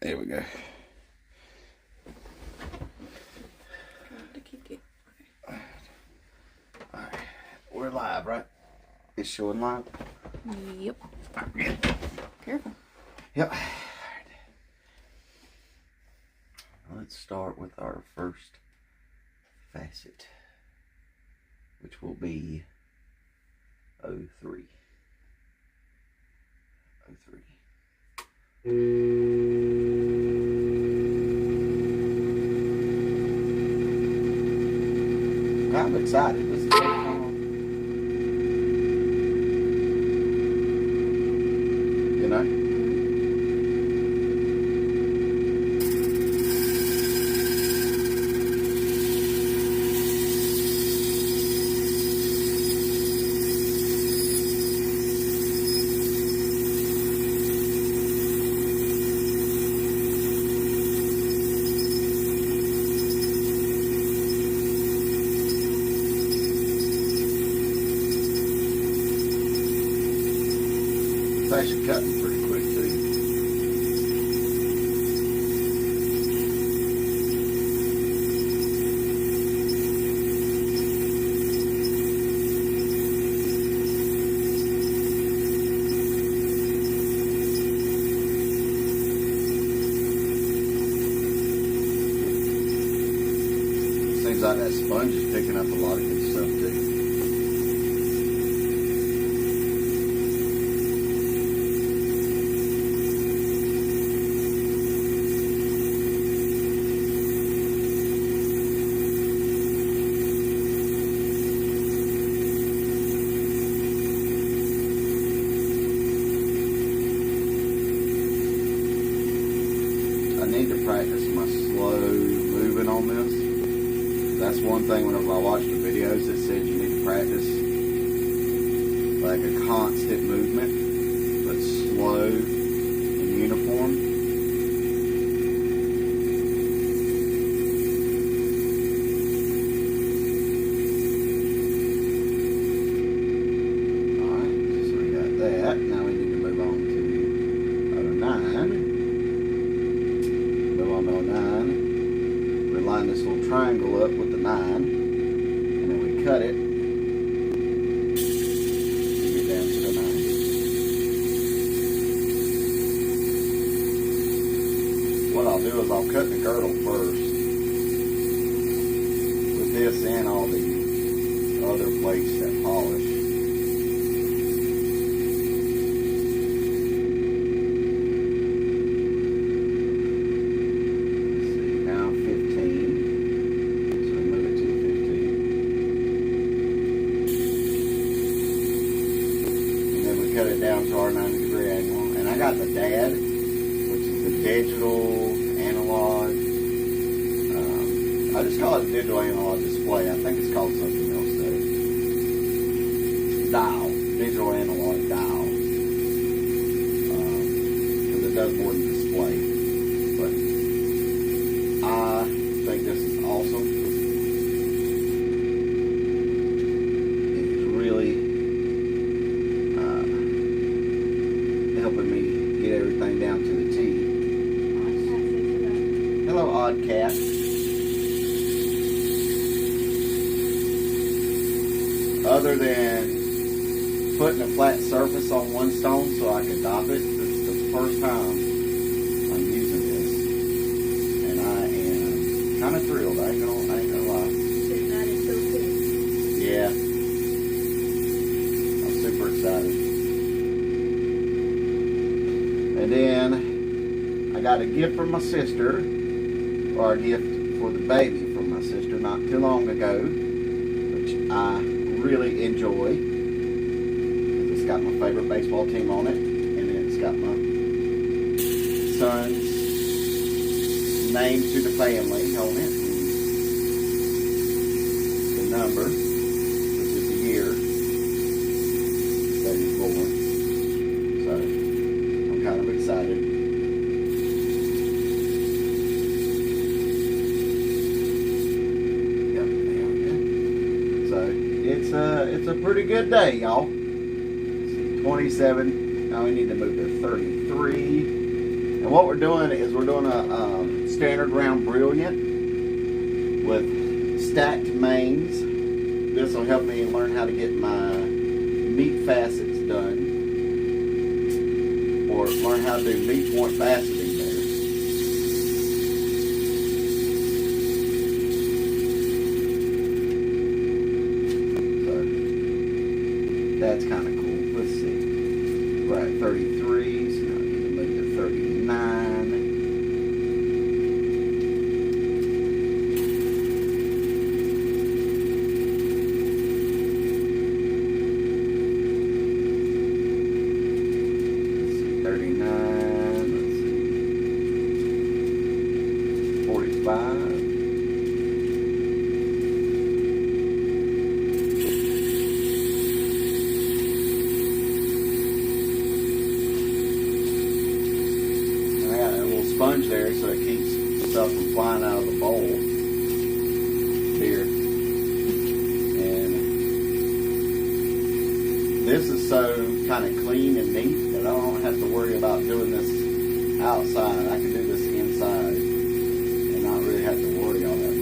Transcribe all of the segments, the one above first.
There we go. To keep it. Okay. All right. We're live, right? It's showing live? Yep. Careful. Yep. All right. Let's start with our first facet, which will be 03. 03. I'm excited. This is so fun. You know? It's actually cutting pretty quick too. Seems like that sponge is picking up a lot of good stuff too. I need to practice my slow moving on this. That's one thing whenever I watched the videos, it said you need to practice like a constant movement, but slow and uniform. Alright, so we got that. Now we need to move on to 09. Move on to 09. We line this little triangle up with the 9, and then we cut it to get down to the 9. What I'll do is I'll cut the girdle first with this and all the other plates that polish. Cut it down to our 90-degree angle, and I got the DAD, which is the digital analog. I just call it digital analog display. I think it's called something else though. Dial, digital analog dial, because it does more than display. But I think this is awesome. Helping me get everything down to the T. Hello, odd cat. Other than putting a flat surface on one stone so I can dop it, this is the first time I'm using this, and I am kind of thrilled. I ain't gonna lie. That is so cool. Yeah, I'm super excited. And then I got a gift from my sister, or a gift for the baby from my sister not too long ago, which I really enjoy. It's got my favorite baseball team on it, and then it's got my son's name to the family on it, and the number, which is the year that he's born. So kind of excited. Yep, there we go. So it's a pretty good day, y'all. 27. Now we need to move to 33. And what we're doing is we're doing a standard round brilliant with stacked mains. This will help me learn how to get my meat facets done, or learn how to do meat point faceting better. So that's kind of cool. Let's see. We're at 33, so now I need to move to 39. Sponge there so it keeps stuff from flying out of the bowl here. And this is so kind of clean and neat that I don't have to worry about doing this outside. I can do this inside and not really have to worry all that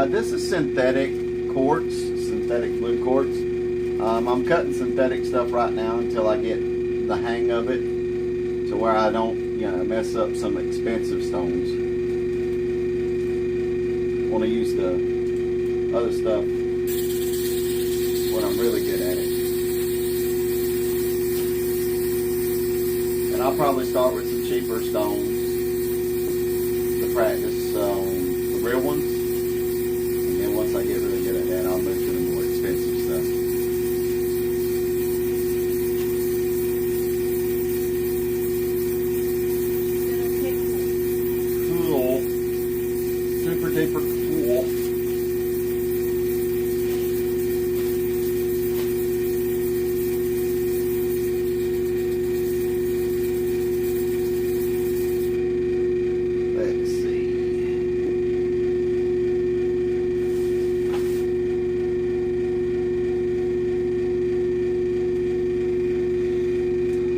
much. This is synthetic quartz, synthetic blue quartz. I'm cutting synthetic stuff right now until I get the hang of it to where I don't, mess up some expensive stones. Want to use the other stuff when I'm really good at it. And I'll probably start with some cheaper stones to practice the real ones. And then once I get really good at that, I'll move to the more expensive stuff. Super cool. Let's see.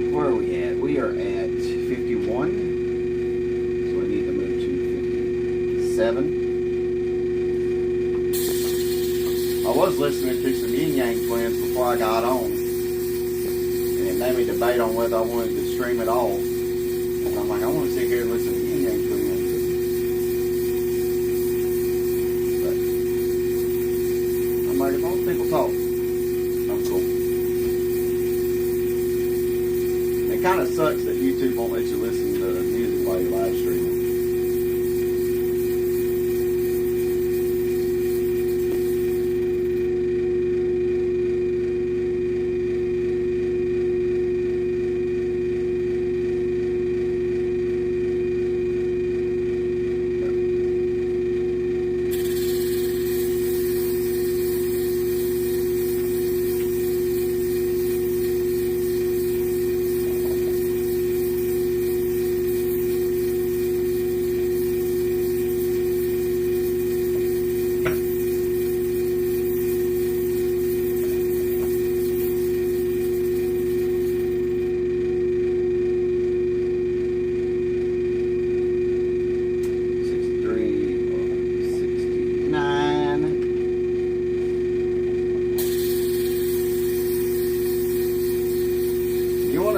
Where are we at? We are at 51. So we need to move to 57. I was listening to some Yin Yang Twins before I got on, and it made me debate on whether I wanted to stream it all. And I'm like, I want to sit here and listen to Yin Yang Twins. But I'm like, if most people talk, I'm cool. It kind of sucks that YouTube won't let you listen to the music while you're live streaming.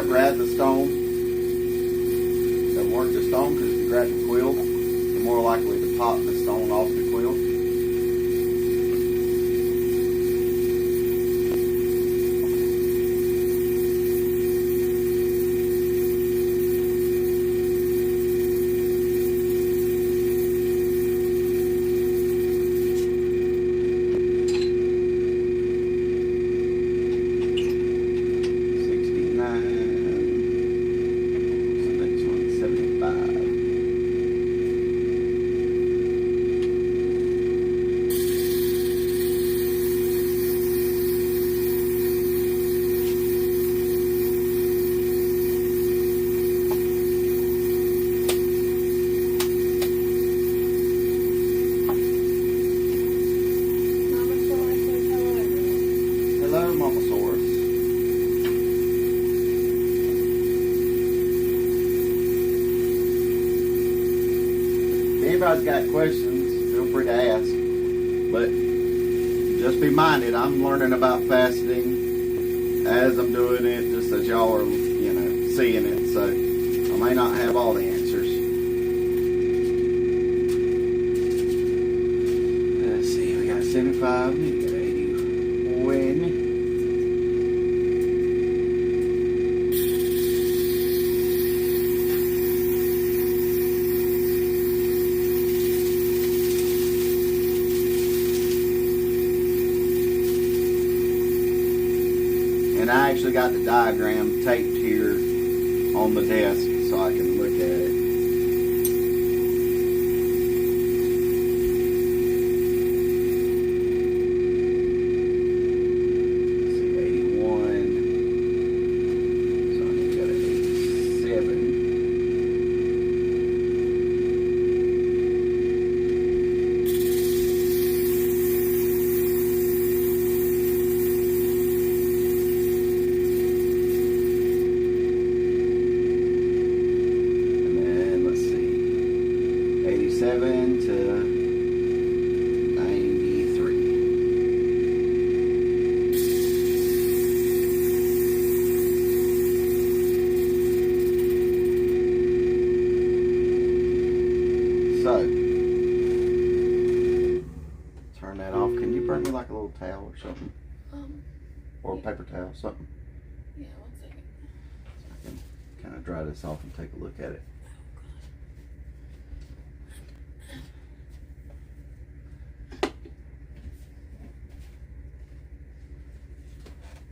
Grab the stone, don't work the stone, because if you grab the quill, you're more likely to pop the stone off the quill. anybody's got questions, feel free to ask. But just be minded, I'm learning about faceting as I'm doing it, just as y'all are, seeing it. So I may not have all the answers. Let's see, we got 75, we got 81. And I actually got the diagram taped here on the desk so I can look at it. Let's see, 81. So I need to go to 87. To 93. So, turn that off. Can you bring me like a little towel or something? Or a paper towel, something? Yeah, 1 second. So I can kind of dry this off and take a look at it.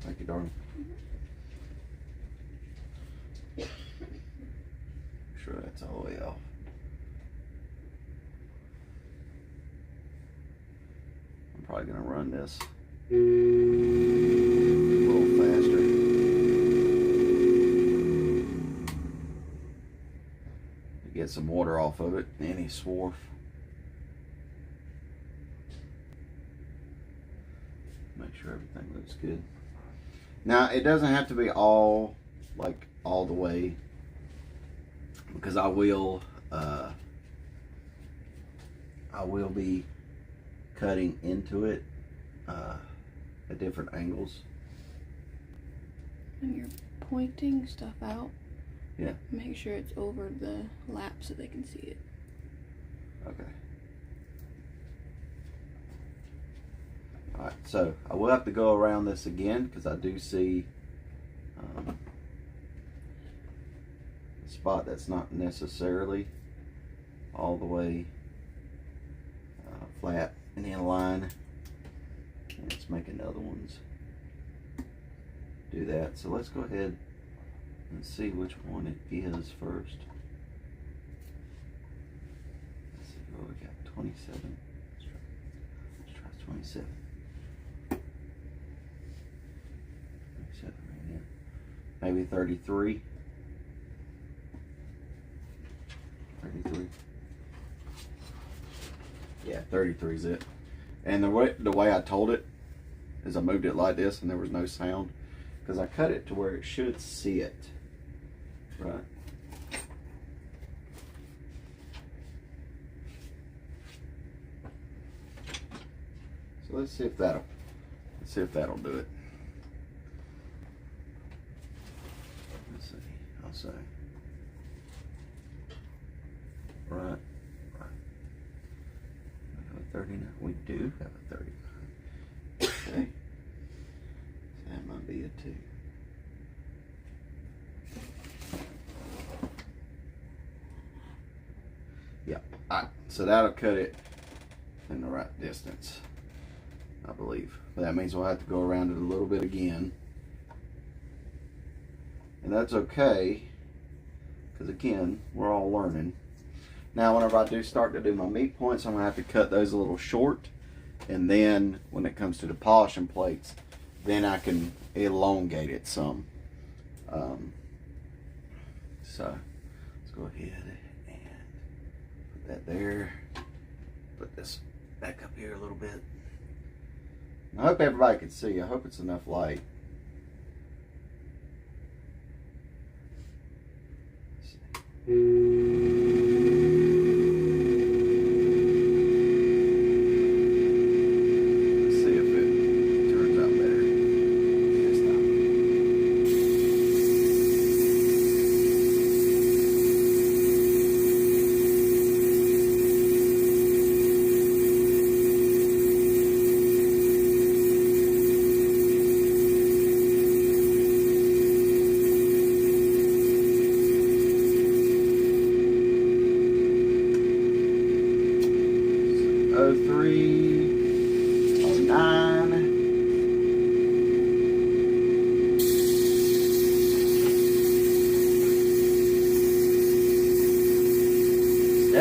Thank you, darling. Make sure that's all the way off. I'm probably going to run this a little faster. To get some water off of it, any swarf. Make sure everything looks good. Now, it doesn't have to be all the way, because I will be cutting into it at different angles. When you're pointing stuff out, yeah, make sure it's over the lap so they can see it. Okay. Alright, so I will have to go around this again because I do see a spot that's not necessarily all the way flat and in line. And let's make another ones do that. So let's go ahead and see which one it is first. Let's see, well, we got 27. Let's try 27. 27 right here. Maybe 33. 33. Yeah, 33 is it. And the way I told it is I moved it like this and there was no sound because I cut it to where it should see it. Right. So let's see if that'll do it. Let's see. I'll say. Right. 39. We do have a 39. Okay. So that might be a 2. Yeah. Alright. So that'll cut it in the right distance, I believe. But that means we'll have to go around it a little bit again. And that's okay, because again, we're all learning. Now, whenever I do start to do my meat points, I'm going to have to cut those a little short. And then, when it comes to the polishing plates, then I can elongate it some. So, let's go ahead and put that there. Put this back up here a little bit. I hope everybody can see. I hope it's enough light. Let's see.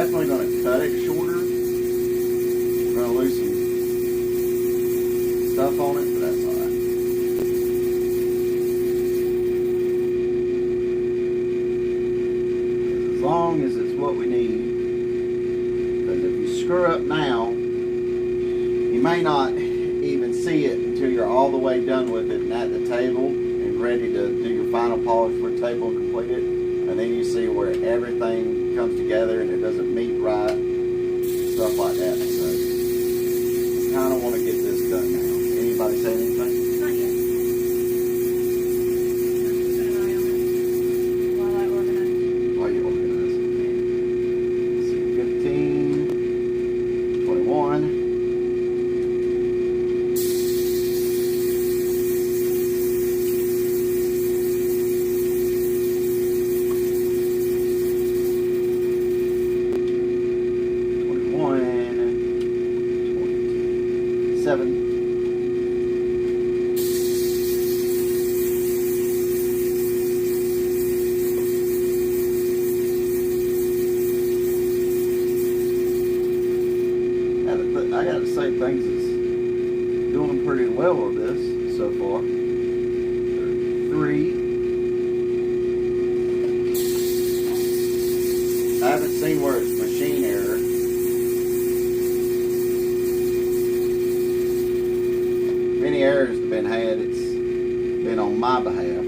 definitely going to cut it shorter. We're going to lose some stuff on it, but that's alright. As long as it's what we need. Because if you screw up now, you may not even see it until you're all the way done with it and at the table and ready to do your final polish for the table and complete it. And then you see where everything comes together and it doesn't meet right, stuff like that. So, kind of want to get this done now. Anybody say anything? Not yet. Just keep an eye on it while I organize. While you organize. Let's see, 15, 21. Seven. I gotta say, things is doing pretty well with this so far. 3. I haven't seen where it's machine error. Any errors have been had, it's been on my behalf.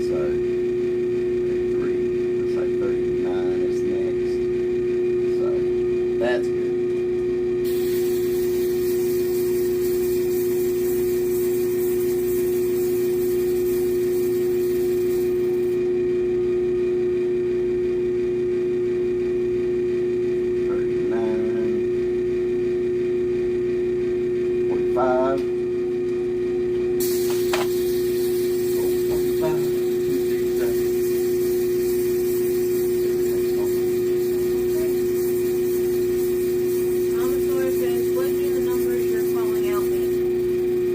So 3, looks like 39 is next. So that's good.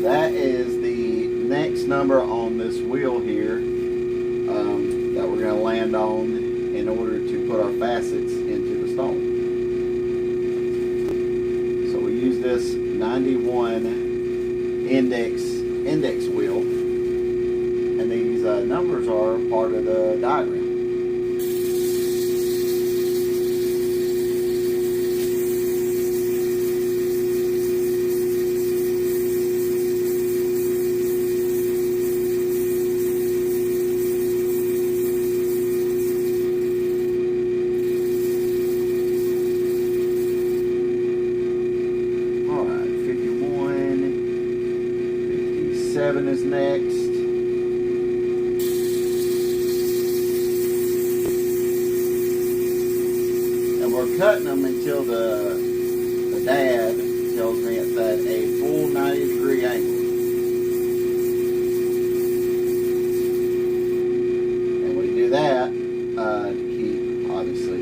That is the next number on this wheel here that we're going to land on in order to put our facets into the stone. So we use this 91 index wheel, and these numbers are part of the diagram. Seven is next. And we're cutting them until the dad tells me it's at a full 90-degree angle. And we do that to keep, obviously,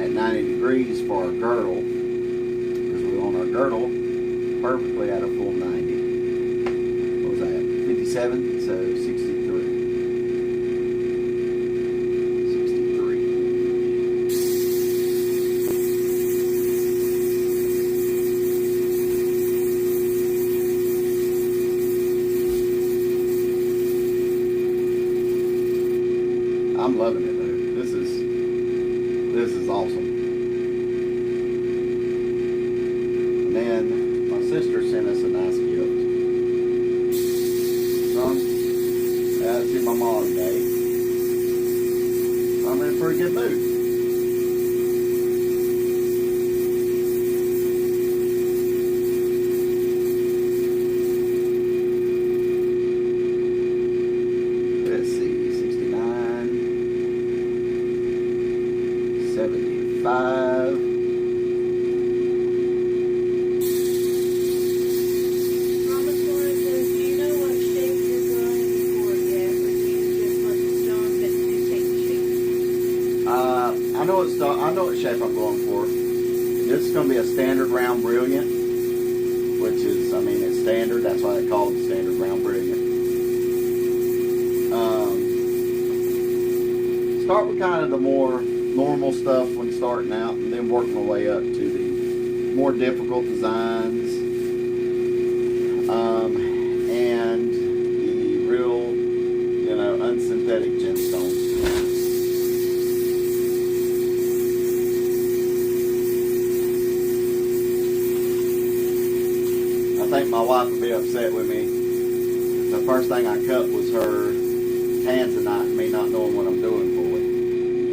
at 90 degrees for our girdle. Because we want our girdle perfectly at a full 90. 57, so 63. 63. I'm loving it though. This is awesome. And then my sister sent us a nice gift. My mom's day. I'm in a pretty good mood. Let's see, 69, 75. I know what shape I'm going for. This is going to be a standard round brilliant, which is, I mean, it's standard. That's why they call it standard round brilliant. Start with kind of the more normal stuff when starting out and then working my way up to the more difficult designs, and the real, unsynthetic gemstones. I think my wife would be upset with me. The first thing I cut was her hands tonight, me not knowing what I'm doing for it.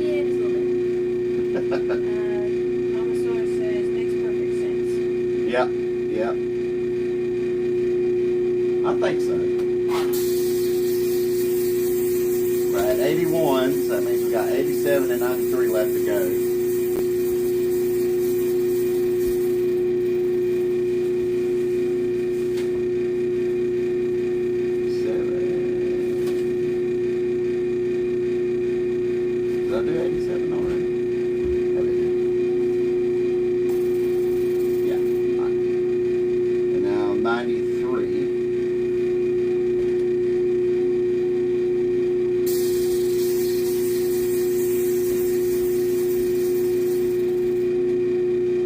Yeah, just a little bit. Mama Sawyer says makes perfect sense. Yep. I think so. We're at 81, so that means we got 87 and 93 left to go. Did I do 87 already? Yeah, we did. Yeah. And now 93.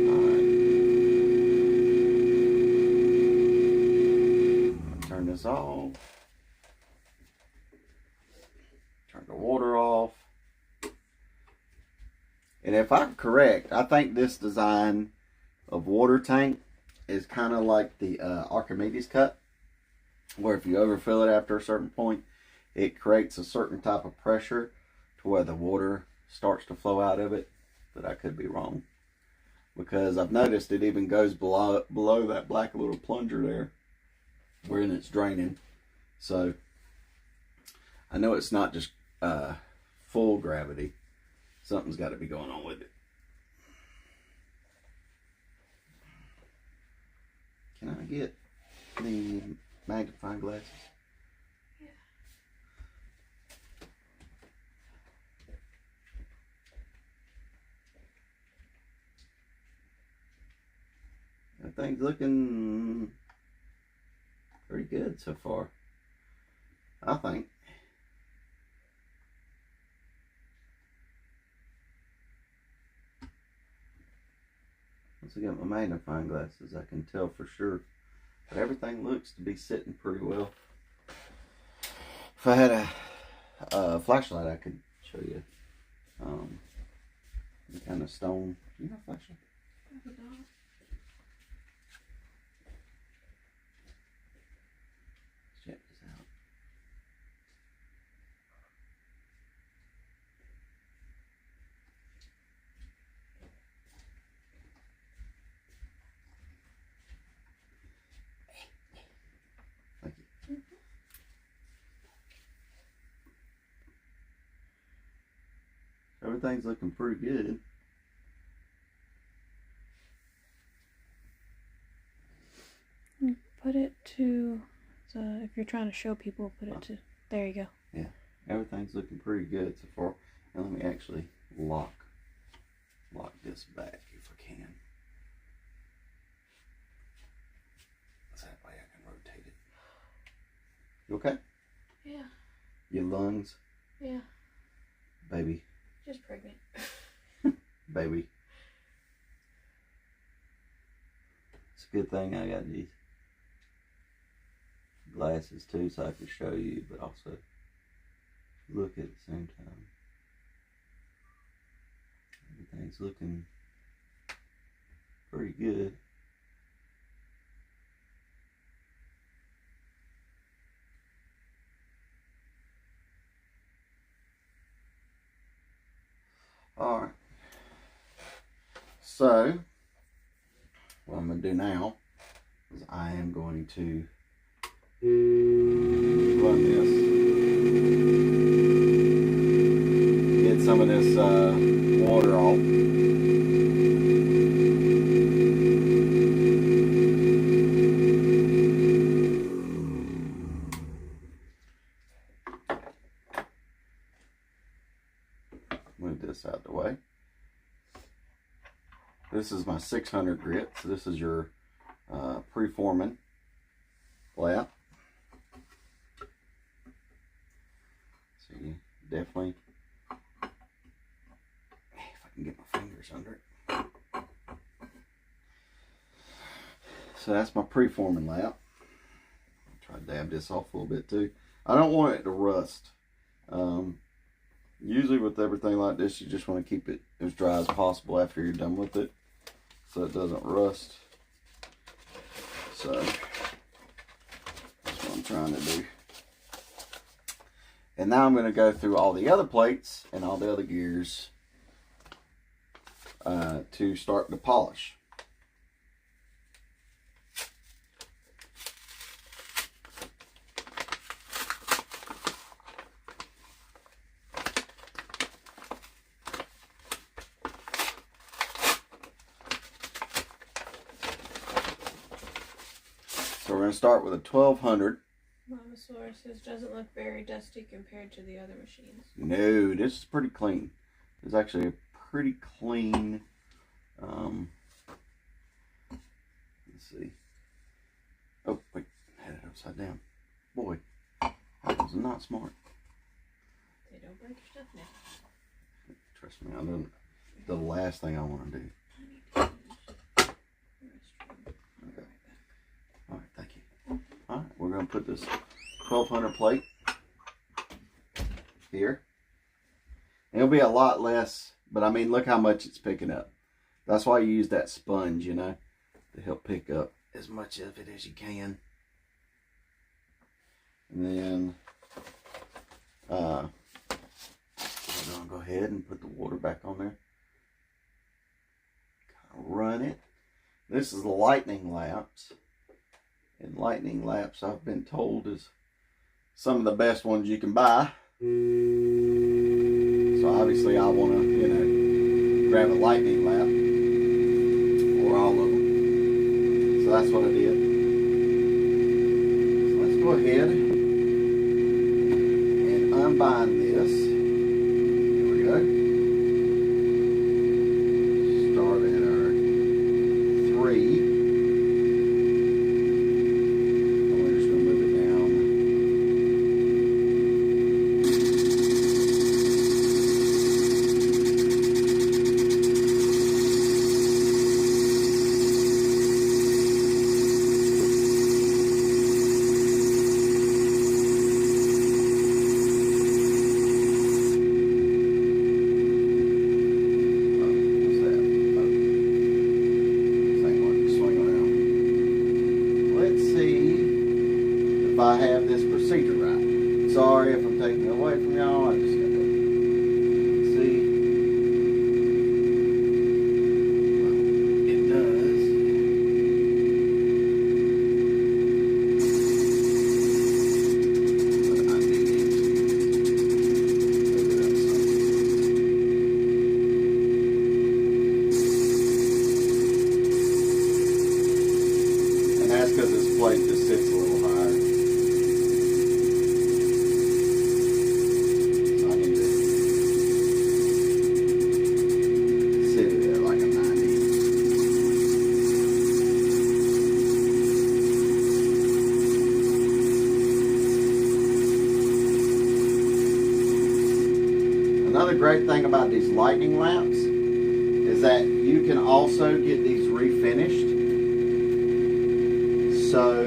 Alright. Turn this off. Turn the water off. And if I'm correct, I think this design of water tank is kind of like the Archimedes cut, where if you overfill it after a certain point, it creates a certain type of pressure to where the water starts to flow out of it. But I could be wrong, because I've noticed it even goes below that black little plunger there, wherein it's draining. So I know it's not just full gravity. Something's got to be going on with it. Can I get the magnifying glasses? Yeah. Everything's looking pretty good so far, I think. Once I get my magnifying glasses, I can tell for sure. But everything looks to be sitting pretty well. If I had a flashlight, I could show you the kind of stone. Do you have a flashlight? Let's check this out. Thank you. Everything's looking pretty good. Put it to, so if you're trying to show people, put it to, there you go. Yeah, everything's looking pretty good so far. And let me actually lock this back if I can. So that way I can rotate it. You okay? Yeah. Your lungs? Yeah. Baby. Just pregnant. Baby. It's a good thing I got these glasses too, so I can show you, but also look at the same time. Everything's looking pretty good. Alright. So, what I'm going to do now is I am going to run this. Get some of this water off. Move this out of the way. This is my 600 grit, so this is your preforming lap. So you definitely, if I can get my fingers wires under it. So that's my preforming lap. Try to dab this off a little bit too. I don't want it to rust. Usually with everything like this, you just want to keep it as dry as possible after you're done with it, so it doesn't rust. So that's what I'm trying to do. And now I'm going to go through all the other plates and all the other gears to start the polish. So we're going to start with a 1200. Mama Source says doesn't look very dusty compared to the other machines. No, this is pretty clean. It's actually a pretty clean. Let's see. Oh wait, I had it upside down. Boy, that was not smart. They don't break your stuff now. Trust me, I'm doing the last thing I want to do. Okay. All right, thank you. All right, we're going to put this 1200 plate here. It'll be a lot less, but I mean, look how much it's picking up. That's why you use that sponge, you know, to help pick up as much of it as you can. And then we're going to go ahead and put the water back on there. Kind of run it. This is the lightning laps. And lightning laps, I've been told, is some of the best ones you can buy. So obviously I want to, you know, grab a lightning lap or all of them. So that's what I did. So let's go ahead and unbind this. Here we go. Start at our 3. I have this procedure right. Sorry if I'm taking it away from y'all. I just got to see. Well, it does. But I need to figure out something. And that's because this plate just sits a little higher. Another great thing about these lightning lamps is that you can also get these refinished. So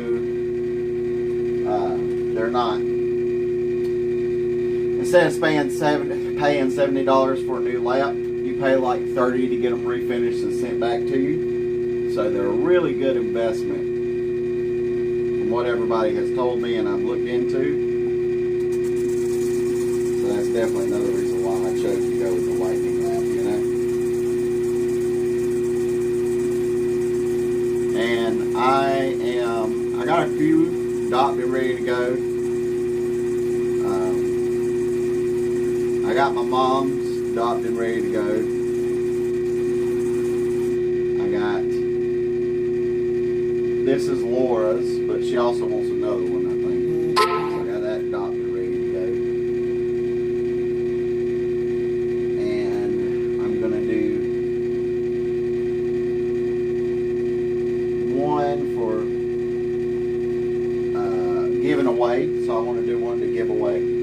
they're not, instead of paying $70 for a new lamp, you pay like $30 to get them refinished and sent back to you. So they're a really good investment from what everybody has told me and I've looked into. So that's definitely another reason why I chose to go with the lightning lamp, you know. And I got a few docked and ready to go. I got my mom's docked and ready to go. I got, this is Laura's, but she also wants another one, I think. So I got that docked and ready to go. And I'm going to do one for giving away. So I want to do one to give away.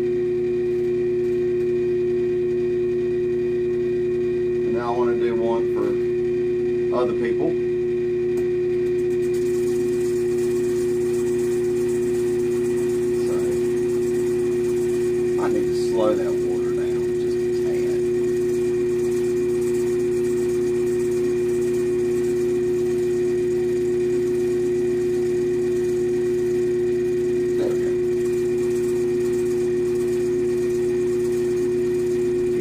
I want to do one other people. So I need to slow that water down just a tad. There we go.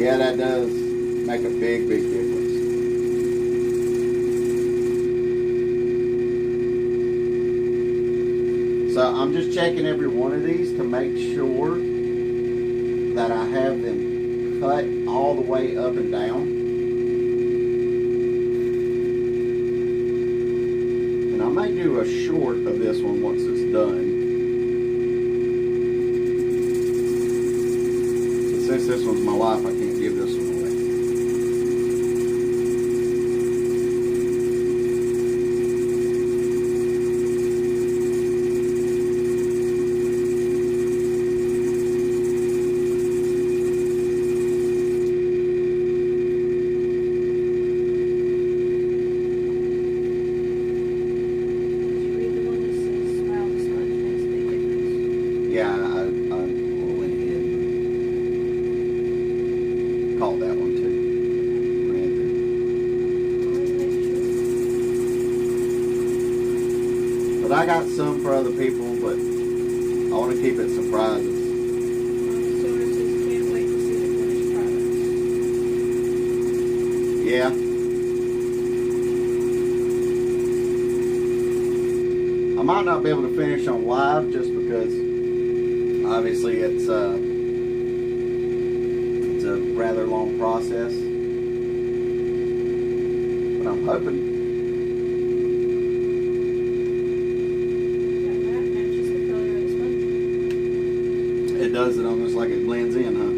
Yeah, that does make a big, big difference. So I'm just checking every one of these to make sure that I have them cut all the way up and down. And I may do a short of this one once it's done. So since this one's my life, I can't give this one away. Yeah, I went ahead and called that one too. Ran through. But I got some for other people, but I want to keep it surprises. Can't wait to see the finished products. Yeah. I might not be able to finish on live just because obviously it's a rather long process, but I'm hoping. That matches the color of the sponge. It does it almost like it blends in, huh?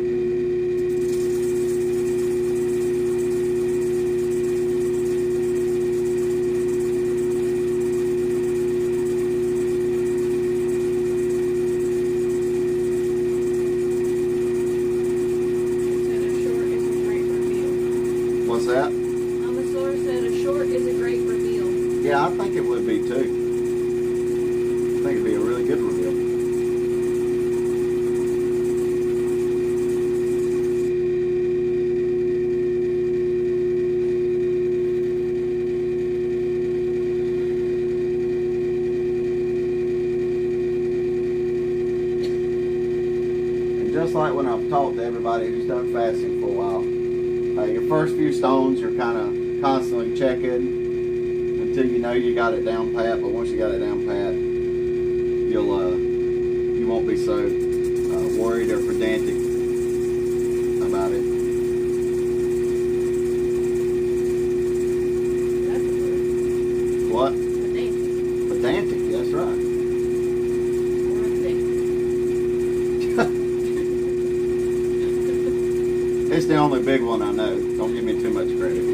What's that? Amasaur said a short is a great reveal. Yeah, I think it would be too. I think it'd be a really good reveal. And just like when I've talked to everybody who's done fasting for a while, your first few stones you're kind of constantly checking until you know you got it down pat. But once you got it down pat, you won't be so worried or pedantic about it. That's a word. What? Pedantic. Pedantic. That's right. Or a thing. It's the only big one I know. Don't give me too much credit.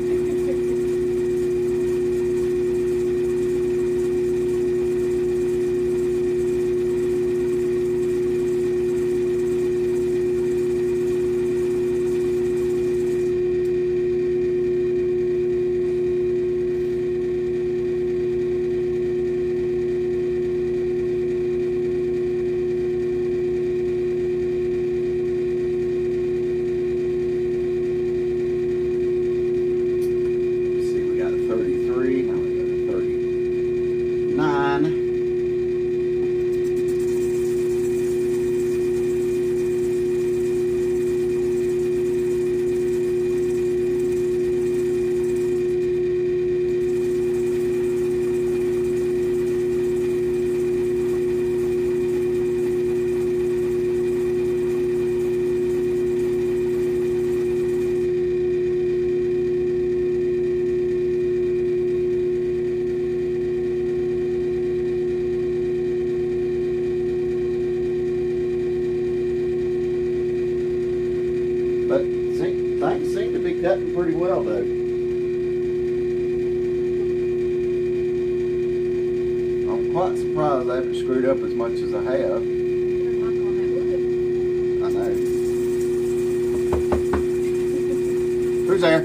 But things seem to be cutting pretty well though. I'm quite surprised I haven't screwed up as much as I have. You're not on that wood. I know. Who's there?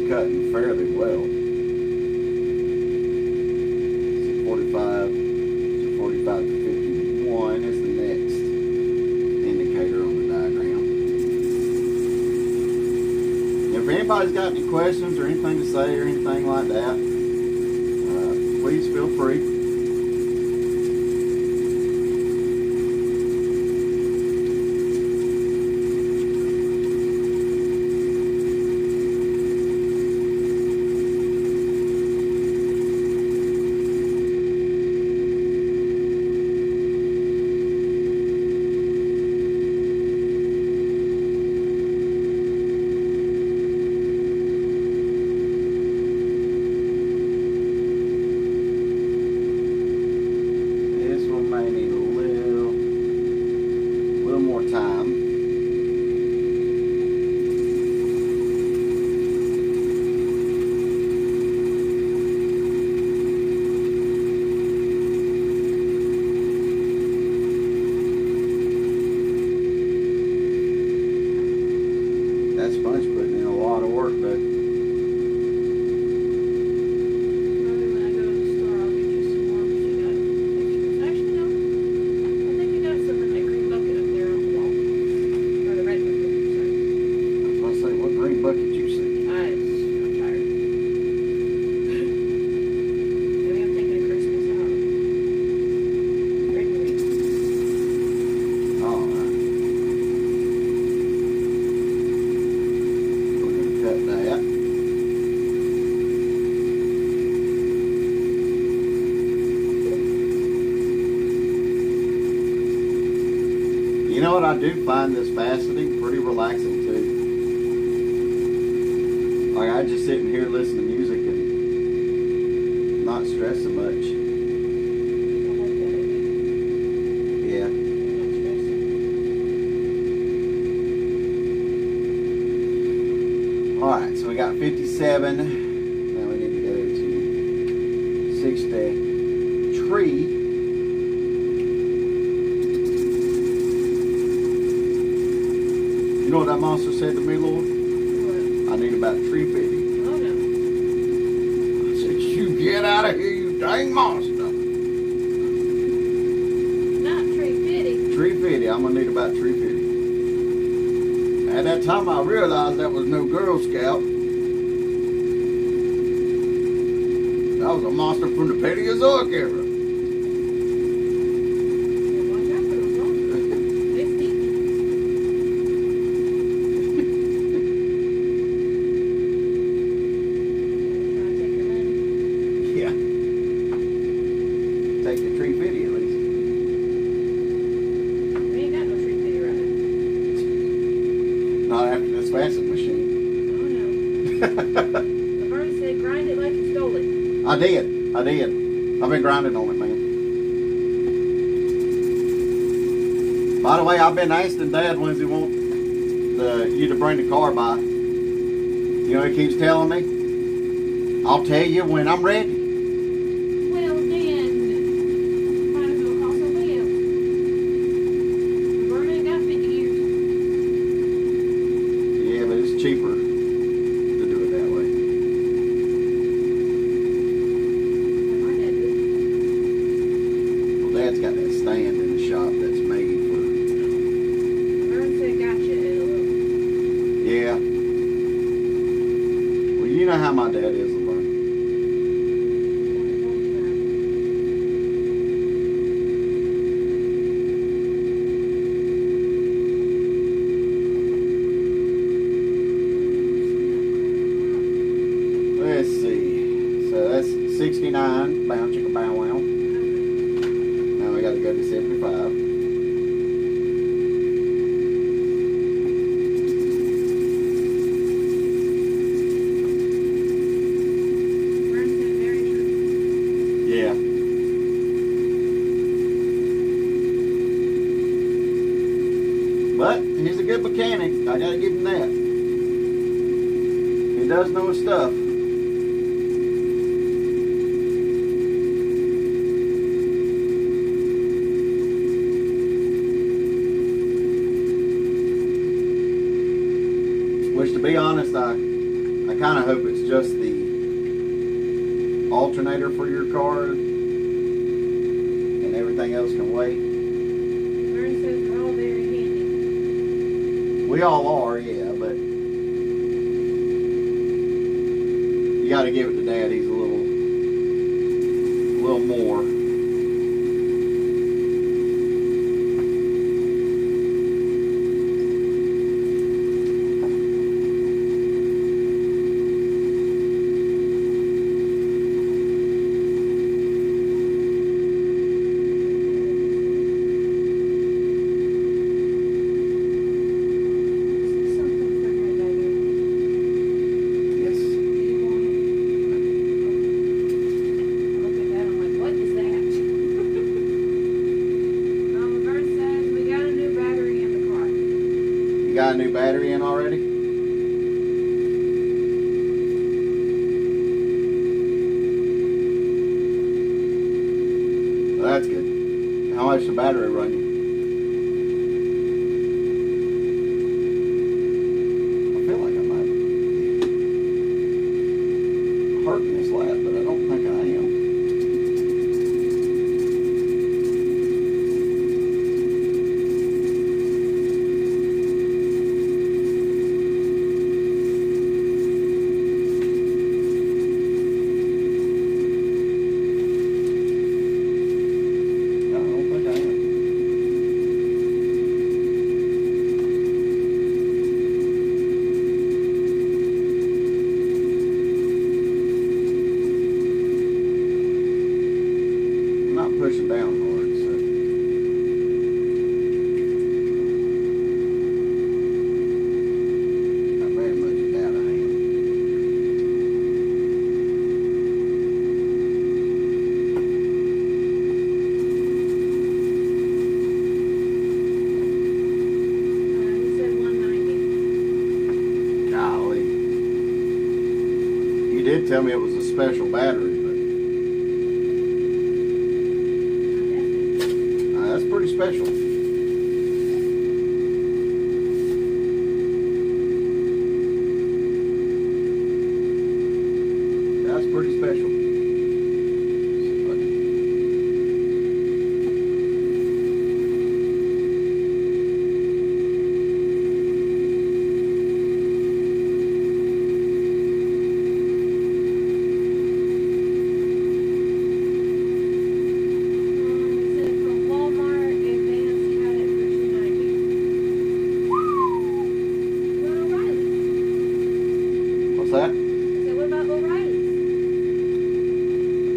cutting fairly well. 45 to 51 is the next indicator on the diagram. If anybody's got any questions or anything to say or anything like that, please feel free. You know what, I do find this faceting pretty relaxing too. Like, I just sit in here listening to music and not stressing much. Yeah. Alright, so we got 57. Now we need to go to 63. You know what that monster said to me, Lord? What? I need about 350. Oh no. I said, you get out of here, you dang monster. Not 350. 350. I'm gonna need about 350. At that time, I realized that was no Girl Scout. That was a monster from the Paleozoic era. Watch out for those monsters. They sneaky. Trying to take your money. Yeah. Take the 350 at least. We ain't got no 350 right now. Not after this facet machine. Oh no. Laverne said grind it like you stole it. I did. I've been grinding on it, man. By the way, I've been asking Dad when he wants you to bring the car by. You know, he keeps telling me, I'll tell you when I'm ready. Well then, might as well call somebody else. Laverne ain't got 50 years. Yeah, but it's cheaper to do it that way. My dad did. Well, Dad's got that stand in the shop that's made for. Laverne said gotcha, LOL. Yeah. Well, you know how my dad is, Laverne. Let's see. So that's 69. Bow chicka bow wow. Now we got to go to 75. Laverne said very true. Yeah. But he's a good mechanic. I gotta give him that. He does know his stuff. Which, to be honest, I I kind of hope it's just the alternator for your car and everything else can wait. Vern says they're all very handy. We all are, yeah, but you got to give it to Dad. He's a little more. Something for your baby. Yes. Do you want it? Okay. I looked at that, I'm like, what is that? Vern says we got a new battery in the car. You got a new battery in already? Well, that's good. How much the battery run you? I feel like I might be hurting this lap, but I don't think I am. No, I don't think I am. I'm not pushing down hard, so. I very much doubt I am. He said 190. Golly. You did tell me it was a special battery, but that's pretty special. That's pretty special. He said from Walmart, Advance had it for $290. What about O'Reilly? What's that? I said, what about O'Reilly's?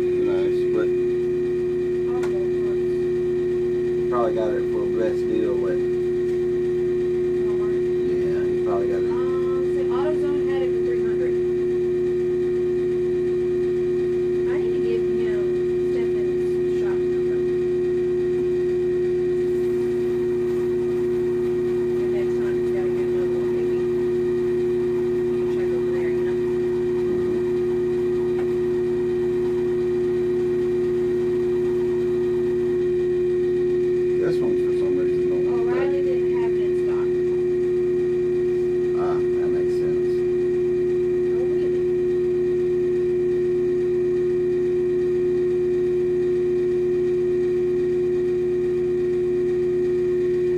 Who knows? But All those ones. you probably got it for the best deal with. Walmart. Yeah, you probably got it. Said AutoZone had it for $300. I need to give him Stefan's shop number. And next time he's gotta get another one, maybe. You can check over there, you know? This one's for some reason don't look O'Reilly didn't have it in stock. Ah, that makes sense. Oh, really?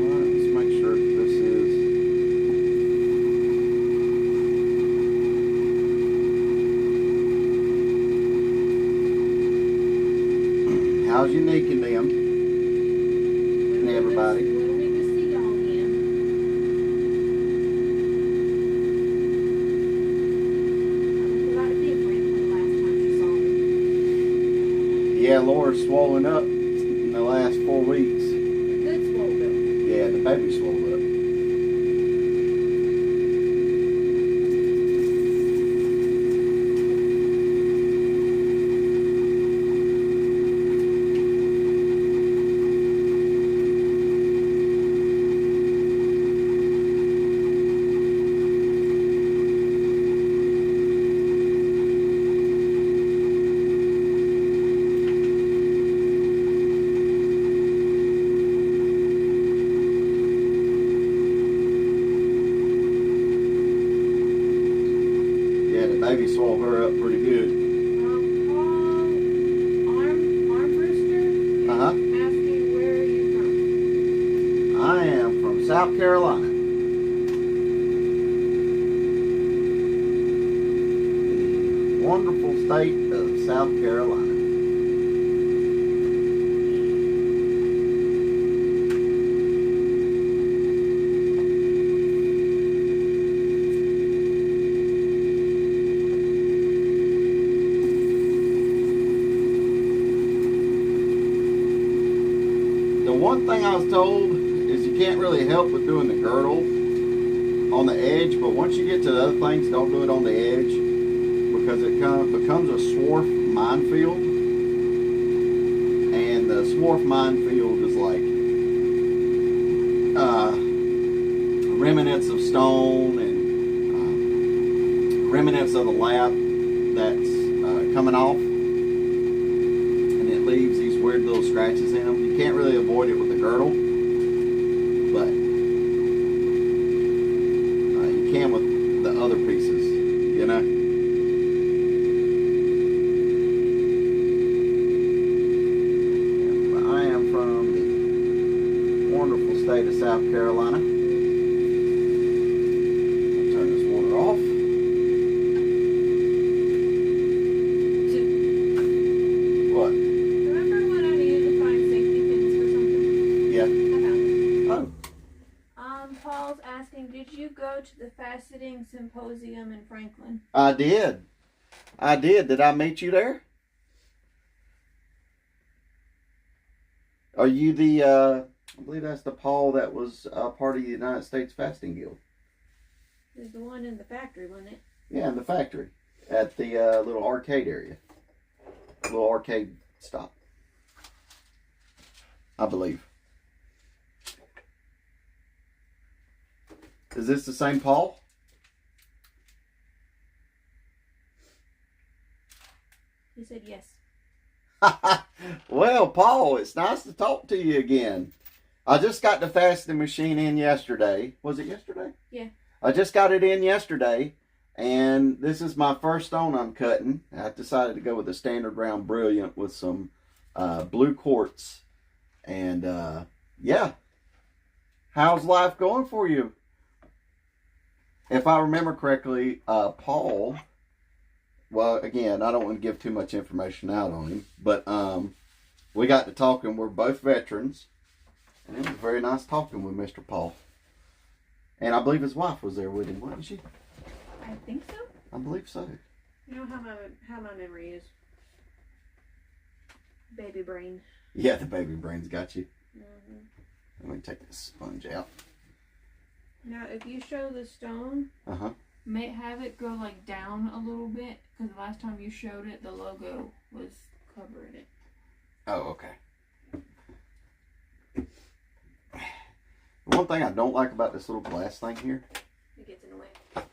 Well, let's make sure that this is. How's your neck and them? And everybody. When we can see y'all again. I look a lot different from the last time you saw me. Yeah, Laura's swollen up in the last 4 weeks. Good swole though. Yeah, the baby swole up. baby swole her up pretty good. Paul Arm Rooster asking, where are you from? I am from South Carolina. The wonderful state of South Carolina. One thing I was told is you can't really help with doing the girdle on the edge, but once you get to the other things, don't do it on the edge because it becomes a swarf minefield, and the swarf minefield is like remnants of stone and remnants of the lap that's coming off, and it leaves these weird little scratches in them. You can't really avoid it with the girdle, but you can with the other pieces, you know. I am from the wonderful state of South Carolina. I'll turn this water off. What? Remember when I needed to find safety pins for something? Yeah. I found it. Oh. Paul's asking, did you go to the faceting symposium in Franklin? I did. Did I meet you there? Are you the, I believe that's the Paul that was part of the United States Fasting Guild. There's the one in the factory, wasn't it? Yeah, in the factory. At the little arcade area. Little arcade stop. I believe. Is this the same Paul? He said yes. Well, Paul, it's nice to talk to you again. I just got the fasting machine in yesterday. Was it yesterday? Yeah. I just got it in yesterday, and this is my first stone I'm cutting. I decided to go with a standard round brilliant with some blue quartz. And yeah, how's life going for you? If I remember correctly, Paul, well, again, I don't want to give too much information out on him, but we got to talking. We're both veterans, and it was very nice talking with Mr. Paul. And I believe his wife was there with him, wasn't she? I think so. I believe so. You know how my memory is. Baby brain. Yeah, the baby brain's got you. Mm-hmm. Let me take this sponge out. Now, if you show the stone, may have it go like down a little bit, because the last time you showed it, the logo was covering it. Oh, okay. One thing I don't like about this little glass thing here, It gets in the way.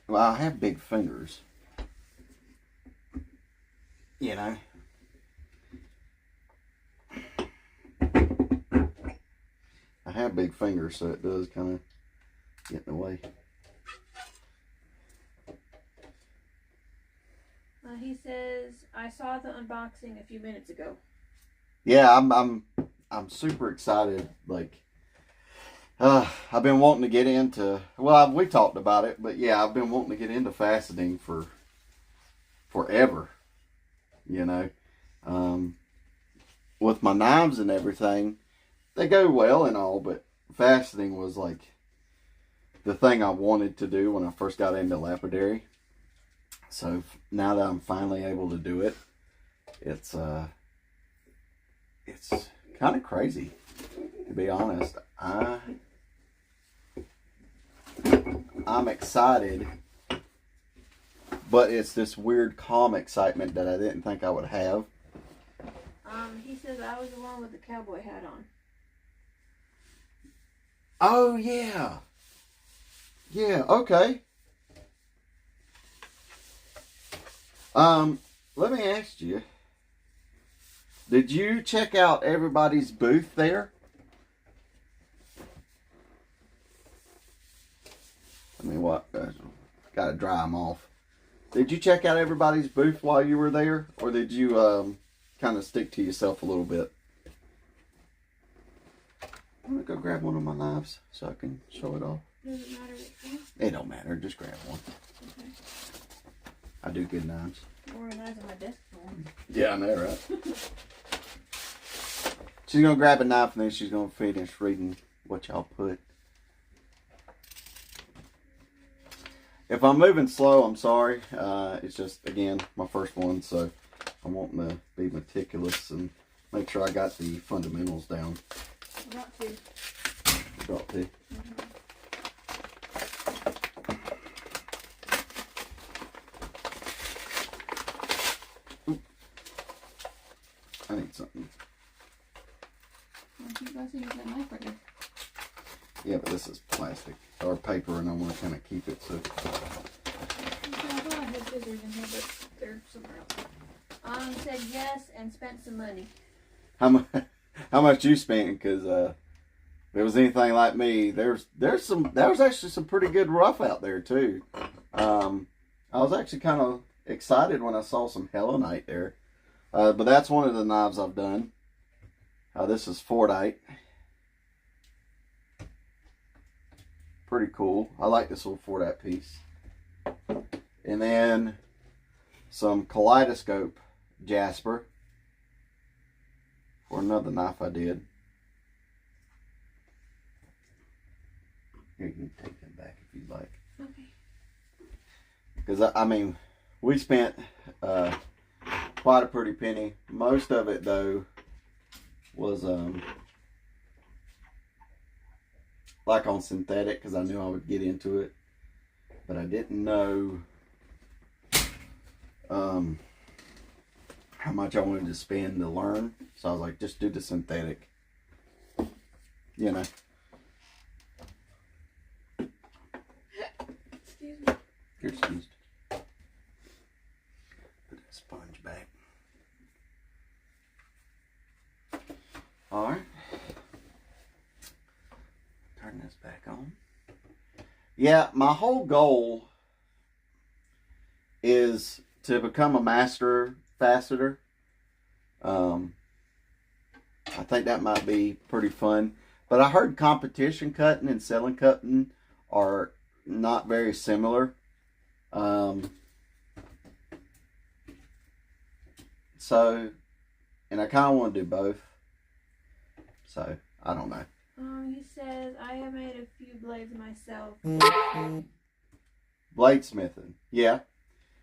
well, I have big fingers. You know. I have big fingers, so it does kind of get in the way. He says, I saw the unboxing a few minutes ago. Yeah, I'm super excited. Like, I've been wanting to get into, well, we talked about it, but yeah, I've been wanting to get into faceting for forever, you know. With my knives and everything, they go well and all, but faceting was like the thing I wanted to do when I first got into lapidary. So now that I'm finally able to do it, it's kind of crazy, to be honest. I'm excited, but it's this weird calm excitement that I didn't think I would have. He says I was the one with the cowboy hat on. Oh, yeah. Yeah, okay. Let me ask you, did you check out everybody's booth there? I mean, what? Gotta dry them off. Did you check out everybody's booth while you were there? Or did you kind of stick to yourself a little bit? I'm going to go grab one of my knives so I can show it off. Does it matter which one? It don't matter. Just grab one. Okay. I do good knives. More knives on my desk for one. Yeah, I know, right? She's going to grab a knife and then she's going to finish reading what y'all put. If I'm moving slow, I'm sorry. It's just, again, my first one, so I'm wanting to be meticulous and make sure I got the fundamentals down. I got two. I got two. Oop. I need something. Well, you guys use that knife right there. Yeah, but this is plastic or paper, and I want to kind of keep it so. Okay, I thought I had scissors in here, but they're somewhere else. Said yes and spent some money. How much you spent? Because if it was anything like me, there was actually some pretty good rough out there too. I was actually kind of excited when I saw some helenite there, but that's one of the knives I've done. This is Fordite. Pretty cool. I like this little Fordite piece. And then some kaleidoscope jasper for another knife I did. Here, you can take them back if you'd like. Okay. Because, I mean, we spent quite a pretty penny. Most of it, though, was like on synthetic, because I knew I would get into it. But I didn't know how much I wanted to spend to learn. So I was like, just do the synthetic. You know. Excuse me. You're excused. Put that sponge back. Alright. Turn this back on. Yeah, my whole goal is to become a master faceter. I think that might be pretty fun. But I heard competition cutting and selling cutting are not very similar. So, and I kind of want to do both. So, I don't know. He says, I have made a few blades myself. Bladesmithing. Yeah.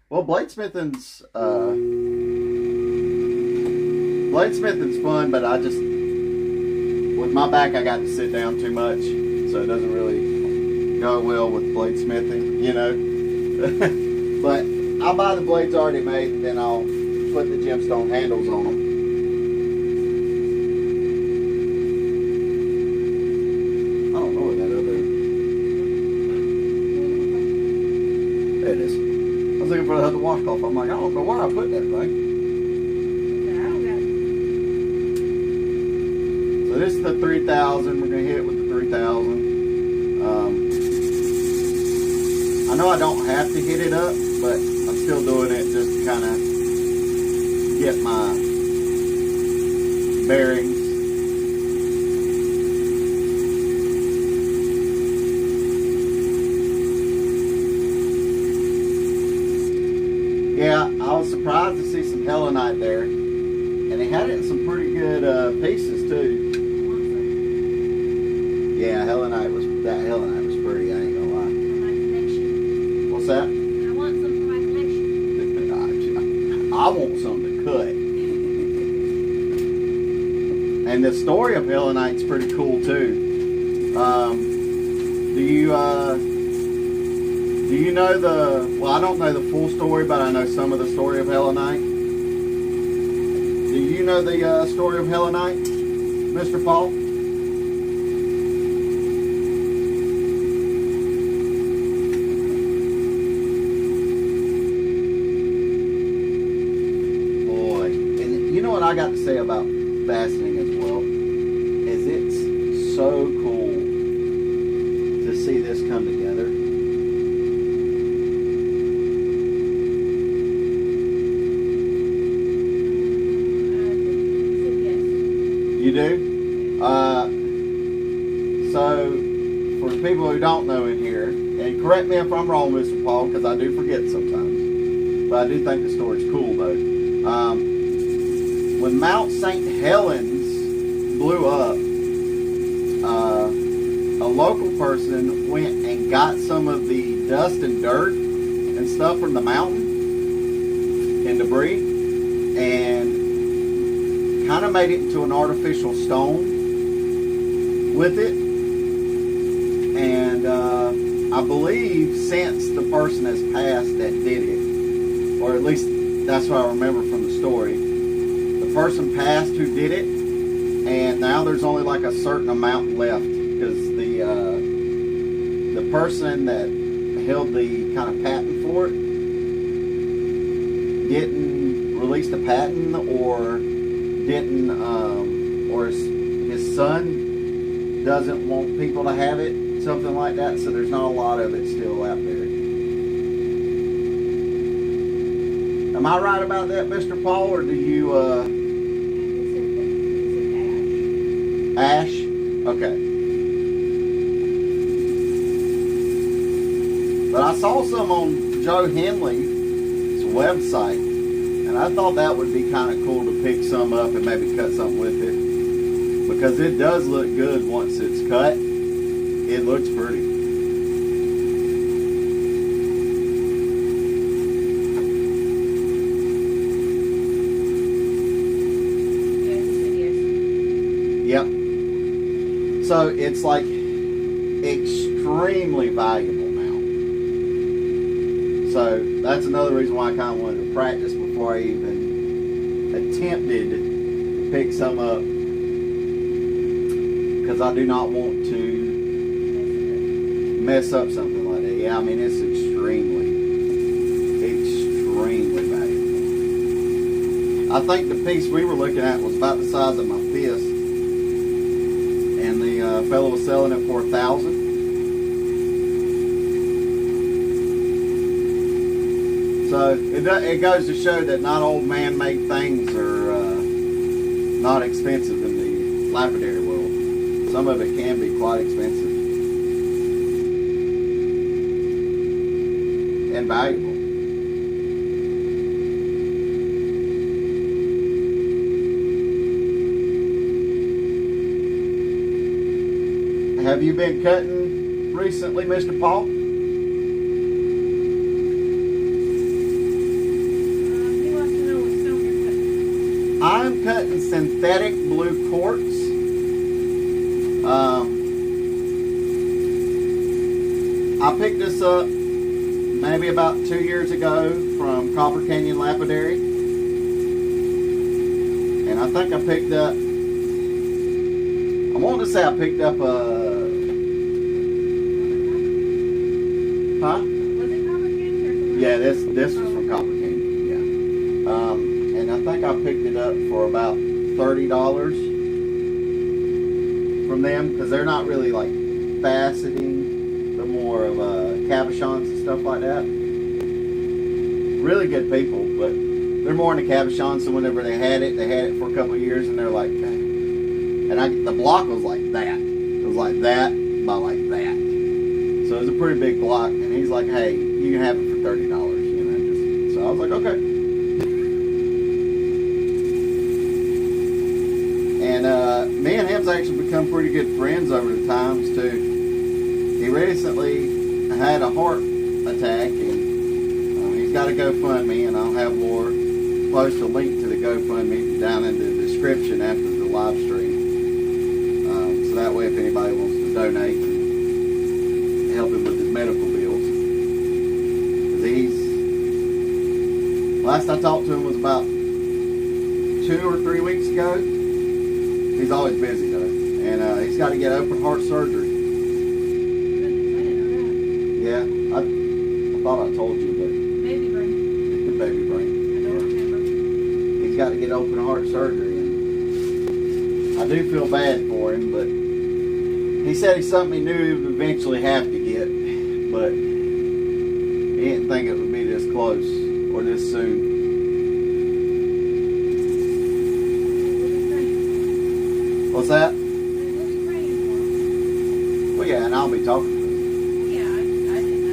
Well, bladesmithing's fun, but I just, with my back, I got to sit down too much, so it doesn't really go well with bladesmithing, you know. But I'll buy the blades already made, and then I'll put the gemstone handles on them. I don't know where that other. There it is. I was looking for the other washcloth. I'm like, I don't know where I put that thing. So this is the 3000. We're gonna hit it with the 3000. I know I don't have to hit it up, but I'm still doing it just to kind of get my bearings. Yeah, I was surprised to see some helenite there, and they had it in some pretty good pieces too. Yeah, that helenite was pretty. I ain't gonna lie. My collection. What's that? I want some for my collection. I want some to cut. And the story of helenite's pretty cool too. Do you know well, I don't know the full story, but I know some of the story of helenite. Do you know the story of helenite, Mr. Paul? Boy, and you know what I got to say about faceting as well, is it's so cool to see this come together. do? So, for the people who don't know in here, and correct me if I'm wrong, Mr. Paul, because I do forget sometimes, but I do think the story's cool, though. When Mount St. Helens blew up, a local person went and got some of the dust and dirt and stuff from the mountain and debris and kind of made it into an artificial stone with it. And I believe since the person has passed that did it, or at least that's what I remember from the story, the person passed who did it, and now there's only like a certain amount left because the person that held the kind of patent for it didn't release the patent, or didn't, or his son doesn't want people to have it, something like that. So there's not a lot of it still out there. Am I right about that, Mr. Paul, or do you? Ash? Okay. But I saw some on Joe Henley's website, and I thought that would be kind of cool to pick some up and maybe cut something with it. Because it does look good once it's cut. It looks pretty. Yep. So it's like extremely valuable now. So that's another reason why I kind of wanted to practice before I even attempted to pick some up. Because I do not want to mess up something like that. Yeah, I mean, it's extremely valuable. I think the piece we were looking at was about the size of my fist. And the fellow was selling it for $1,000. So it goes to show that not all man-made things are not expensive in the lapidary world. Some of it can be quite expensive and valuable. Have you been cutting recently, Mr. Paul? He wants to know what stone you're cutting. I'm cutting synthetic blue quartz. I picked this up maybe about 2 years ago from Copper Canyon Lapidary. And I think I picked up, I want to say I picked up a, huh? Was it Copper Canyon or something? Yeah, this was from Copper Canyon, yeah. And I think I picked it up for about $30 from them, because they're not really like faceting, they're more of cabochons and stuff like that. Really good people, but they're more into cabochons, so whenever they had it for a couple of years, and they're like, and the block was like that. It was like that by like that. So it was a pretty big block, and he's like, hey, you can have it for $30, you know. So I was like, okay. And me and him's actually become pretty good friends over the times too. He recently had a heart attack, and he's got a GoFundMe, and I'll have more post a link to the GoFundMe down in the description after the live stream. So that way, if anybody wants to donate and help him with his medical bills, because last I talked to him was about 2 or 3 weeks ago. He's always busy though, and he's got to get open heart surgery. Yeah, I thought I told you, but Baby brain. baby brain. I don't remember. He's got to get open heart surgery, and I do feel bad for him, but he said it's something he knew he would eventually have to get, but he didn't think it would be this close or this soon. What's that? We'll be praying for him. Well, yeah, and I'll be talking to him. Yeah, I didn't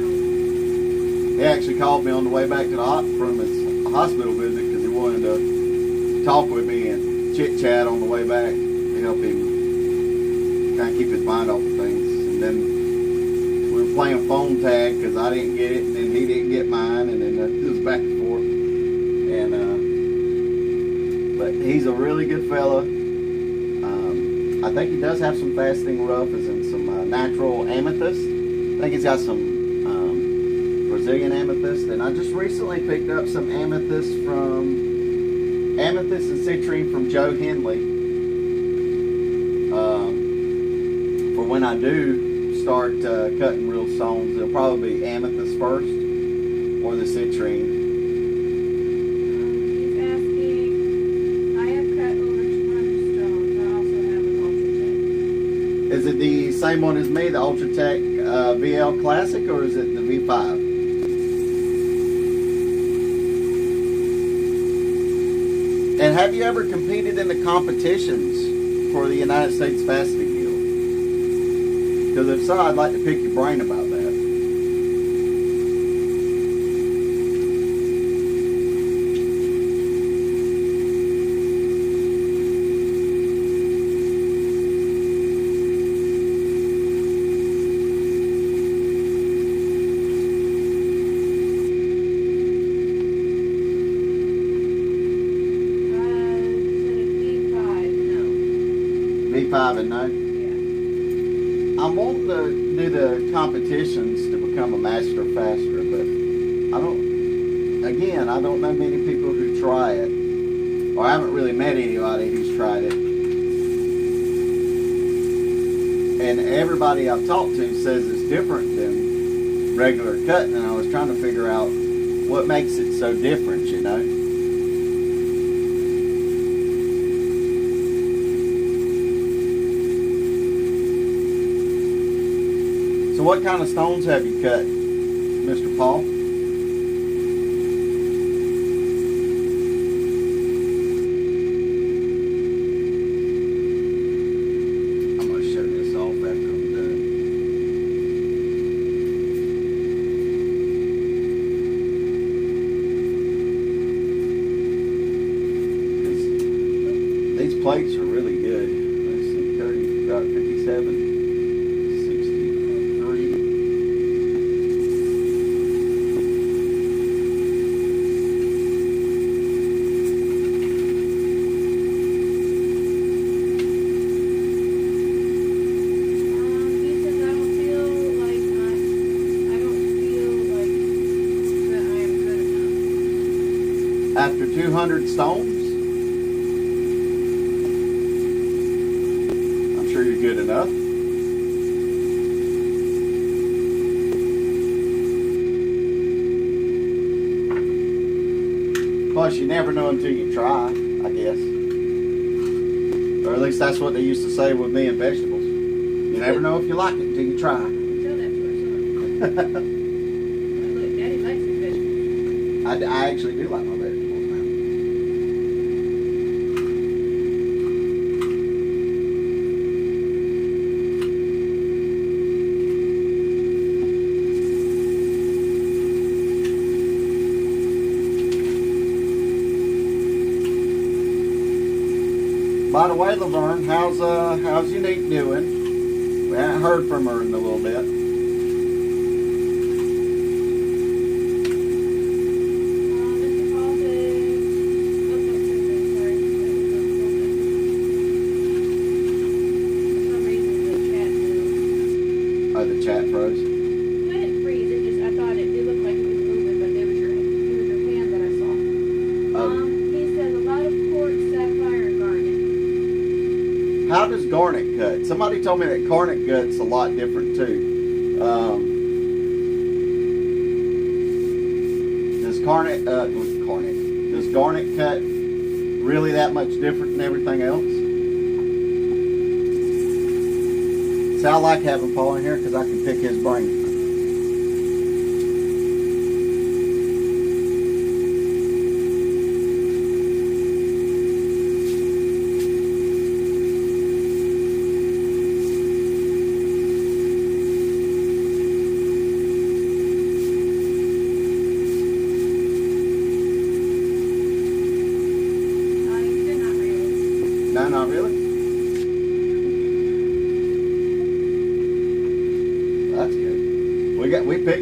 know. He actually called me on the way back to from his hospital visit because he wanted to talk with me and chit chat on the way back to help him kind of keep his mind off of things. And then we were playing phone tag because I didn't get it and then he didn't get mine, and then it was back and forth. And but he's a really good fella. I think he does have some faceting rough, as in some natural amethyst. I think he's got some Brazilian amethyst, and I just recently picked up some amethyst and citrine from Joe Henley. For when I do start cutting real stones, it'll probably be amethyst first or the citrine. He's asking, I have cut over 200 stones. I also have an Ultratech. Is it the same one as me, the Ultratech VL Classic, or is it the V5? And have you ever competed in the competitions for the United States Faceting Guild? Because if so, I'd like to pick your brain about that. V5 and no? Yeah. I'm wanting to do the competitions to become a master faster, but I don't know many people who try it. Or I haven't really met anybody who's tried it. And everybody I've talked to says it's different than regular cutting, and I was trying to figure out what makes it so different, you know? So what kind of stones have you cut, Mr. Paul? I'm going to show this off after I'm done. These plates are really good. Let's see, 30, about 57. After 200 stones, I'm sure you're good enough. Plus, you never know until you try, I guess. Or at least that's what they used to say with me and vegetables. You never know if you like it until you try. Tell that to our son. Look, Daddy likes his vegetables. I actually do like my vegetables. By the way, Laverne, how's Unique doing? We haven't heard from her in a little bit. Mr. Paul says, sorry. For some reason the chat moved. Oh, the chat froze. It didn't freeze, I thought it looked like it was moving, but it was your hand that I saw. He says a lot of quartz, sapphire, and garnet. How does garnet cut? Somebody told me that garnet cut's a lot different too. Does garnet cut really that much different than everything else? See, I like having Paul in here because I can pick his brain.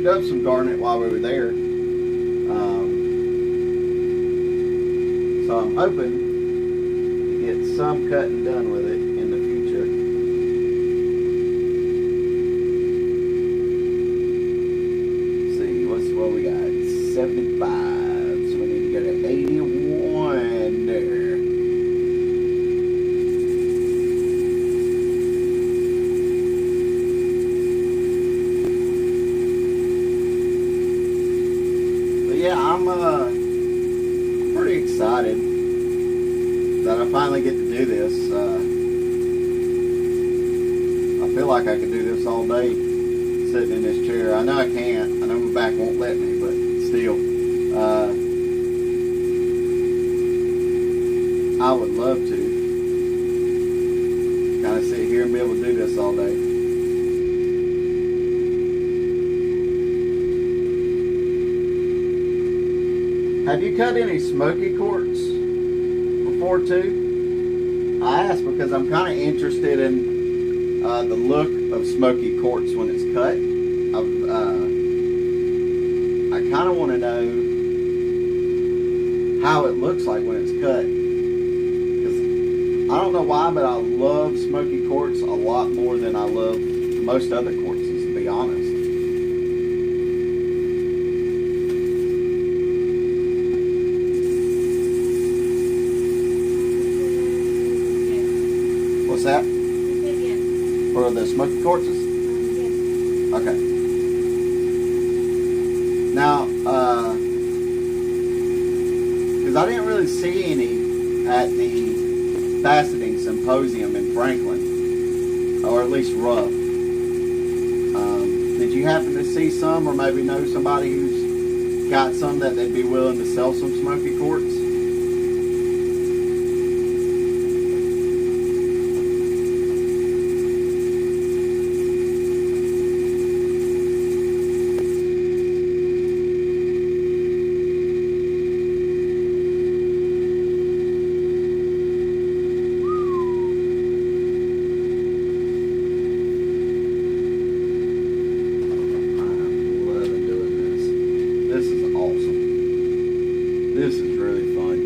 picked up some garnet while we were there. So I'm hoping to get some cut and done with it in the future. Let's see, what we got? 75. So we need to get an 81 there. Yeah, I'm pretty excited that I finally get to do this. I feel like I could do this all day sitting in this chair. I know I can't. I know my back won't let me, but still. I would love to kind of sit here and be able to do this all day. Have you cut any smoky quartz before too? I ask because I'm kind of interested in the look of smoky quartz when it's cut. I kind of want to know how it looks like when it's cut. Because I don't know why, but I love smoky quartz a lot more than I love most other quartzes, to be honest. What's that? Yes. For the smoky quartzes? Yes. Okay. Now, because I didn't really see any at the faceting symposium in Franklin, or at least rough. Did you happen to see some, or maybe know somebody who's got some that they'd be willing to sell some smoky quartz? This is really fun.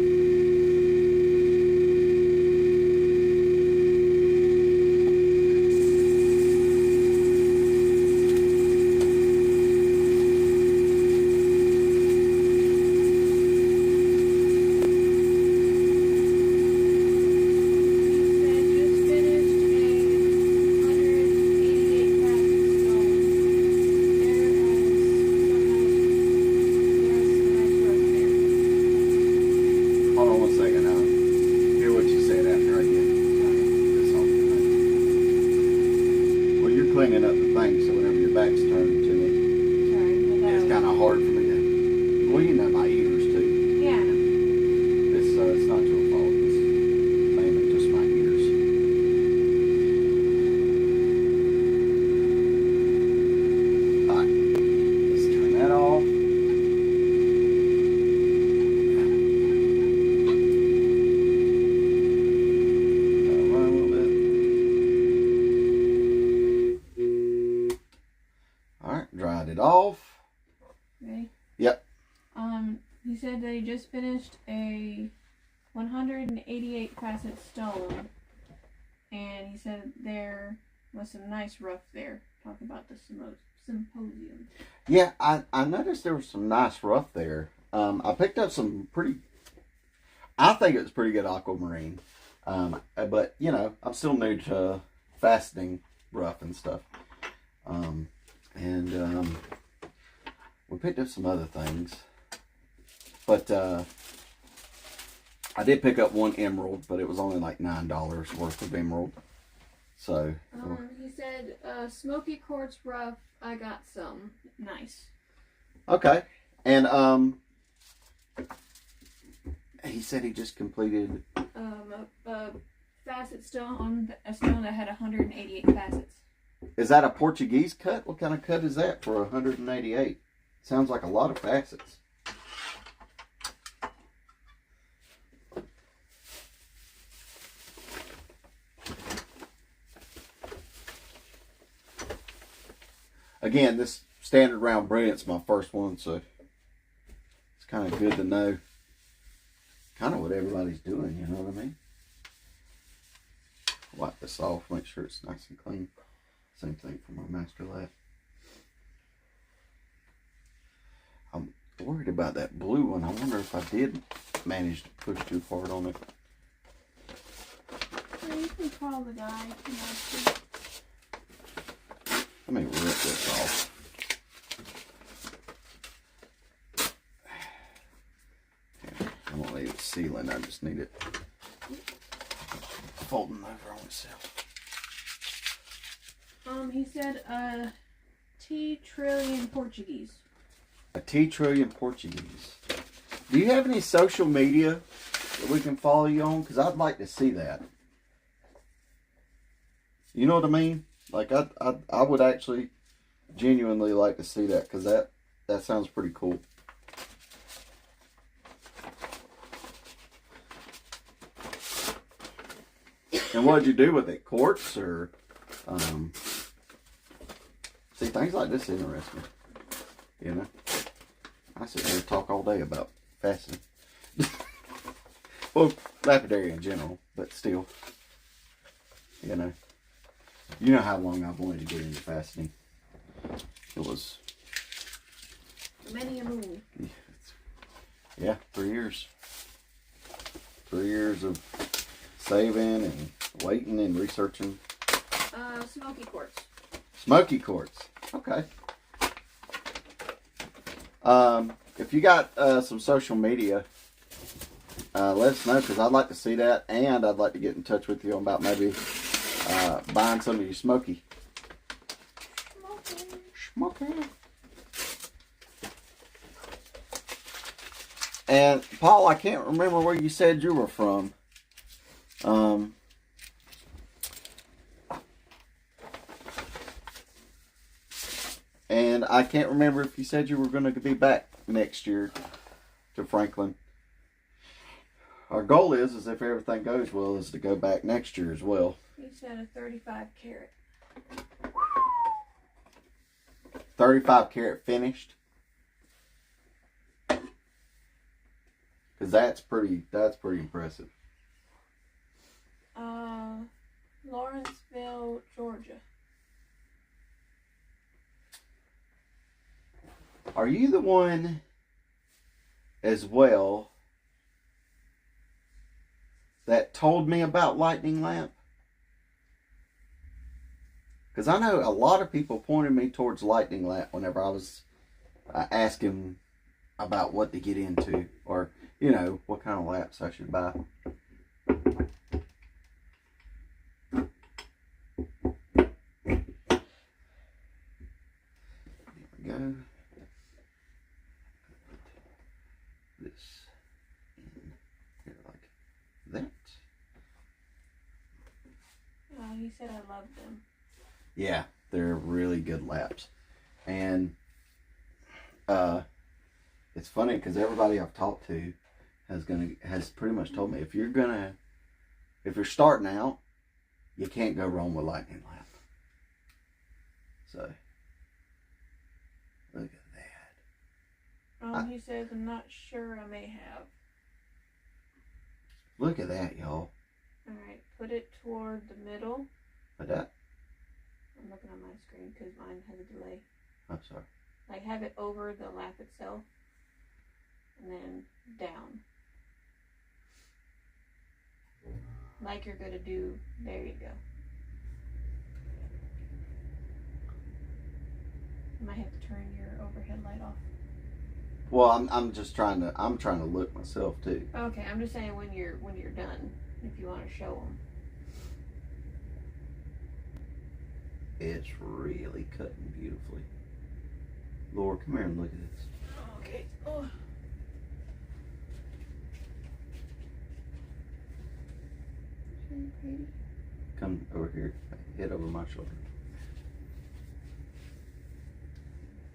Cleaning up the thing, so whenever your back's turned to me, sorry, it's kind of hard for me to. Well, you know my ears too. Yeah, I know. It's not your fault. It's mainly just my ears. All right, let's turn that off. Run a little bit. Dried it off. Ready? Yep. He said that he just finished a 188 facet stone, and he said there was some nice rough there. Talk about the symposium. Yeah, I noticed there was some nice rough there. I picked up some pretty. I think it was pretty good aquamarine, but you know I'm still new to faceting rough and stuff. We picked up some other things. But I did pick up one emerald, but it was only like $9 worth of emerald. So he said smoky quartz rough, I got some. Nice. Okay. And he said he just completed a facet stone, a stone that had 188 facets. Is that a Portuguese cut? What kind of cut is that for 188? Sounds like a lot of facets. Again, this Standard Round Brilliant's my first one, so it's kind of good to know kind of what everybody's doing, you know what I mean? Wipe this off, make sure it's nice and clean. Same thing for my master lap. I'm worried about that blue one. I wonder if I did manage to push too hard on it. Yeah, you can call the guy. Let me rip this off. Here, I won't leave it sealing, I just need it folding over on itself. He said T-trillion Portuguese. A T-trillion Portuguese. Do you have any social media that we can follow you on? Because I'd like to see that. You know what I mean? Like, I would actually genuinely like to see that, because that sounds pretty cool. And what did you do with it? Quartz or see, things like this interest me. You know, I sit here and talk all day about faceting. Well, lapidary in general, but still, you know how long I've wanted to get into faceting. It was many a moon. Yeah, 3 years. 3 years of saving and waiting and researching. Smoky quartz. Smoky quartz. Okay. If you got some social media, let us know, because I'd like to see that, and I'd like to get in touch with you about maybe buying some of your smoky. Smoky. And Paul, I can't remember where you said you were from. And I can't remember if you said you were going to be back next year to Franklin. Our goal is if everything goes well, is to go back next year as well. He said a 35 carat. 35 carat finished. Because that's pretty impressive. Lawrenceville, Georgia. Are you the one as well that told me about lightning lamp? Because I know a lot of people pointed me towards lightning lamp whenever I was asking about what to get into, or what kind of lamps I should buy. There we go. This in here like that. He said I love them. Yeah, they're really good laps. And it's funny because everybody I've talked to has pretty much told me if you're starting out, you can't go wrong with lightning lamp. So look at that. He says I'm not sure I may have. Look at that, y'all. Alright, put it toward the middle. Like that? I'm looking on my screen because mine has a delay. I'm sorry. Like, have it over the lap itself. And then down. Like you're going to do. There you go. You might have to turn your overhead light off. Well, I'm trying to look myself too. Okay, I'm just saying when you're done, if you want to show them. It's really cutting beautifully. Laura, come here and look at this. Okay. Oh. Pretty. Come over here. Head over my shoulder.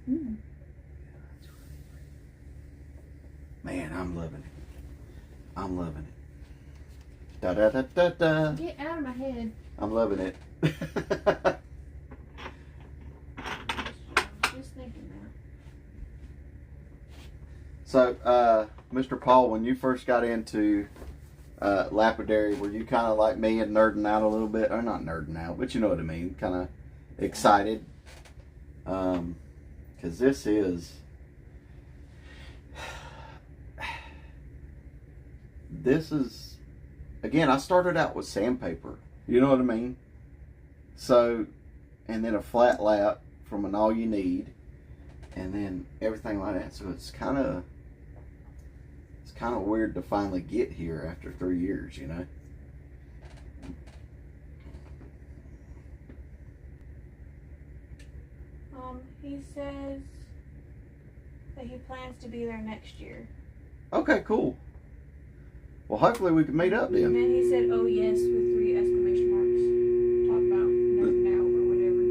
Mm. Man, I'm loving it. I'm loving it. Da da da da da. Get out of my head. I'm loving it. Just thinking. So, Mr. Paul, when you first got into lapidary, were you kind of like me and nerding out a little bit? Or not nerding out, but you know what I mean. Kind of excited. Because this is... This is... Again, I started out with sandpaper. You know what I mean? So, and then a flat lap from an all you need. And then everything like that. So it's kind of weird to finally get here after 3 years, you know. He says that he plans to be there next year. Okay, cool. Well, hopefully we can meet up then. And then he said, "Oh yes," with 3 exclamation marks. Talk about nerding out or whatever.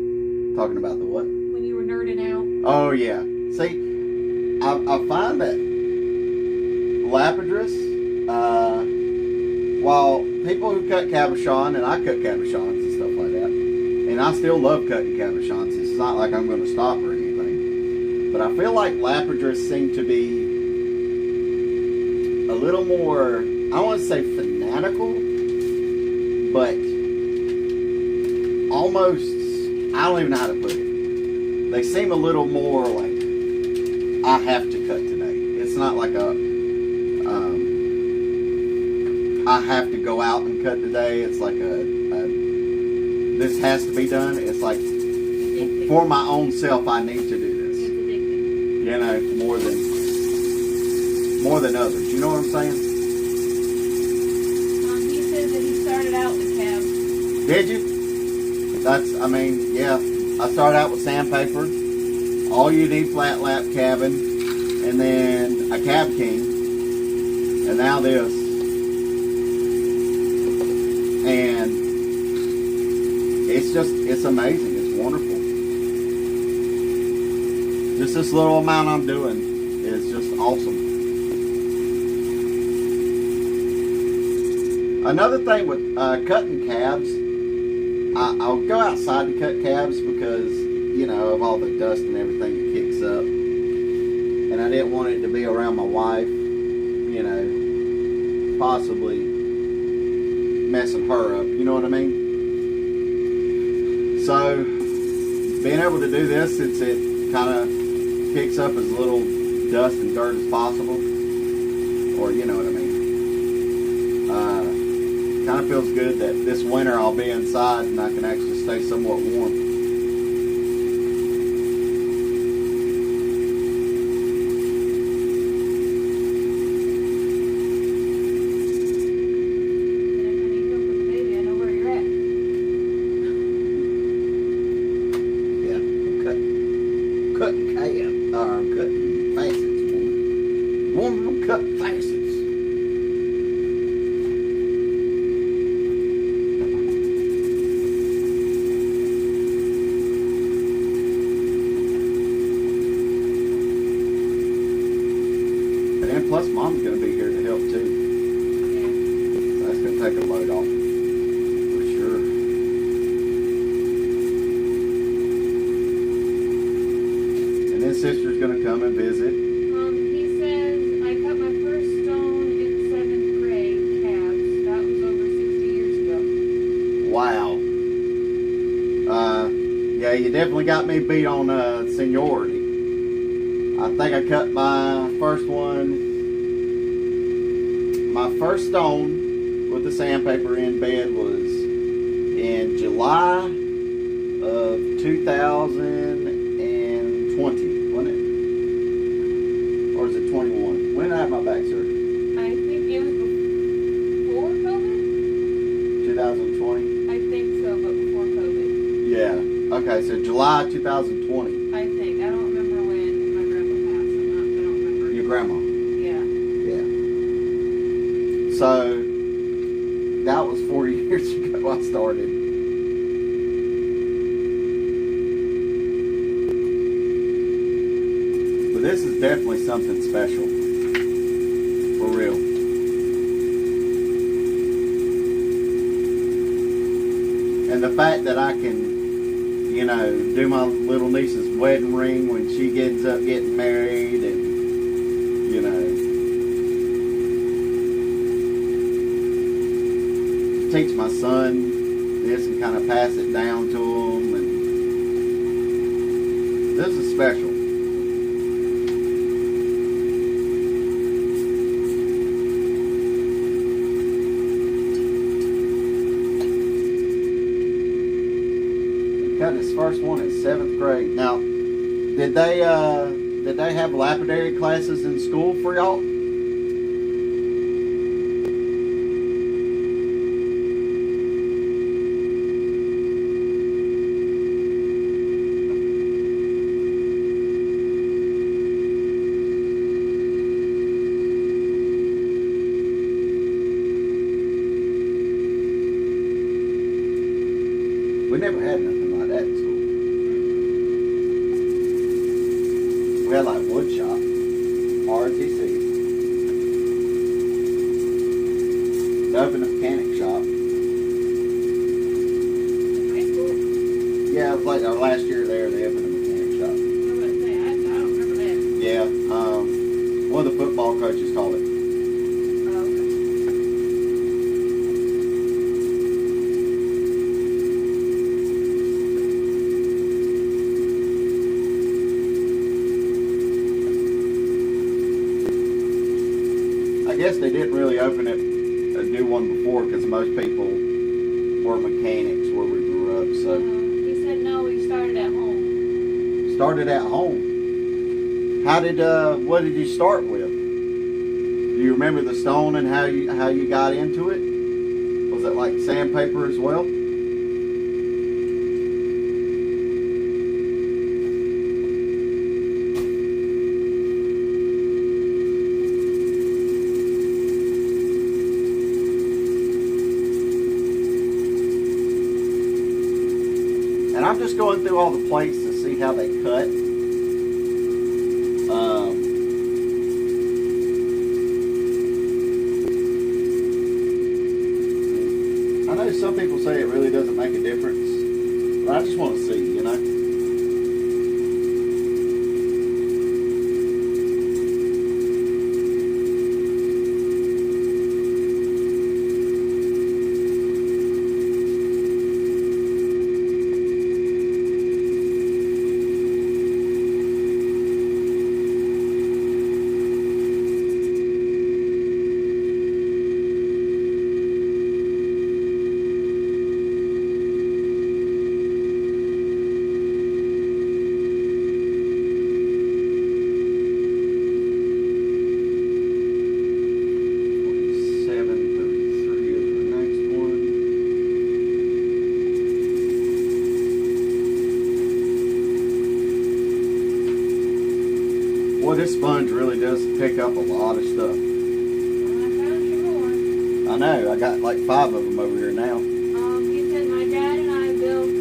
Talking about the what? When you were nerding out. Oh yeah. See, I find that lapidus, while people who cut cabochon, and I cut cabochons and stuff like that, and I still love cutting cabochons. It's not like I'm going to stop or anything. But I feel like lapidus seem to be a little more, I don't want to say fanatical, but almost, I don't even know how to put it. They seem a little more like, I have to cut today. It's not like I have to go out and cut today. It's like this has to be done. It's like, for my own self, I need to do this. You know, more than others. You know what I'm saying? He says that he started out with cabs. Did you? I mean, yeah. I started out with sandpaper, all you need flat lap cabin, and then a cab king, and now this. And it's amazing. It's wonderful. Just this little amount I'm doing is just awesome. Another thing with cutting cabs, I'll go outside to cut cabs because, you know, of all the dust and everything it kicks up. And I didn't want it to be around my wife, you know, possibly messing her up, you know what I mean? So, being able to do this, since it kind of kicks up as little dust and dirt as possible, or you know what I mean, kind of feels good that this winter I'll be inside and I can actually stay somewhat warm. Plus, Mom's going to be here to help too. Yeah. So that's going to take a load off, for sure. And then Sister's going to come and visit. He says, I cut my first stone in 7th grade, cabs. That was over 60 years ago. Wow. Yeah, you definitely got me beat on seniority. I think I cut my first one. My first stone with the sandpaper in bed was in July of 2020, wasn't it? Or is it 21? When did I have my back surgery? I think it was before COVID? 2020? I think so, but before COVID. Yeah. Okay, so July 2020. I think. I don't remember when my grandpa passed. I don't remember. Your grandma? Yeah. Yeah. So, that was 4 years ago I started. But this is definitely something special. For real. And the fact that I can, you know, do my little niece's wedding ring when she ends up getting married, and, you know, teach my son this and kind of pass it down to him. And this is special. Got his first one in 7th grade. Now, did they have lapidary classes in school for y'all? We never had nothing like that in school. We had like wood shop, ROTC, the open mechanic shop. High school? Yeah, it was like our last year there, they opened a mechanic shop. I don't remember that. Yeah, one of the football coaches called it. Oh, okay. I guess they didn't really open it, a new one before, because most people were mechanics where we grew up. So He said no, he started at home. started at home. What did you start with? Do you remember the stone and how you got into it? Was it like sandpaper as well? And I'm just going through all the plates to see how they cut. I know some people say it really doesn't make a difference, but I just want to see, you know. Boy, this sponge really does pick up a lot of stuff. I found you more. I know, I got like 5 of them over here now. He said my dad and I built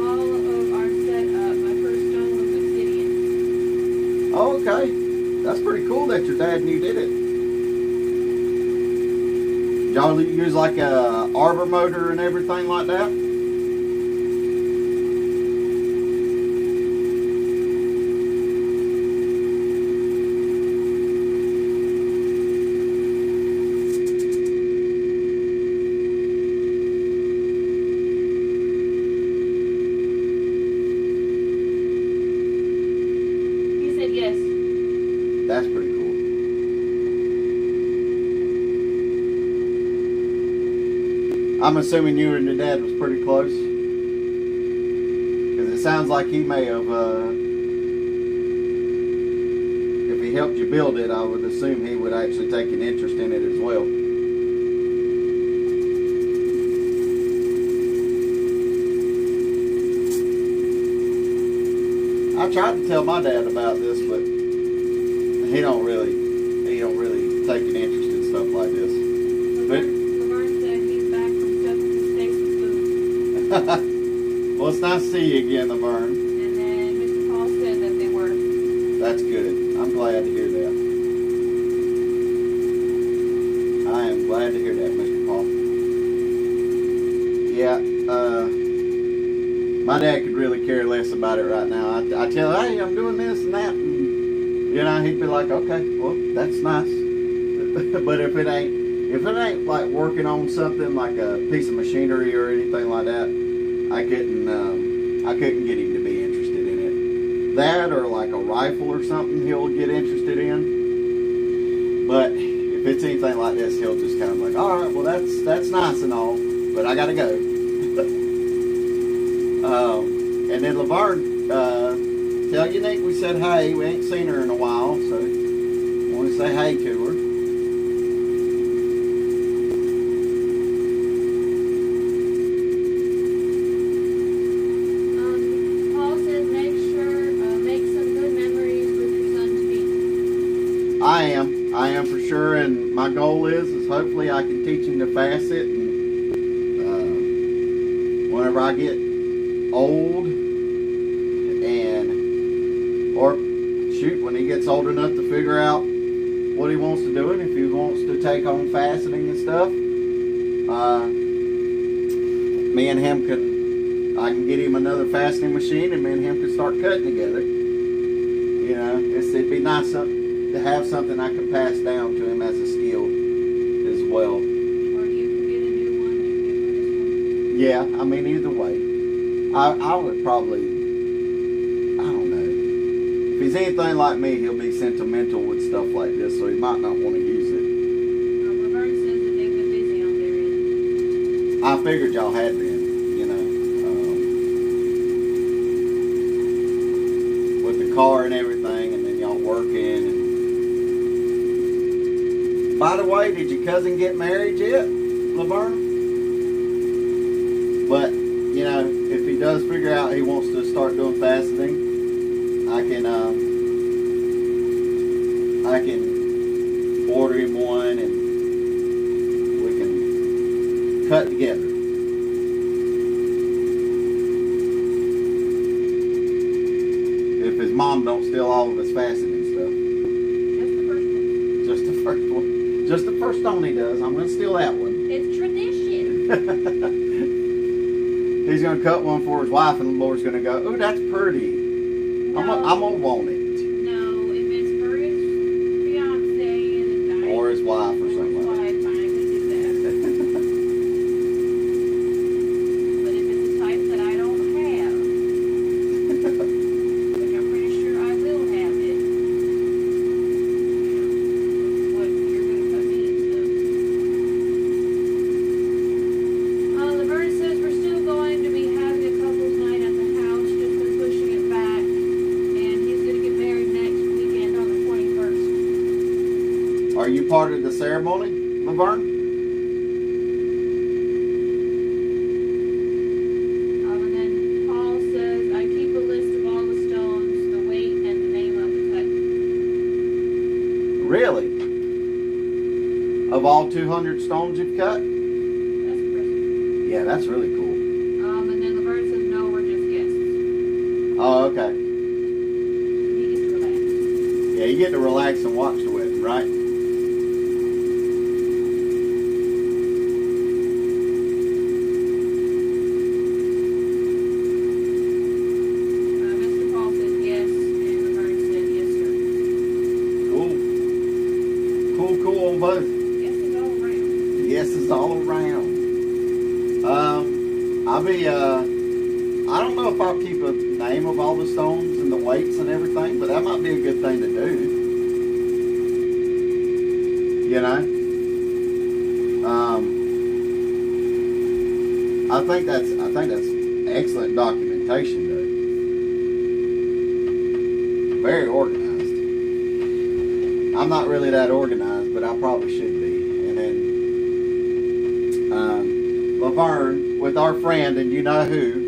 all of our setup. My first stone was obsidian. Oh, okay. That's pretty cool that your dad and you did it. Y'all use like a arbor motor and everything like that? Yes. That's pretty cool. I'm assuming you and your dad was pretty close. Because it sounds like he may have, if he helped you build it, I would assume he would actually take an interest in it as well. I tried to tell my dad about this, but he don't really take an interest in stuff like this. Laverne said he's back from stuffing his face with food. Well, it's nice to see you again, Laverne. And then Mr. Paul said that they were. That's good. I'm glad to hear that. I am glad to hear that, Mr. Paul. Yeah, my dad could really care less about it right now. I tell him, hey, I'm doing this and that, and you know, he'd be like, okay, well, that's nice. But if it ain't If it ain't like working on something like a piece of machinery or anything like that, I couldn't get him to be interested in it. That or like a rifle or something, he'll get interested in. But if it's anything like this, he'll just kind of like, all right, well that's nice and all, but I gotta go. And then Laverne, tell Unique we said hey. We ain't seen her in a while, so I want to say hey to her. Paul says make some good memories with your son to be. I am for sure, and my goal is hopefully I can teach him to facet, and whenever I get old, or shoot, when he gets old enough to figure out what he wants to do, and if he wants to take on faceting and stuff, me and him I can get him another faceting machine, and me and him can start cutting together. You know, it'd be nice to have something I can pass down to him as a skill as well. Or you can get a new one and give him this one. Yeah, I mean, either way. I would probably, I don't know. If he's anything like me, he'll be sentimental with stuff like this, so he might not want to use it. Laverne says that they've been busy on their end. I figured y'all had been, you know. With the car and everything, and then y'all working. And by the way, did your cousin get married yet, Laverne? But, you know, if he does figure out he wants to start doing faceting, I can order him one and we can cut together. If his mom don't steal all of his faceting stuff. Just the first one. Just the first one. Just the first stone he does. I'm going to steal that one. It's tradition. He's going to cut one for his wife, and the Lord's going to go, "Oh, that's pretty. No. I'm going to want it." No, if it's for his fiance and Or his wife or something like that. I could do that. But if it's a type that I don't have, which I'm pretty sure I will have it, what you're going to put me into. Laverne says we're still going to be having a couple's night at the house, just been pushing it back, and he's going to get married next weekend on the 21st. Are you part of the ceremony, Laverne? And then Paul says, I keep a list of all the stones, the weight, and the name of the cut. Really? Of all 200 stones you've cut? That's impressive. Yeah, that's really cool. And then Laverne says, no, we're just guests. Oh, okay. He gets to relax. Yeah, you get to relax and watch the wedding, right? Mr. Paul says yes, and Laverne said yes, sir. Cool on both. Yes is all around. Yes is all around. I don't know if I'll keep a name of all the stones and the weights and everything, but that might be a good thing to do. You know? I think that's excellent documentation, though. Very organized. I'm not really that organized, but I probably should be. And then Laverne, with our friend, and you know who,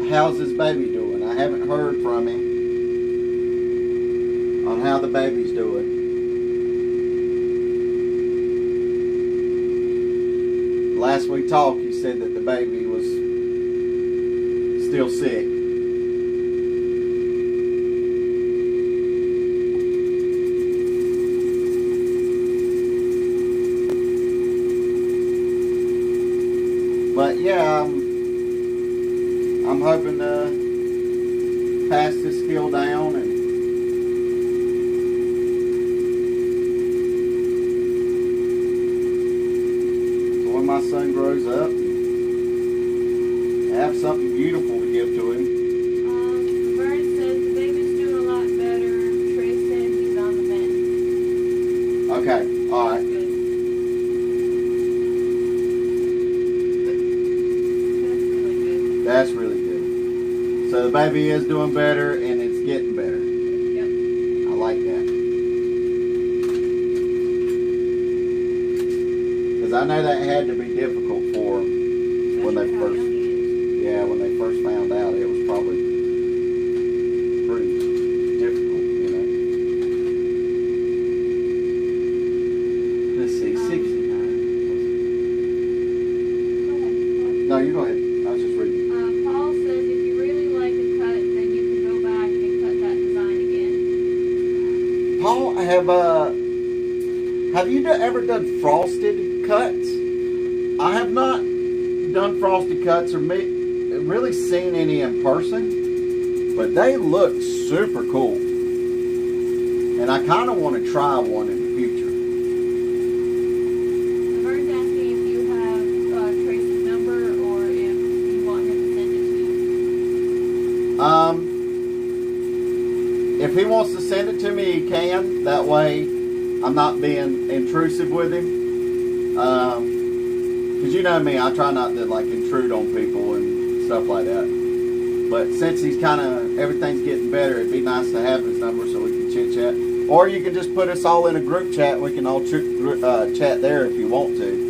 how's his baby doing? I haven't heard from him on how the baby's doing. Last we talked, you said that the baby was still sick. But yeah, I'm hoping to pass this skill down and up. Have something beautiful to give to him. Vern says the baby's doing a lot better. Trey said he's on the mend. Okay, alright. Good. That's really good. That's really good. So the baby is doing better and it's getting better. Yep. I like that. Because I know that had to be difficult for them when they Especially how first, young he is. yeah, when they first found out. It was probably pretty difficult, you know. Let's see, 69. Go ahead. No, you go ahead. I was just reading. Paul says if you really like a cut, then you can go back and cut that design again. Paul, have you ever done frosted cuts? I have not done frosted cuts or really seen any in person, but they look super cool. And I kind of want to try one in the future. Vern's asking if you have Tracy's number or if you want him to send it to you. If he wants to send it to me, he can. That way, I'm not being intrusive with him. Because you know me, I try not to like intrude on people and stuff like that. But since he's everything's getting better, it'd be nice to have his number so we can chit chat. Or you can just put us all in a group chat. We can all chat there if you want to.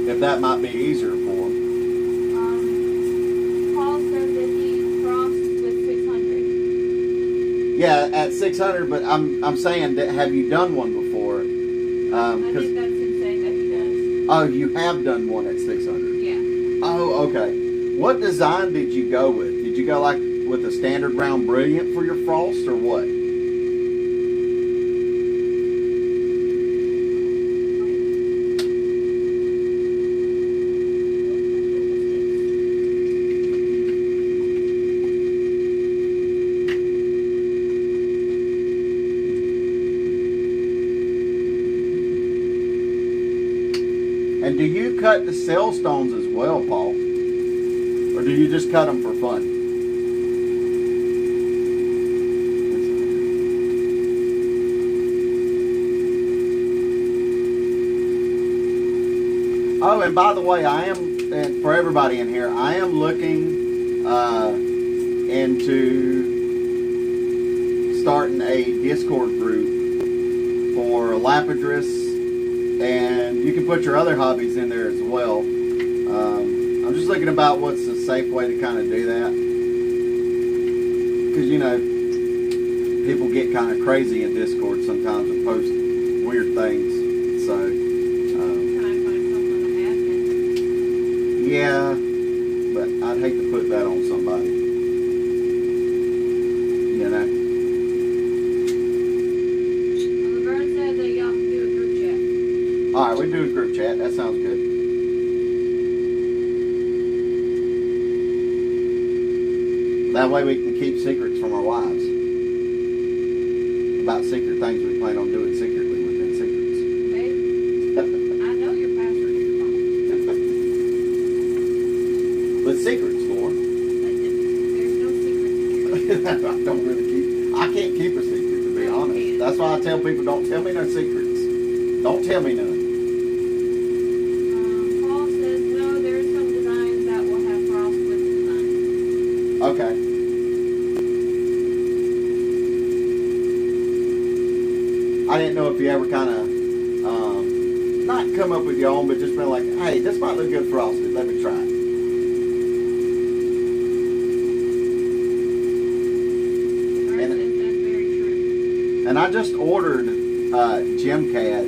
If that might be easier for him. Paul says that he crossed with 600. Yeah, at 600. But I'm saying that have you done one before? I think that's him saying that he does. Oh, you have done one at 600. Yeah. Oh, okay. What design did you go with? Did you go like with a standard round brilliant for your frost or what? And do you cut the cell stones as well, Paul? Or do you just cut them for fun? Oh, and by the way, and for everybody in here, I am looking into starting a Discord group for Lapidus. And you can put your other hobbies in there as well. I'm just looking about what's a safe way to kind of do that. Because, you know, people get kind of crazy in Discord sometimes and post weird things. So, Can I find someone to admin? yeah, but I'd hate to put that on somebody. You know? Vern said that y'all can do a group chat. Alright, we do a group chat. That sounds good. That way we can keep secrets from our wives. About secret things we plan on doing secretly within secrets. Babe, I know your password to your phone. But secrets, Laura. There's no secrets here. I can't keep a secret, to be honest. That's why I tell people, don't tell me no secrets. Don't tell me none. Paul says no, there are some designs that will have frost with the design. Okay. I didn't know if you ever kind of, not come up with your own, but just been like, hey, this might look good frosted. Let me try it. Vern says that's very true. And I just ordered GemCAD,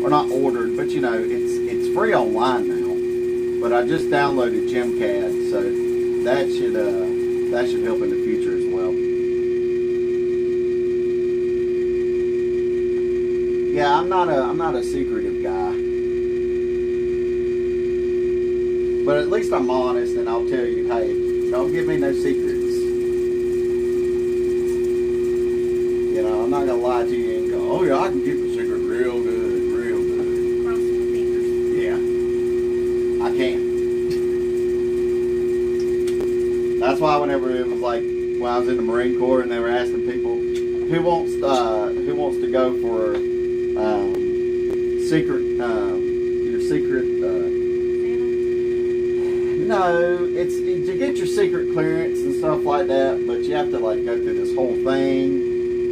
or not ordered, but you know, it's free online now. But I just downloaded GemCAD, so that should help in the future as well. Yeah, I'm not a secretive guy, but at least I'm honest, and I'll tell you, hey, don't give me no secrets. You know, I'm not gonna lie to you and go, oh yeah, I can keep a secret real good, real good. Crossing the fingers. I can't. That's why whenever it was like when I was in the Marine Corps and they were asking people who wants to go for secret your secret no, it's to get your secret clearance and stuff like that, but you have to like go through this whole thing,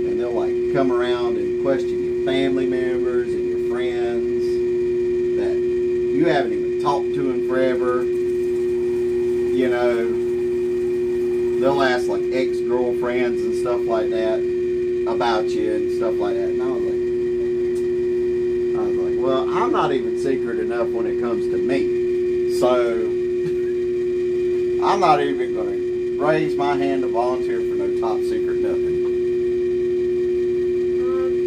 and they'll like come around and question your family members and your friends that you haven't even talked to in forever. You know, they'll ask like ex-girlfriends and stuff like that about you and stuff like that. And I was like, well, I'm not even secret enough when it comes to me. So I'm not even going to raise my hand to volunteer for no top secret nothing.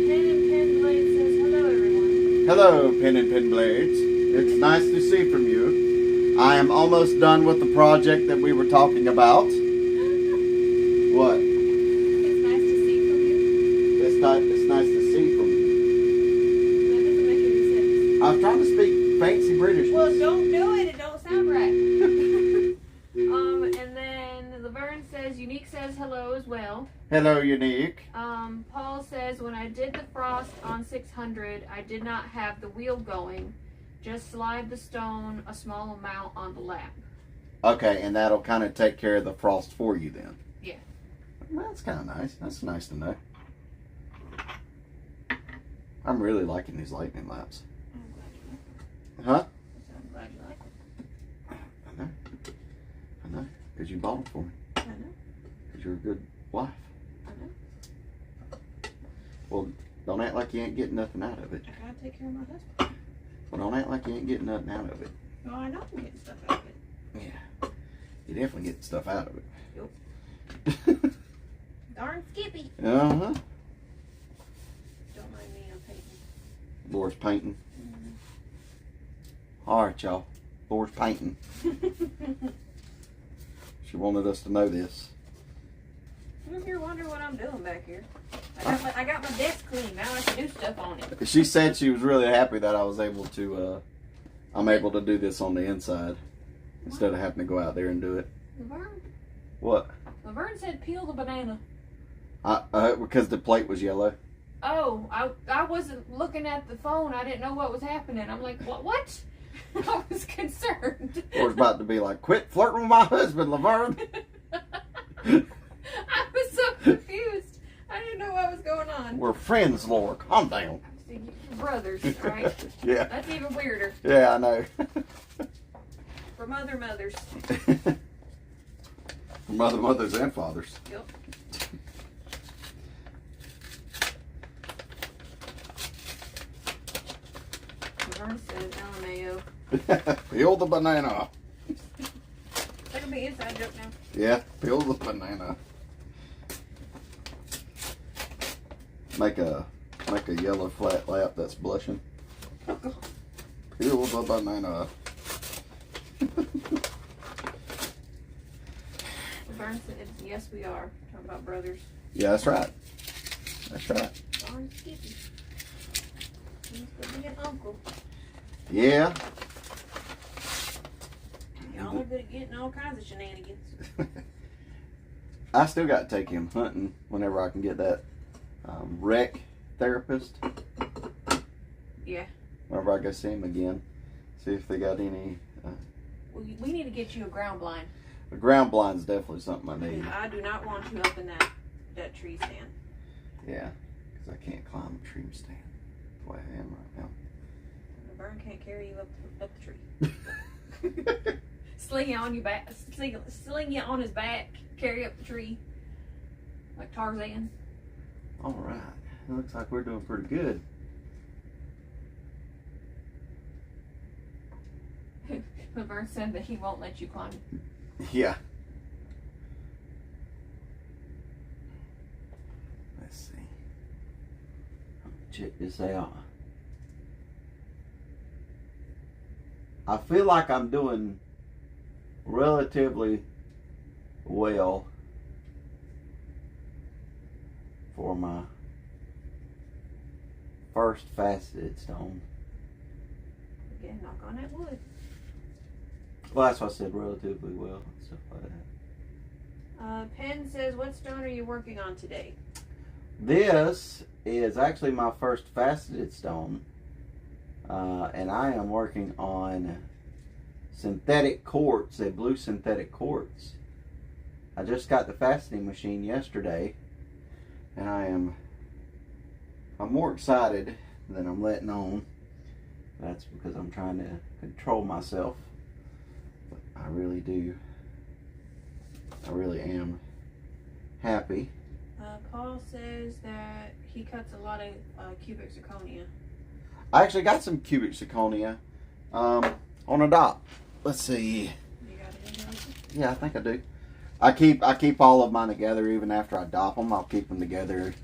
Pen and Pen Blade says, hello everyone. Hello, Pen and Pen Blades. It's nice to see from you. I am almost done with the project that we were talking about. What? It's nice to see from you. It's nice to see from you. That doesn't make any sense. I was trying to speak fancy British. Well, don't do it. It don't sound right. And then Laverne says, Unique says hello as well. Hello, Unique. Paul says, when I did the frost on 600, I did not have the wheel going. Just slide the stone a small amount on the lap. Okay, and that'll kind of take care of the frost for you then. Yeah. Well, that's kind of nice. That's nice to know. I'm really liking these lightning laps. I'm glad you like it. Huh? I'm glad you like it. I know. Because you bought them for me. I know. Because you're a good wife. I know. Well, don't act like you ain't getting nothing out of it. I gotta take care of my husband. Well, don't act like you ain't getting nothing out of it. No, I know I'm getting stuff out of it. Yeah. You definitely get stuff out of it. Yep. Darn Skippy. Uh-huh. Don't mind me, I'm painting. Laura's painting. All right, y'all. Laura's painting. She wanted us to know this. If you're wondering what I'm doing back here, I got my desk clean. Now I can do stuff on it. She said she was really happy that I was able to, I'm able to do this on the inside instead of having to go out there and do it. Laverne? What? Laverne said peel the banana. Because the plate was yellow. Oh, I wasn't looking at the phone. I didn't know what was happening. I'm like, what? I was concerned. Or it's about to be like, quit flirting with my husband, Laverne. I was so confused. I didn't know what was going on. We're friends, Laura. Calm down. You're brothers, right? Yeah. That's even weirder. Yeah, I know. For mothers. Mothers and fathers. Yep. Laverne says LMAO. Peel the banana. That could be inside joke now. Yeah, peel the banana. Make a yellow flat lap that's blushing. Peel the banana. Laverne said, yes, we are. Talking about brothers. Yeah, that's right. That's right. Darn Skippy. He's gonna be an uncle. Yeah. Y'all are good at getting all kinds of shenanigans. I still got to take him hunting whenever I can get that rec therapist. Yeah. Whenever I go see him again. See if they got any. We need to get you a ground blind. A ground blind's definitely something I need. I do not want you up in that tree stand. Yeah, because I can't climb a tree stand the way I am right now. The burn can't carry you up the tree. Sling you on your back. Sling you on his back. Carry up the tree. Like Tarzan. All right. It looks like we're doing pretty good. Laverne said that he won't let you climb. Yeah. Let's see. Check this out. I feel like I'm doing relatively well for my first faceted stone. Again, knock on that wood. Well, that's what I said, relatively well and stuff like that. Penn says, what stone are you working on today? This is actually my first faceted stone. And I am working on synthetic quartz, a blue synthetic quartz. I just got the faceting machine yesterday, and I'm more excited than I'm letting on. That's because I'm trying to control myself. But I really am happy. Paul says that he cuts a lot of cubic zirconia. I actually got some cubic zirconia on a dot. Let's see. You got it in there? Yeah, I think I do. I keep all of mine together even after I dop them. I'll keep them together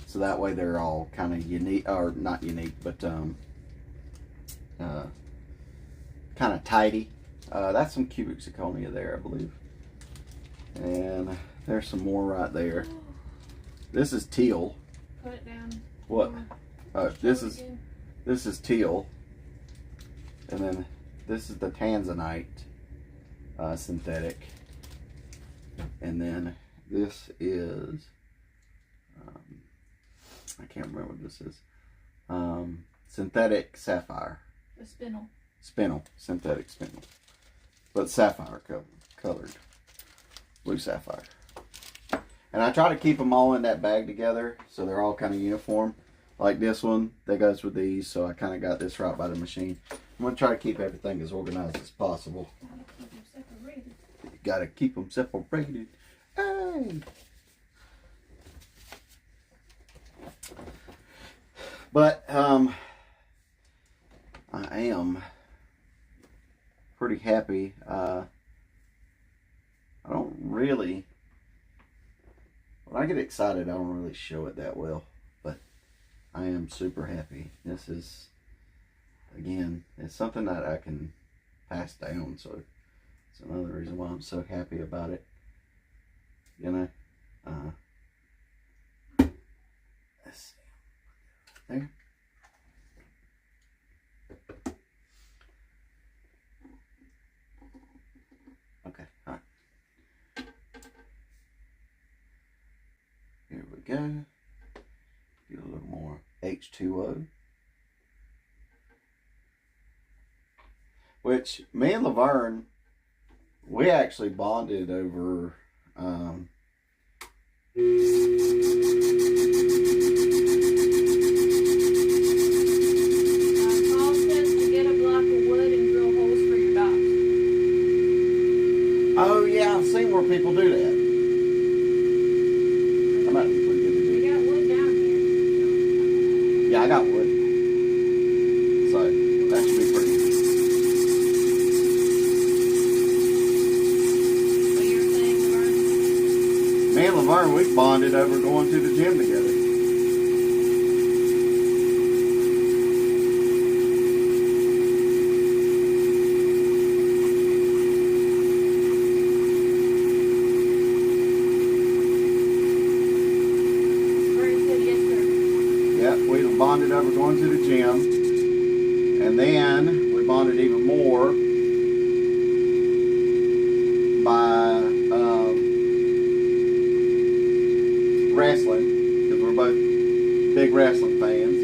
so that way they're all kind of unique, or not unique, but kind of tidy. That's some cubic zirconia there, I believe. And there's some more right there. This is teal. Put it down. What? This is teal. And then this is the tanzanite synthetic. And then this is, I can't remember what this is. Synthetic sapphire. The spinel. Spinel. Synthetic spinel. But sapphire colored. Blue sapphire. And I try to keep them all in that bag together so they're all kind of uniform. Like this one, that goes with these, so I kind of got this right by the machine. I'm going to try to keep everything as organized as possible. Gotta keep them separated. Hey! But, I am pretty happy. I don't really... When I get excited, I don't really show it that well, but I am super happy. This is, again, it's something that I can pass down, so it's another reason why I'm so happy about it. You know, let's see, there. Okay, all right. Here we go. Get a little more H2O. Which, me and Laverne, we actually bonded over, Paul says to get a block of wood and drill holes for your docks. oh yeah, I've seen where people do that. That might be pretty good to do. We got wood down here. Yeah, I got wood. So, that should be pretty. What you're saying, Laverne? Me and Laverne, we bonded over going to the gym together. Laverne said yes, sir. Yep, we bonded over going to the gym. And then we bonded even more by wrestling, because we're both big wrestling fans.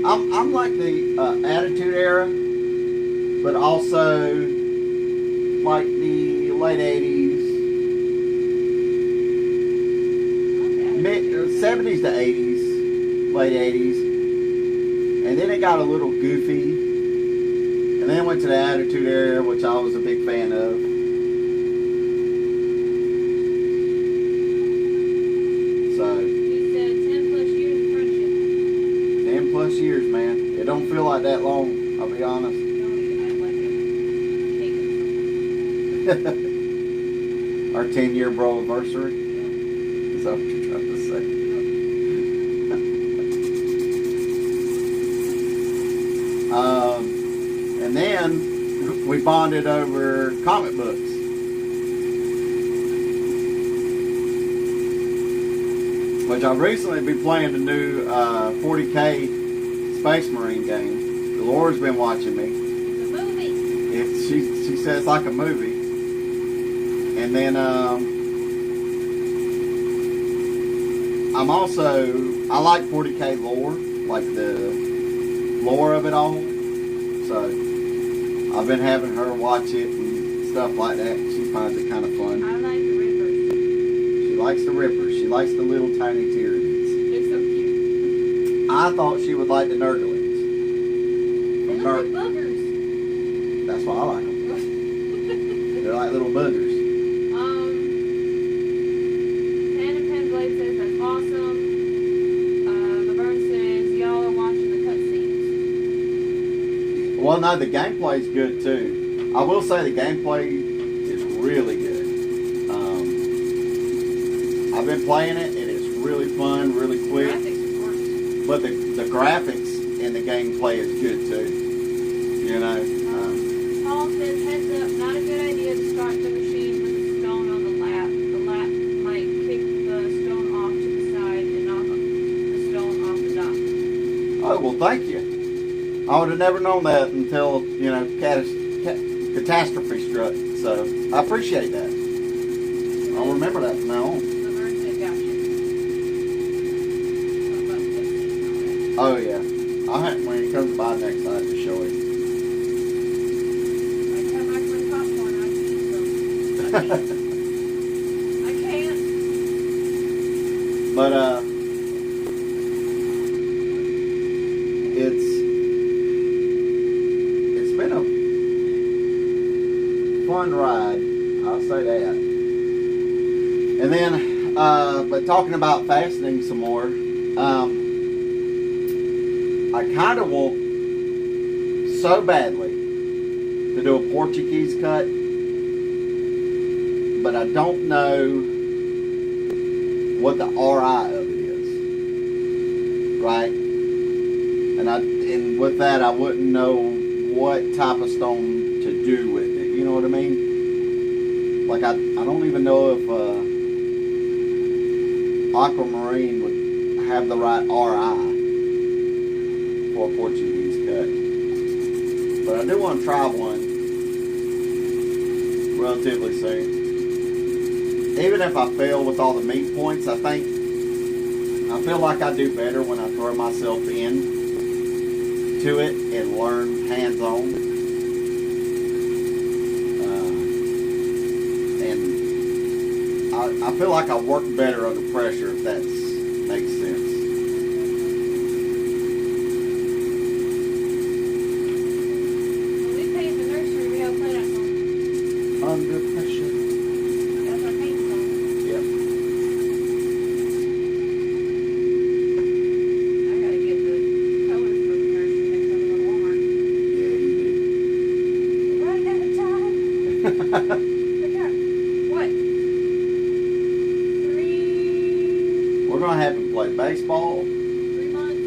I'm like the Attitude Era, but also like the late 80s, mid 70s to 80s, late 80s, and then it got a little goofy, and then went to the Attitude Era, which I was a big fan of. So, He said 10 plus years of friendship. 10 plus years, man. It don't feel like that long, I'll be honest. Don't even act like it. Take it. Our 10-year bro anniversary. Is that what you're trying to say? And then we bonded over comic books. Which I've recently been playing the new 40K Space Marine game. Laura's been watching me. The movie. She says it's like a movie. And then I like 40K lore, like the lore of it all. So I've been having her watch it and stuff like that. She finds it kind of fun. I like the rippers. She likes the rippers. She likes the little tiny Tyranids. They're so cute. I thought she would like the nurglings. They look like buggers. That's why I like them. They're like little buggers. Pen and Pen Blade says that's awesome. Laverne says y'all are watching the cutscenes. Well, no, the gameplay's good too. I will say the gameplay is really good. I've been playing it, and it's really fun, really quick. Graphics, of course. But the graphics in the gameplay is good too. You know. Paul says, heads up, not a good idea to start the machine with a stone on the lap. The lap might kick the stone off to the side and knock the stone off the dock. Oh, well, thank you. I would have never known that until, you know, catastrophe struck. So, I appreciate that. I'll remember that from now on. Laverne said, gotcha. Oh, yeah. When he comes by next, I have to show him. I can't. But it's been a fun ride. I'll say that. And then, but talking about faceting some more, I kind of want so badly to do a Portuguese cut. But I don't know what the RI of it is, right? And with that, I wouldn't know what type of stone to do with it. You know what I mean? Like I don't even know if aquamarine would have the right RI for a Portuguese cut. But I do want to try one relatively soon. Even if I fail with all the meat points, I feel like I do better when I throw myself in to it and learn hands-on. And I feel like I work better under pressure, if that makes sense. When we paint the nursery, we all play that song. Under pressure. That's our paint song. Yep. I gotta get the colors for the nursery next time I go to Walmart. Yeah, you Right at the time. do. Look out. What? 3 We're going to have to play baseball. 3 months.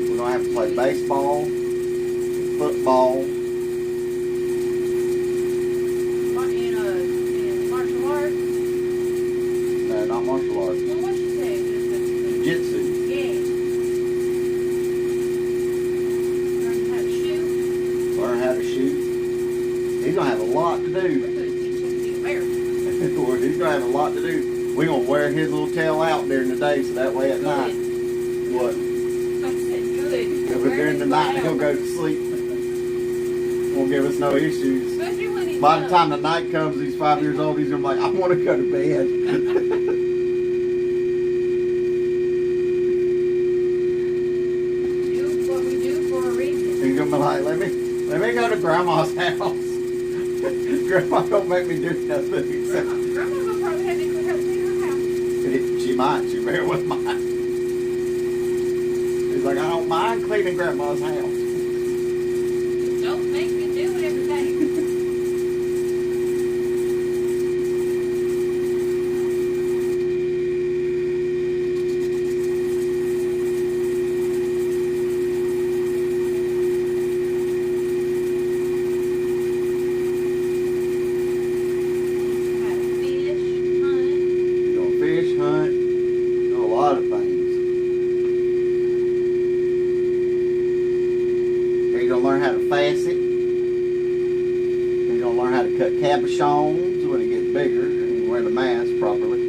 We're going to have to play baseball, football. In martial arts. No, not martial arts. Well, what'd you say? Jiu-jitsu. Yeah. Learn how to shoot. Learn how to shoot. He's going to have a lot to We're do. gonna teach him to be American. He's going to have a lot to do. We're going to wear his little tail out during the day so that way at night, what? I said good. If we're during the night, he'll go to sleep. Won't give us no issues. Especially when he's By the time the night comes, he's 5 years old, he's going to be like, I want to go to bed. do what we do for a reason. He's going to be like, let me go to Grandma's house. Grandma don't make me do nothing. Grandma will probably have to help clean her house. She might. She very well might. He's like, I don't mind cleaning Grandma's house. Don't make me do it every day. Had a fish hunt. You're going to fish, hunt, do a lot of things. Are you going to learn how to facet? to cut cabochons when it gets bigger and wear the mask properly.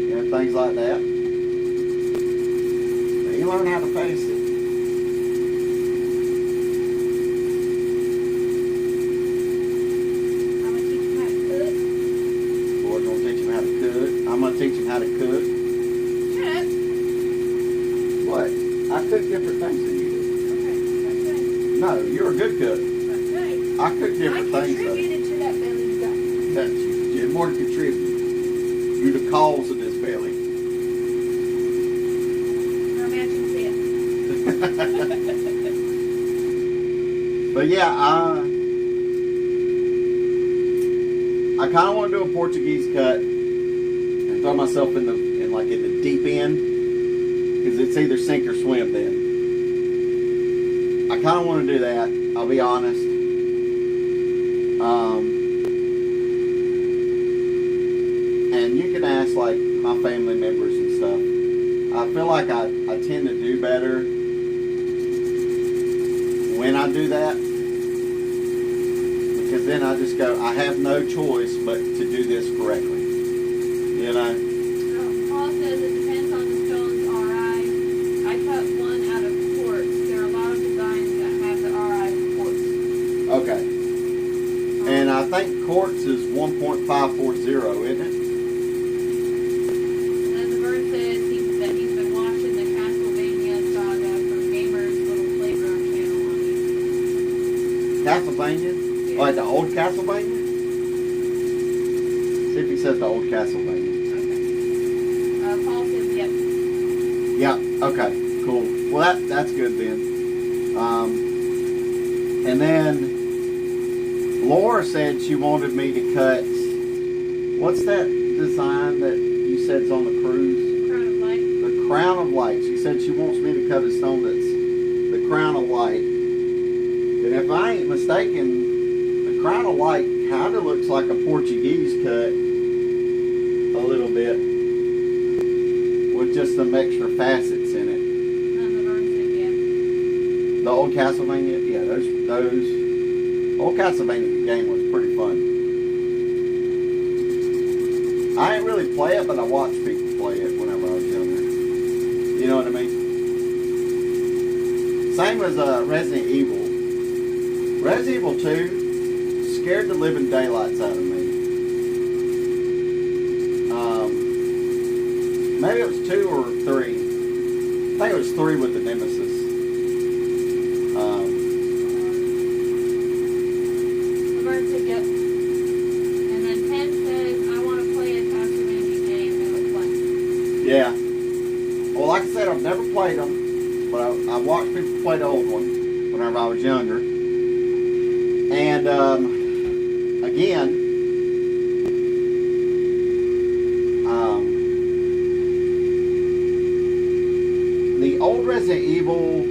You know, things like that. But you learn how to face it. I'm gonna teach him how to cook. Boy's gonna teach him how to cook. I'm gonna teach him how to cook. Shut up. What? I cook different things than you do. Okay, that's right. No, you're a good cook. That's right. I cook different I things. contributed to that belly you got. That's you. You're more to contribute. You're the cause of this belly. Our matching fit. But yeah, I kind of want to do a Portuguese cut and throw myself in the deep end, because it's either sink or swim then. I kind of want to do that, I'll be honest. And you can ask like my family members and stuff. I feel like I tend to do better when I do that, because then I just go, I have no choice but to do this correctly. You know? Paul says it depends on the stone's RI. I cut one out of quartz. There are a lot of designs that have the RI quartz. Okay. And I think quartz is 1.540, isn't it? And then the verse says that he's been watching the Castlevania saga from Gamer's Little Playground channel on YouTube. Castlevania? Yeah. Like the old Castlevania? See if he says the old Castlevania. Okay. Paul says yep. Yeah, okay, cool. Well, that's good then. And then Laura said she wanted me to cut, what's that design that you said is on the cruise? Crown of Light. The Crown of Light. She said she wants me to cut a stone that's the Crown of Light. And if I ain't mistaken, the Crown of Light kind of looks like a Portuguese cut a little bit, with just some extra facets in it. And the verse said yeah. The old Castlevania, yeah, those old Castlevania game was pretty fun. I didn't really play it, but I watched people play it whenever I was younger. You know what I mean? Same as Resident Evil. Resident Evil 2 scared the living daylights out of me. Maybe it was 2 or 3. I think it was 3 with the Nemesis. The verse said yep. And then Penn says, I want to play a Castlevania game. It looks fun. Yeah. Well, like I said, I've never played them, but I watched people play the old one whenever I was younger. And again, the old Resident Evil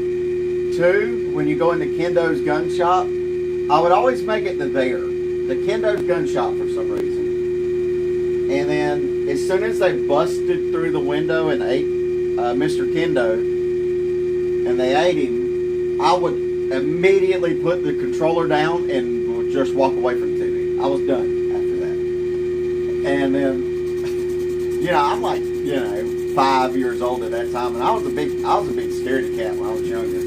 2, when you go into Kendo's gun shop, I would always make it to there, the Kendo's gun shop for some reason. And then as soon as they busted through the window and ate Mr. Kendo, and they ate him, I would immediately put the controller down and would just walk away from the TV. I was done after that. And then, you know, I'm like, 5 years old at that time, and I was a big scaredy cat when I was younger.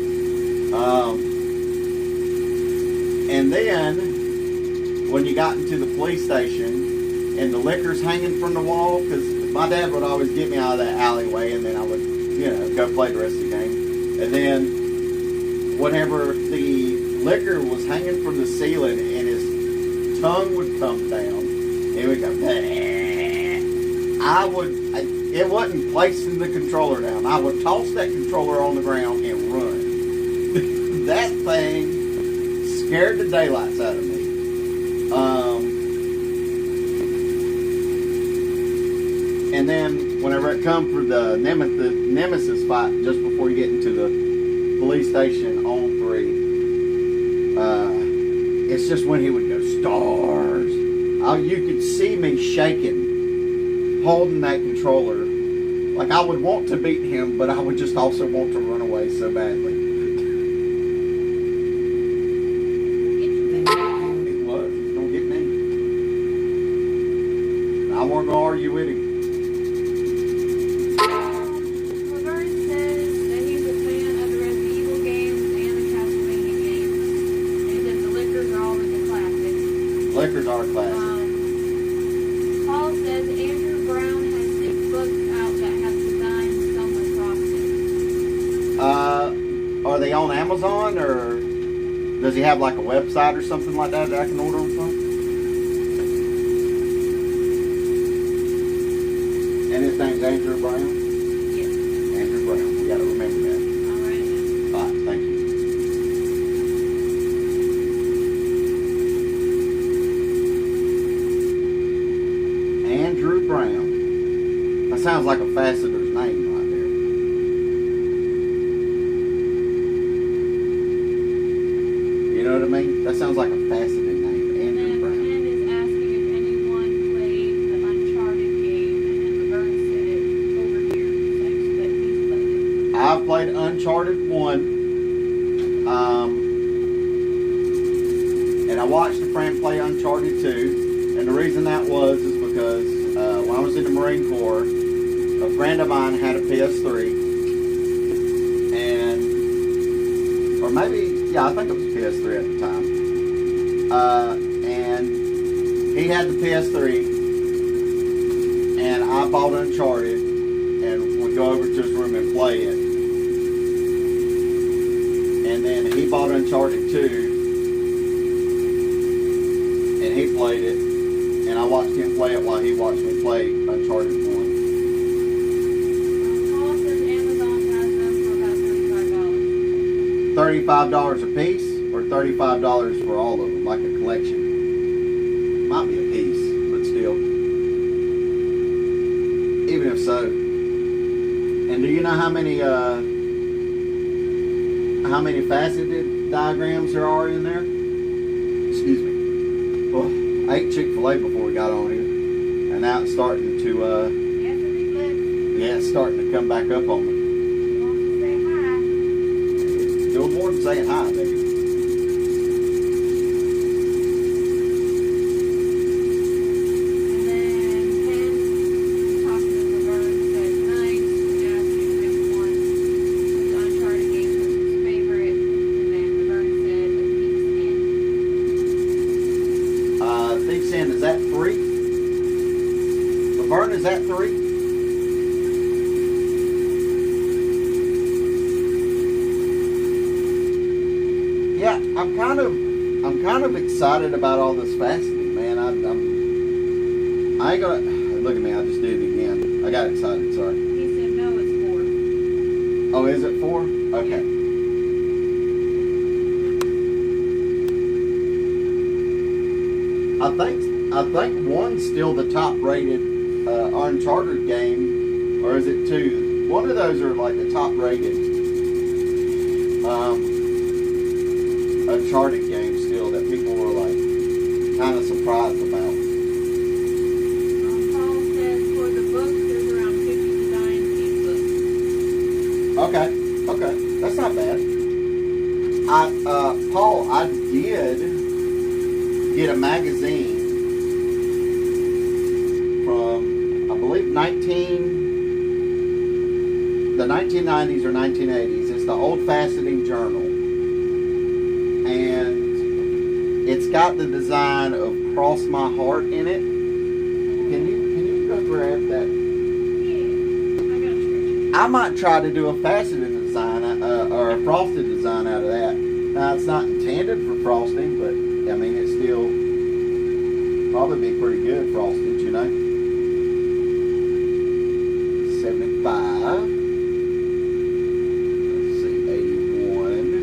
And then when you got into the police station and the liquor's hanging from the wall, because my dad would always get me out of that alleyway, and then I would, go play the rest of the game. And then whenever the liquor was hanging from the ceiling and his tongue would come down, it would go, it wasn't placing the controller down. I would toss that controller on the ground and run. That thing scared the daylights out of me. And then whenever it come for the Nemesis fight, just before you get into the police station on 3, it's just when he would go, stars. You could see me shaking, holding that controller. Like I would want to beat him, but I would just also want to run away so badly. It was. you with him? Laverne says that he's a fan of the Resident Evil games and the Castlevania games. And he says the liquors are always a classic. Liquors are classic. Paul says Andrew Brown has 6 books out that have designs some with frosting. Are they on Amazon, or does he have like a website or something like that I can order them from? And his name's Andrew Brown? Yes. Andrew Brown. We gotta remember that. Alright. Alright, thank you. Andrew Brown. That sounds like a faceter's name right there. You know what I mean? That sounds like a faceted name, Andrew Brown. Ken is asking if anyone played the Uncharted game, and Laverne said it over here. So that he's played it. I've played Uncharted 1. And I watched a friend play Uncharted 2. And the reason that was is because when I was in the Marine Corps, a friend of mine had a PS3. Or maybe, yeah, I think it was PS3 at the time. And he had the PS3. And I bought Uncharted. And would go over to his room and play it. And then he bought Uncharted 2. And he played it. And I watched him play it while he watched me play Uncharted 1. Paul says Amazon has them for about $35. $35 a piece, or $35 for all of them, like a collection? Might be a piece, but still. Even if so. And do you know how many faceted diagrams there are in there? Excuse me. Oh, I ate Chick-fil-A before we got on here, and now it's starting to it's starting to come back up on me. Doing more than saying hi, baby. And then Ken talking to Laverne said nice, and asking which one of the Uncharted games was his favorite. And then Laverne said the Thief's End. Thief's End, is that 3? Laverne, is that 3? Yeah, I'm kind of excited about all this faceting, man. I ain't gonna look at me. I just did it again. I got excited. Sorry. He said no, it's 4. Oh, is it 4? Okay. I think 1's still the top rated Uncharted game, or is it 2? One of those are like the top rated Uncharted game still that people were like kind of surprised about. Paul says for the books, there's around 50 designs each book. Okay, that's not bad. Paul, I did get a magazine from, I believe, the 1990s or 1980s. It's the Old Faceting Journal. And it's got the design of Cross My Heart in it. Can you go grab that? Yeah, I got you. I might try to do a faceted design or a frosted design out of that. Now, it's not intended for frosting, but I mean, it's still probably be pretty good frosted, you know. 75. Let's see, 81.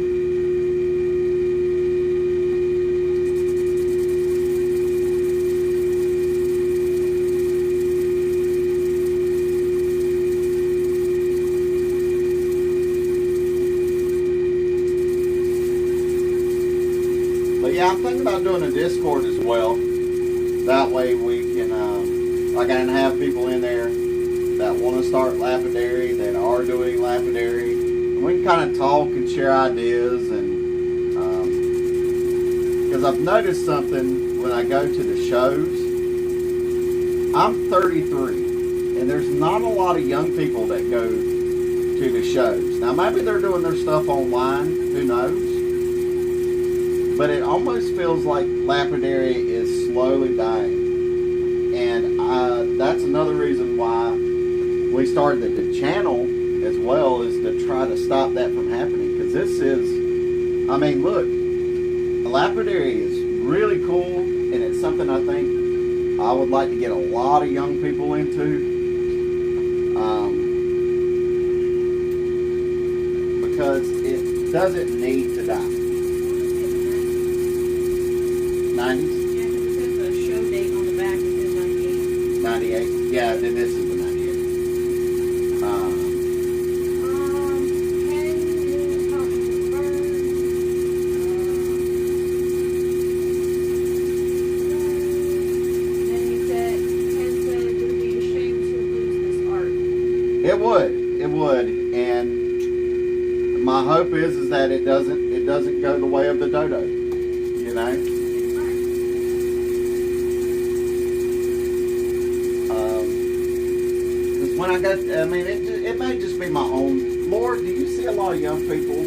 But yeah, I'm thinking about doing a Discord as well. That way we can, I can have people in there that want to start lapidary, that are doing lapidary. And we can kind of talk and share ideas. And because I've noticed something when I go to the shows, I'm 33, and there's not a lot of young people that go to the shows. Now, maybe they're doing their stuff online, who knows? But it almost feels like lapidary is slowly dying. And that's another reason why we started the channel as well, is to try to stop that from happening. Because this is, I mean, look, lapidary is really cool, and it's something I think I would like to get a lot of young people into. Because it doesn't need to die. 90s? Yeah, because it says the show date on the back. It says 98. 98? Yeah, then this is the 98. Ken is talking to the bird. Then he said, Ken said it would be a shame to lose this art. It would, and my hope is that it doesn't go the way of the dodo, you know. Because when I got, I mean, it may just be my own. Lord, do you see a lot of young people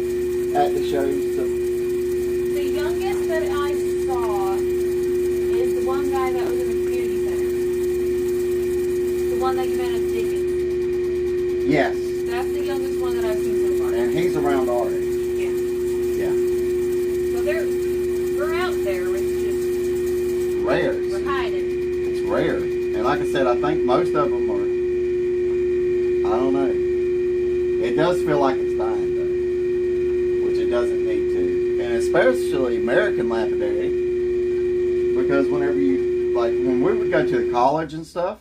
at the shows? The youngest that I saw is the one guy that was in the community center. The one that you met at Dickens. Yes, That's the youngest one that I've seen so far. and he's around our age. Yeah. So we're out there. It's just Rare. we're hiding. It's rare. And like I said, I think most of them are, I don't know. It does feel like it's dying, though. Which it doesn't need to. And especially American lapidary. Because whenever you, like, when we would go to the college and stuff,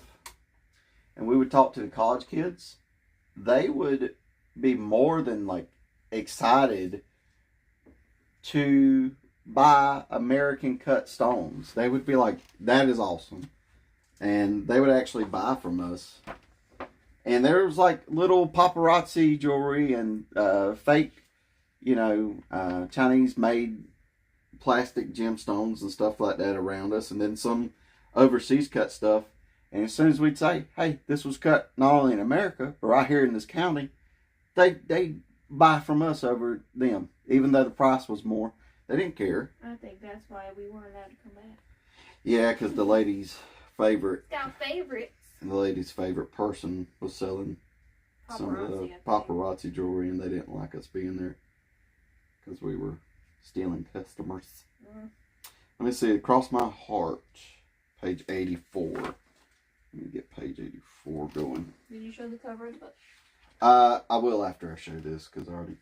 and we would talk to the college kids, they would be more than, like, excited to buy American cut stones. They would be like, that is awesome. And they would actually buy from us. And there was like little paparazzi jewelry and fake, you know, Chinese made plastic gemstones and stuff like that around us. And then some overseas cut stuff. And as soon as we'd say, hey, this was cut not only in America, but right here in this county, they buy from us over them. Even though the price was more. They didn't care. I think that's why we weren't allowed to come back. Yeah, because the lady's favorite, Got favorites. the lady's favorite person was selling some of the paparazzi jewelry, and they didn't like us being there because we were stealing customers. Mm. Let me see. Across My Heart, page 84. Let me get page 84 going. Did you show the cover of the book? I will after I show this because I'm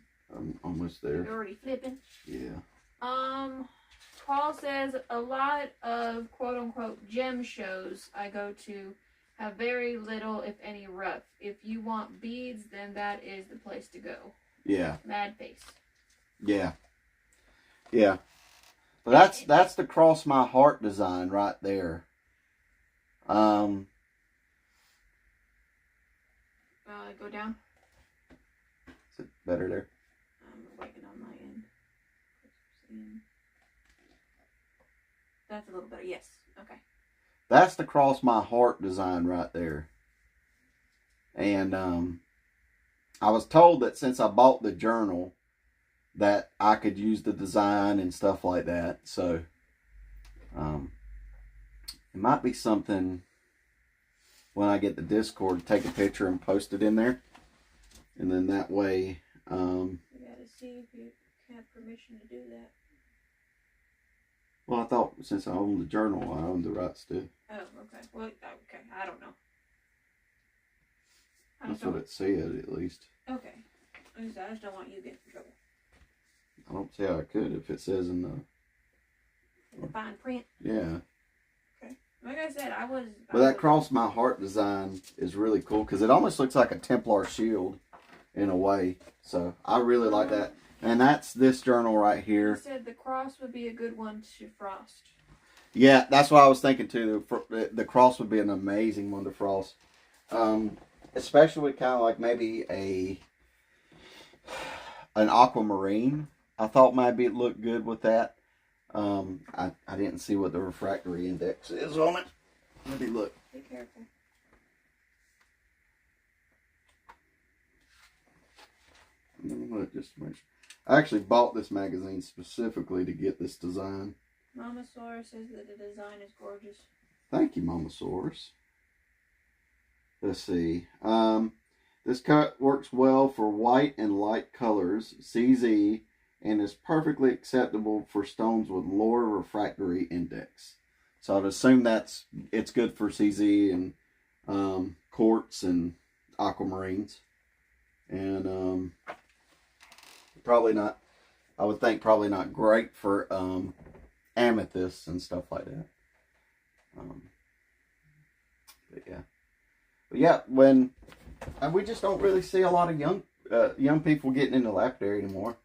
almost there. You're already flipping. Yeah. Paul says a lot of quote-unquote gem shows I go to have very little, if any, rough. If you want beads, then that is the place to go. Yeah. Mad face. Yeah. Yeah. But that's the Cross My Heart design right there. Go down. Is it better there? I'm waiting on my end. That's a little better. Yes. Okay. That's the Cross My Heart design right there. And I was told that since I bought the journal that I could use the design and stuff like that. So it might be something when I get the Discord to take a picture and post it in there. And then that way... we gotta see if you have permission to do that. Well, I thought since I owned the journal, I owned the rights to. Oh, okay. Well, okay. I don't know. That's what it said, at least. Okay. I just don't want you to get in trouble. I don't see how I could if it says in the... In the fine print? Yeah. Okay. Like I said, But that Cross My Heart design is really cool because it almost looks like a Templar shield in a way. So I really like that. And that's this journal right here. You said the cross would be a good one to frost. Yeah, that's what I was thinking too. The cross would be an amazing one to frost. Especially with kind of like maybe an aquamarine. I thought maybe it looked good with that. I didn't see what the refractory index is on it. Let me look. Be careful. I actually bought this magazine specifically to get this design. Mama Sora says that the design is gorgeous. Thank you, Mama Source. Let's see. This cut works well for white and light colors, CZ, and is perfectly acceptable for stones with lower refractory index. So I'd assume it's good for CZ and quartz and aquamarines. And probably not, I would think probably not great for amethysts and stuff like that. But yeah, when we just don't really see a lot of young people getting into lapidary anymore.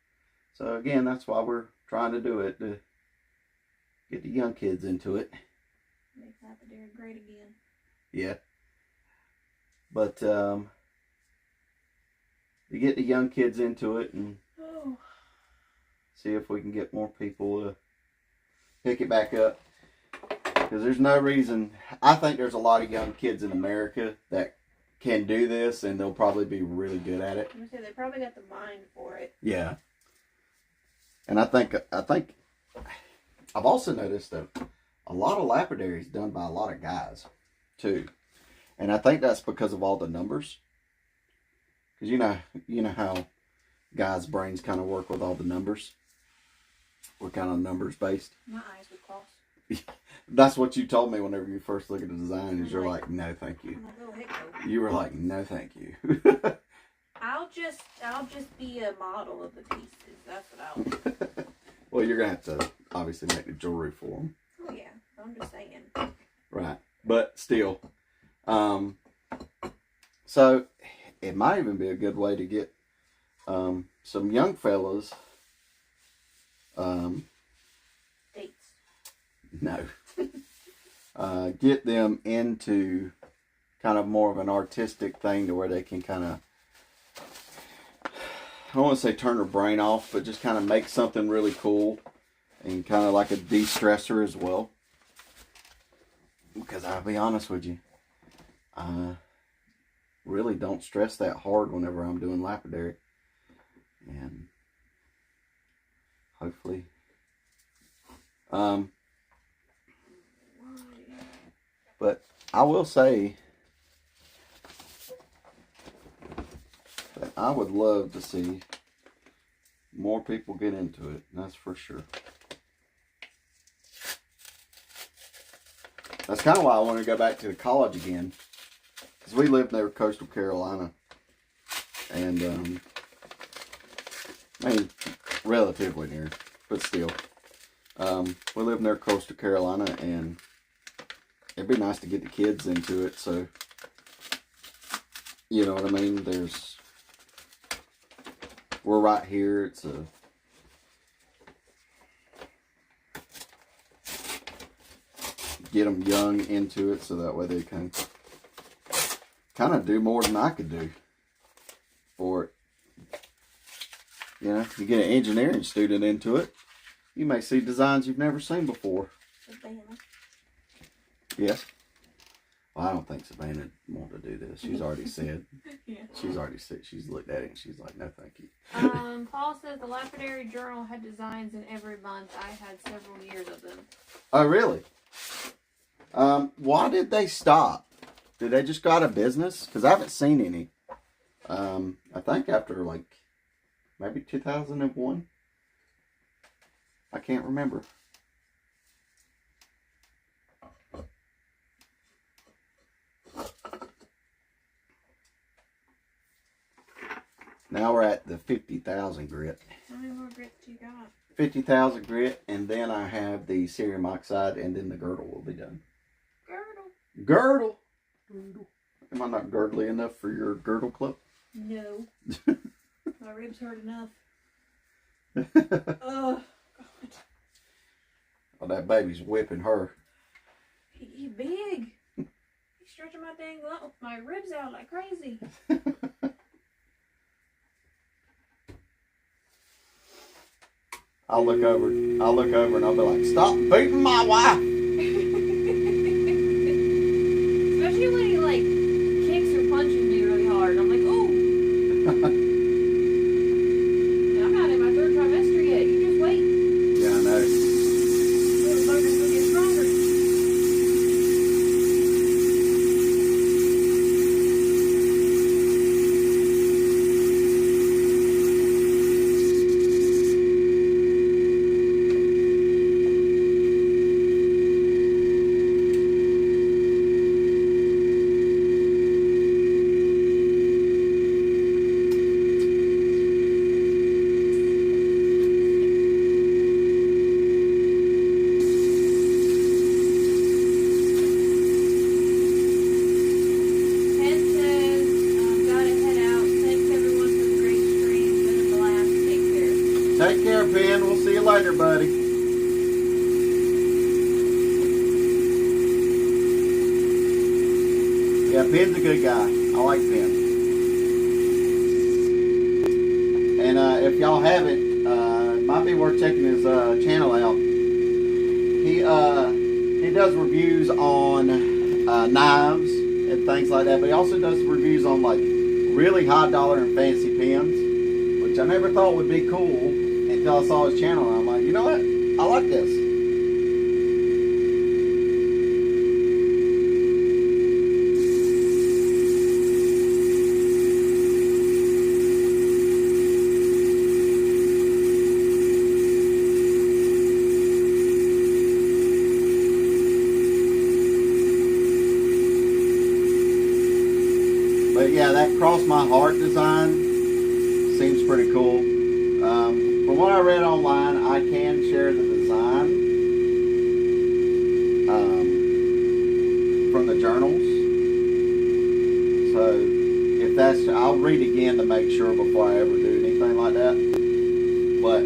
So again, that's why we're trying to do it, to get the young kids into it. Make lapidary great again. Yeah. But to get the young kids into it and see if we can get more people to pick it back up. Because there's no reason, I think there's a lot of young kids in America that can do this and they'll probably be really good at it. I'm gonna say they probably got the mind for it. Yeah. And I think I've also noticed that a lot of lapidary is done by a lot of guys too. And I think that's because of all the numbers. Because you know how guys' brains kind of work with all the numbers. We're kind of numbers based. My eyes would cross. That's what you told me whenever you first look at the design. Is you're like, no, thank you. You were like, no, thank you. I'll just be a model of the pieces. That's what I'll do. Well, you're gonna have to obviously make the jewelry for them. Oh yeah, I'm just saying. Right, but still, so it might even be a good way to get some young fellas. Dates. No. Get them into kind of more of an artistic thing to where they can kind of, I don't want to say turn their brain off, but just kind of make something really cool and kind of like a de-stressor as well. Because I'll be honest with you, I really don't stress that hard whenever I'm doing lapidary. And hopefully, but I will say that I would love to see more people get into it. That's for sure. That's kind of why I want to go back to the college again. Because we lived near Coastal Carolina. And, I mean, relatively near, but still. We live near Coastal Carolina, and it'd be nice to get the kids into it, so, you know what I mean? We're right here, it's get them young into it, so that way they can kind of do more than I could do for it. You know, you get an engineering student into it, you may see designs you've never seen before. Savannah. Yes. Well, I don't think Savannah want to do this. She's already said. Yeah. She's already said. She's looked at it and she's like, no, thank you. Paul says the lapidary journal had designs in every month. I had several years of them. Oh, really? Why did they stop? Did they just go out of business? Because I haven't seen any. I think after like maybe 2001. I can't remember. Now we're at the 50,000 grit. How many more grits you got? 50,000 grit, and then I have the cerium oxide, and then the girdle will be done. Girdle! Girdle. Am I not girdly enough for your girdle club? No. My ribs hurt enough. Oh, God. Oh, that baby's whipping her. He's big. He's stretching my ribs out like crazy. I'll look over and I'll be like, stop beating my wife. care, Ben. We'll see you later, buddy. Yeah, Ben's a good guy. I like Ben. And if y'all haven't, it might be worth checking his channel out. He does reviews on knives and things like that, but he also does reviews on like really high dollar and fancy pens, which I never thought would be cool until I saw his channel. And I'm like, you know what? I like this. But yeah, that cross my heart design seems pretty cool. From what I read online, I can share the design from the journals. So if that's, I'll read again to make sure before I ever do anything like that. But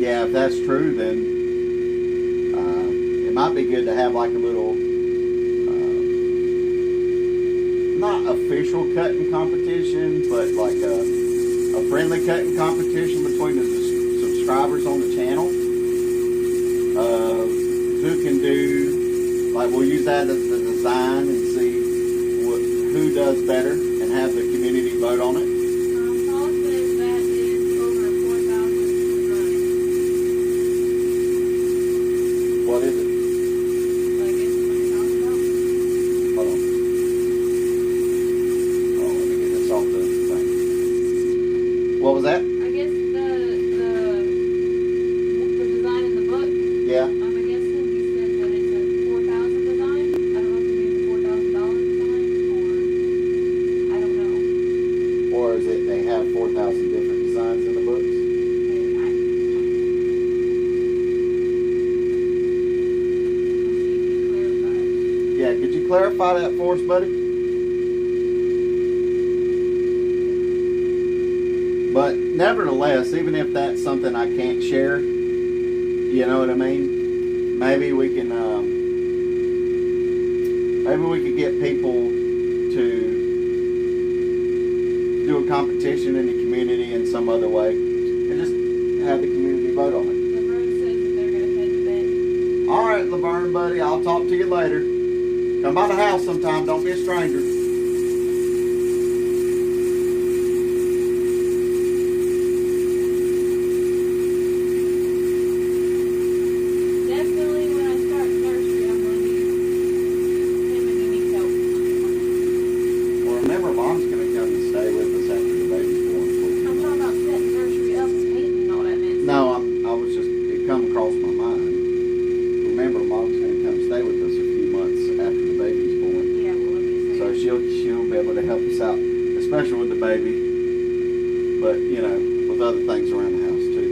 yeah, if that's true, then it might be good to have like a little, not official cutting competition, but like a friendly cutting competition between the subscribers on the channel. Who can do, like we'll use that as the design and see who does better and have the community vote on it. Paul says that is over 4,000 designs. What is it? I guess what you're talking about. Hold on. Oh, let me get this off the thing. What was that? I guess the design in the book. Yeah. I'm guessing he said that it's a 4,000 design. I don't know if he means $4,000 design or I don't know. Or is it they have 4,000 different designs in the books? Maybe I. Let's see if he clarifies. Yeah, could you clarify that for us, buddy? But nevertheless, even if that's something I can't share, you know what I mean? Maybe we can, maybe we could get people to do a competition in the community in some other way, and just have the community vote on it. Laverne says that they're going to head to bed. All right, Laverne, buddy, I'll talk to you later. Come by the house sometime. Don't be a stranger. Definitely when I start nursery, I'm going to need him and he needs help. Well, remember, Mom's going to come and stay with us after the baby's born. I'm talking about setting nursery up and painting and all that, man. No, I was just, it come across my mind. Remember, Mom's going to come stay with us a few months after the baby's born. Yeah, well, let me say. So she'll be able to help us out, especially with the baby. But, you know, with other things around the house too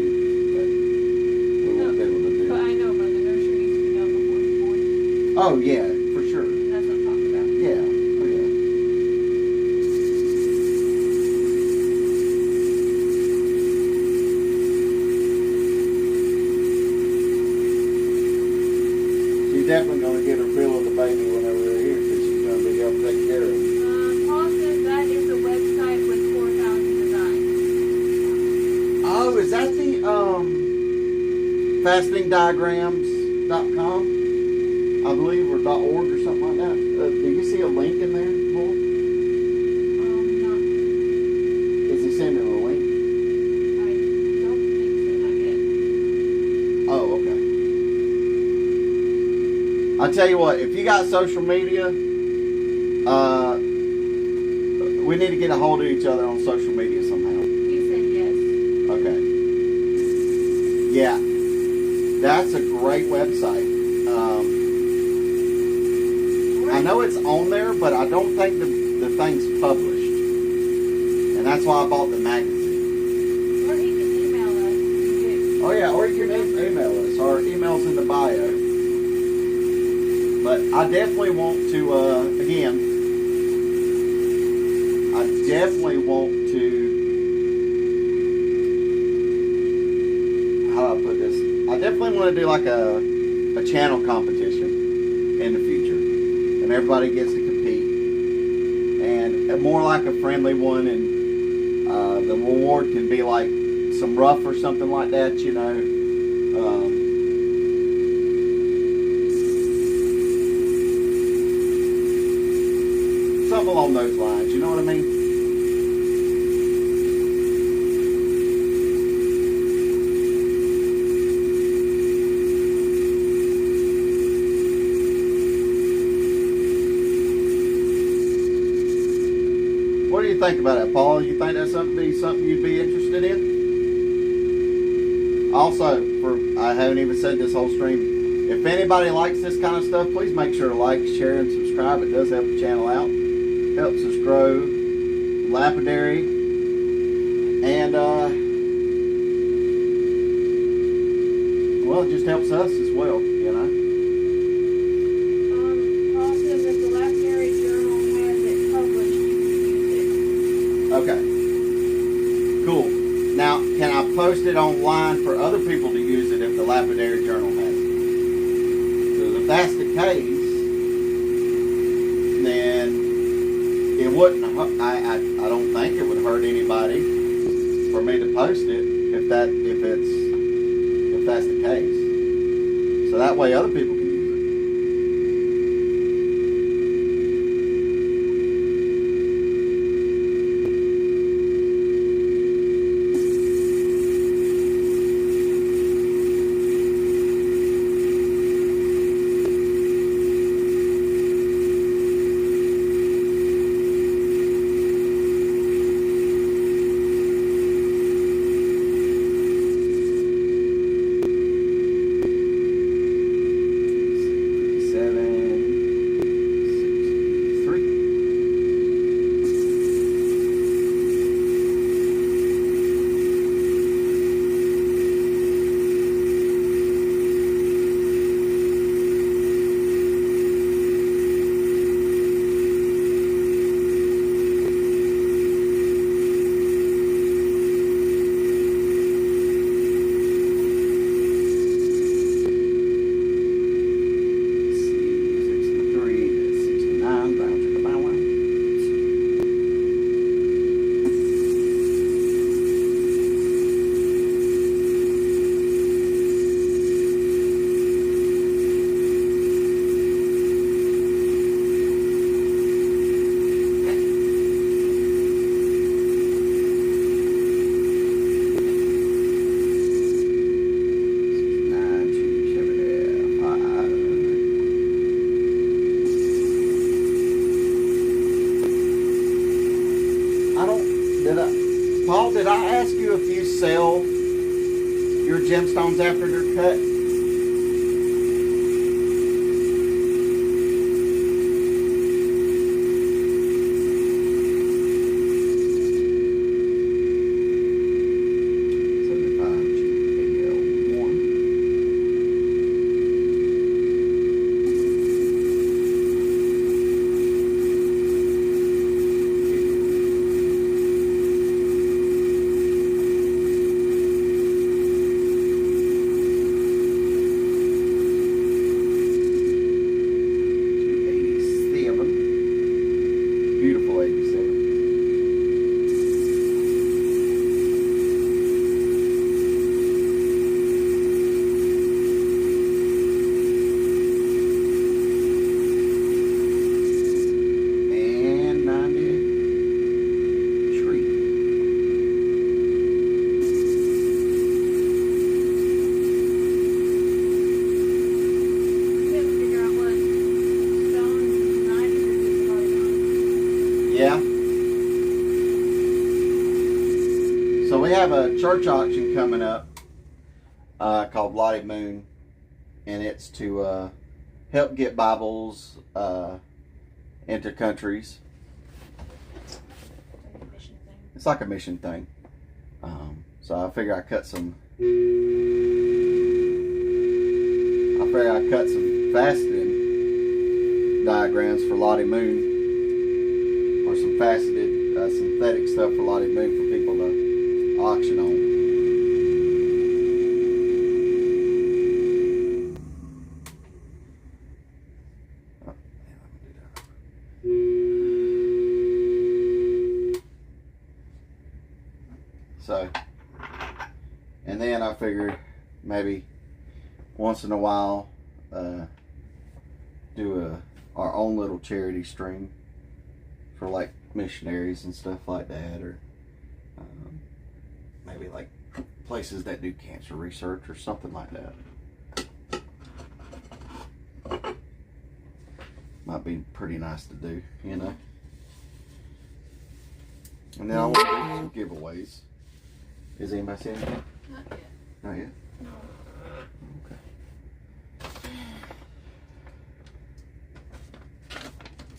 that we won't be able to But do. I know, but the nursery needs to be done before he's born. Oh, yeah, for sure. That's what I'm talking about. Yeah. Oh, yeah. She's definitely going to get her fill of the baby whenever we're here because she's going to be able to take care of him. Paul says that is a website with 4,000 designs. Oh, is that the facetingdiagrams.com? I believe, or .org or something like that. Do you see a link in there, boy? Not. Is he sending a link? I don't think so, not yet. Oh, okay. I'll tell you what, if you got social media, we need to get a hold of each other on social media somehow. He said yes. Okay. Yeah. That's a great website. I know it's on there, but I don't think the thing's published. And that's why I bought the magazine. Or he can email us. Oh yeah, or you can email us. Our email's in the bio. But I definitely want to, again, I definitely want to, how do I put this? I definitely want to do like a channel competition in the future, and everybody gets to compete, and more like a friendly one, and the reward can be like some rough or something like that, you know. Something along those lines, you know what I mean? What do you think about that, Paul? You think that's something you'd be interested in? Also, I haven't even said this whole stream, if anybody likes this kind of stuff, please make sure to like, share, and subscribe. It does help the channel out. Helps us grow lapidary, and well, it just helps us as well, you know. Paul says if the lapidary journal has it published, you can use Okay, cool. Now, can I post it online for other people to use it if the lapidary journal has it? Because if that's the case, then it wouldn't. I don't think it would hurt anybody for me to post it if that's the case. So that way other people can use Paul, did I ask you if you sell your gemstones after they're cut? Beautiful 87. And 93. You have to figure out what stones is 90 or just about Yeah. So we have a church auction coming up called Bloody Moon, and it's to help get Bibles into countries. It's like a mission thing. So I figure I cut some faceting diagrams for Lottie Moon, or some faceted synthetic stuff for Lottie Moon for people to auction on. So, and then I figured maybe once in a while do our own little charity stream for like missionaries and stuff like that, or maybe like places that do cancer research or something like that. Might be pretty nice to do, you know. And then I want to do some giveaways. Is anybody saying anything? Not yet. Not yet? No. Okay.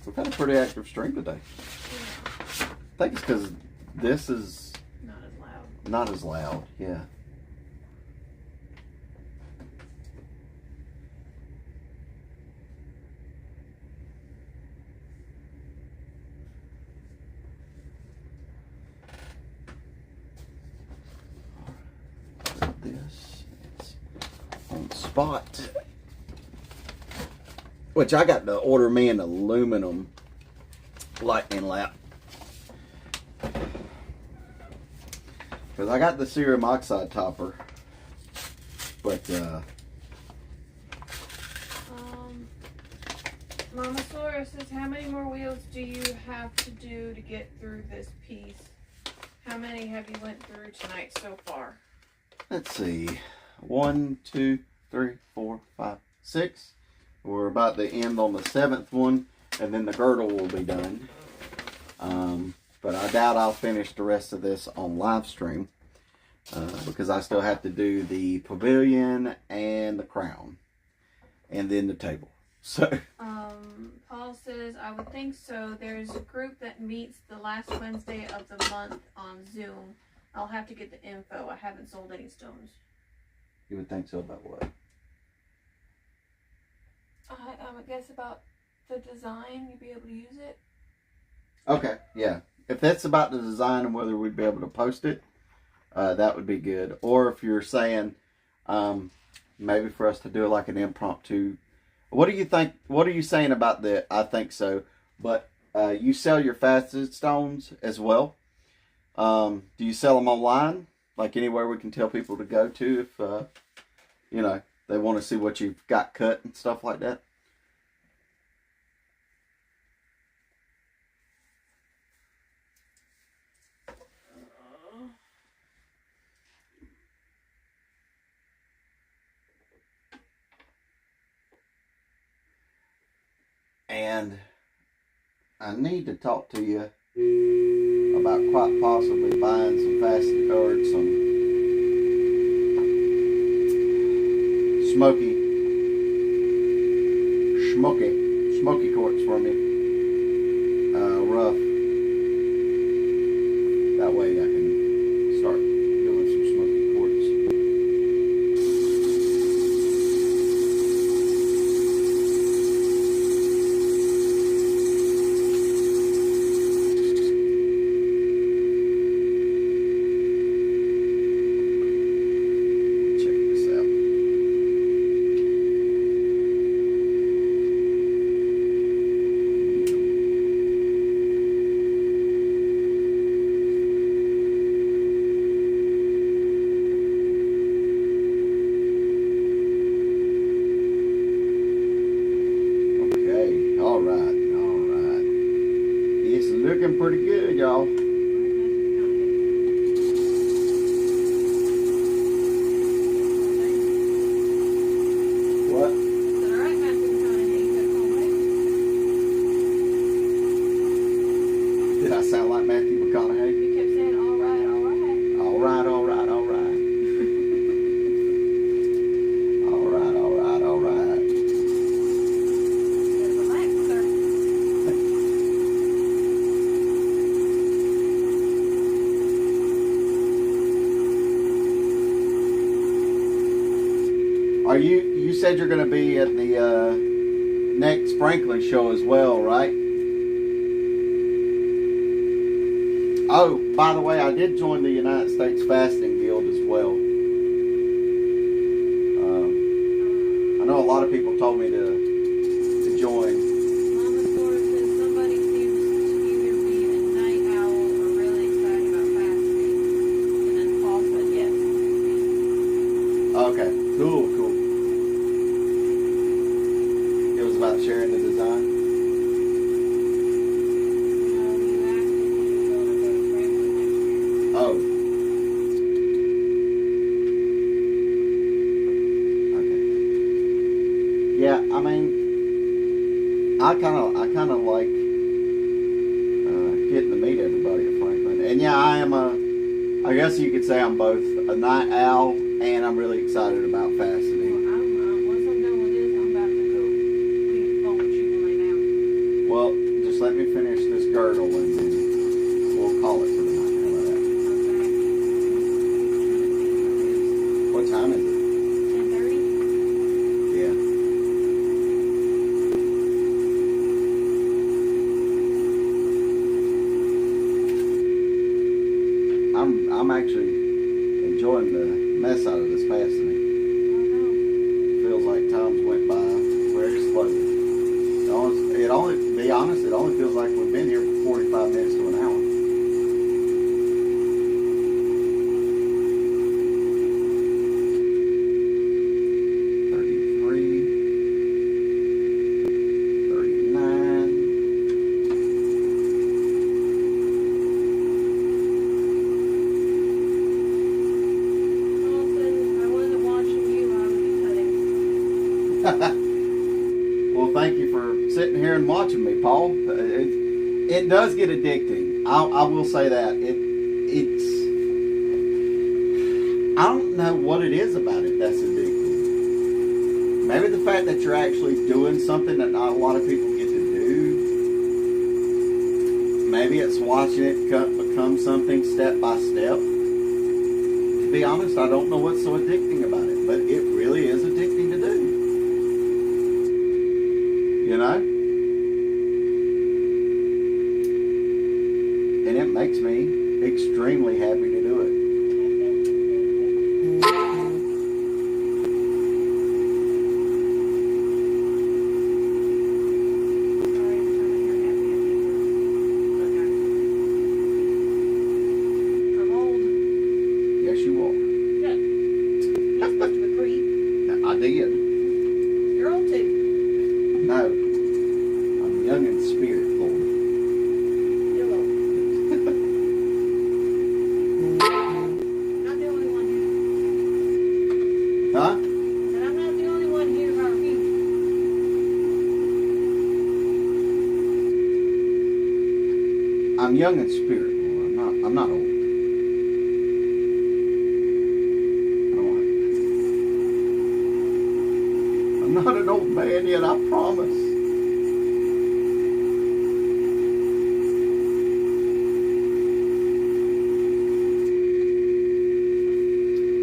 We've had a pretty active stream today. Yeah. I think it's because this is Not as loud. not as loud, yeah. This is on spot. Which I got to order me an aluminum lightning lamp. Because I got the cerium oxide topper. But Mama Sora says, how many more wheels do you have to do to get through this piece? How many have you went through tonight so far? let's see. 1, 2, 3, 4, 5, 6. We're about to end on the 7th one, and then the girdle will be done. But I doubt I'll finish the rest of this on live stream because I still have to do the pavilion and the crown, and then the table. So. Paul says, I would think so. There's a group that meets the last Wednesday of the month on Zoom. I'll have to get the info. I haven't sold any stones. You would think so about what? I would guess about the design. You'd be able to use it. Okay, yeah. If that's about the design and whether we'd be able to post it, that would be good. Or if you're saying maybe for us to do like an impromptu. What do you think? What are you saying about the I think so? But you sell your faceted stones as well. Do you sell them online? Like anywhere we can tell people to go to if, you know, they want to see what you've got cut and stuff like that? And I need to talk to you about quite possibly buying some faceted cards, some smoky quartz for me. Rough. That way I can start doing some smoky quartz. Pretty good, y'all. What? Did I sound like Matthew McConaughey? You kept saying, all right, all right. All right, all right, all right. All right, all right, all right. Relax, sir. Are you said you're going to be at the next Franklin show as well, right? Oh, by the way, I did join the United States Fasting Guild as well. I know a lot of people told me to join. Mama Flora says somebody seems to either be a night owl or really excited about fasting. And then Paul said yes. Okay, cool. It was about sharing the design. You asked if he was going to go to Franklin next year. Oh. Okay. Yeah, I mean, I kind of like getting to meet everybody at Franklin, and yeah, I guess you could say I'm both a night owl and I'm really excited about fasting. Once I'm done with this, I'm about to go clean the phone and shoot and lay down. Well, just let me finish this girdle and then we'll call it for the night. How about that? What time is it? 10:30. Yeah. I'm actually enjoying the mess out of this fasting. Feels like times went by very slowly. To be honest, it only feels like we've been here for 45 minutes to an hour. Well, thank you for sitting here and watching me, Paul. It does get addicting. I will say that. It's I don't know what it is about it that's addicting. Maybe the fact that you're actually doing something that not a lot of people get to do. Maybe it's watching it become something step by step. To be honest, I don't know what's so addicting about it, but it really is addicting to do. You know? And it makes me extremely happy to do it. I'm old. Yes, you are. Good. You're supposed to agree. I did. You're old too. No. I'm young in spirit, Lord. You're old. Not the only one here. Huh? But I'm not the only one here who refused. I'm young in spirit, Lord. I'm not old. I'm not an old man yet, I promise.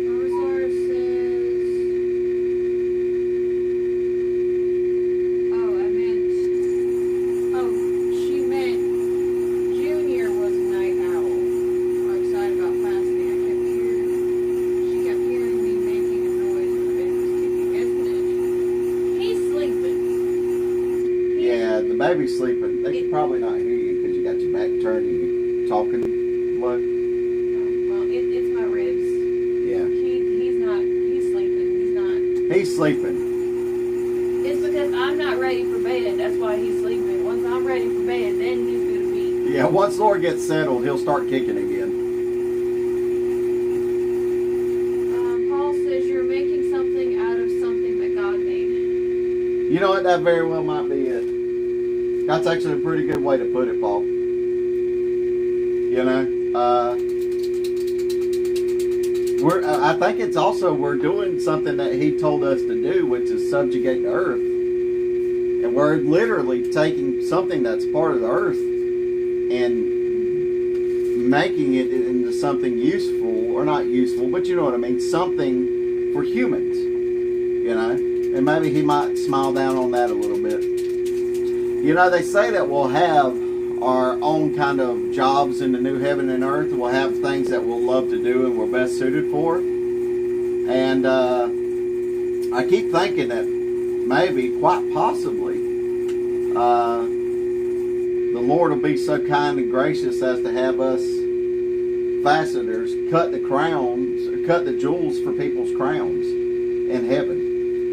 Mamasaurus says, she meant Junior was a night owl. I'm excited about fasting. She kept hearing me making a noise when the baby was sleeping. Isn't it? He's sleeping. Yeah, the baby's sleeping. They can probably not hear you because you got your back turned and you're talking low. Well, it's my ribs. Yeah. He's sleeping. He's sleeping. It's because I'm not ready for bed. That's why he's sleeping. Once I'm ready for bed, then he's going to be. Yeah, once Lord gets settled, he'll start kicking again. Paul says you're making something out of something that God made. You know what? That very well might be it. That's actually a pretty good way to put it, Paul. You know? I think it's also we're doing something that he told us to do, which is subjugate the earth. And we're literally taking something that's part of the earth and making it into something useful, or not useful, but you know what I mean, something for humans. You know? And maybe he might smile down on that a little bit. You know, they say that we'll have our own kind of jobs in the new heaven and earth. We'll have things that we'll love to do and we're best suited for. And I keep thinking that maybe, quite possibly, the Lord will be so kind and gracious as to have us faceters cut the crowns, cut the jewels for people's crowns in heaven.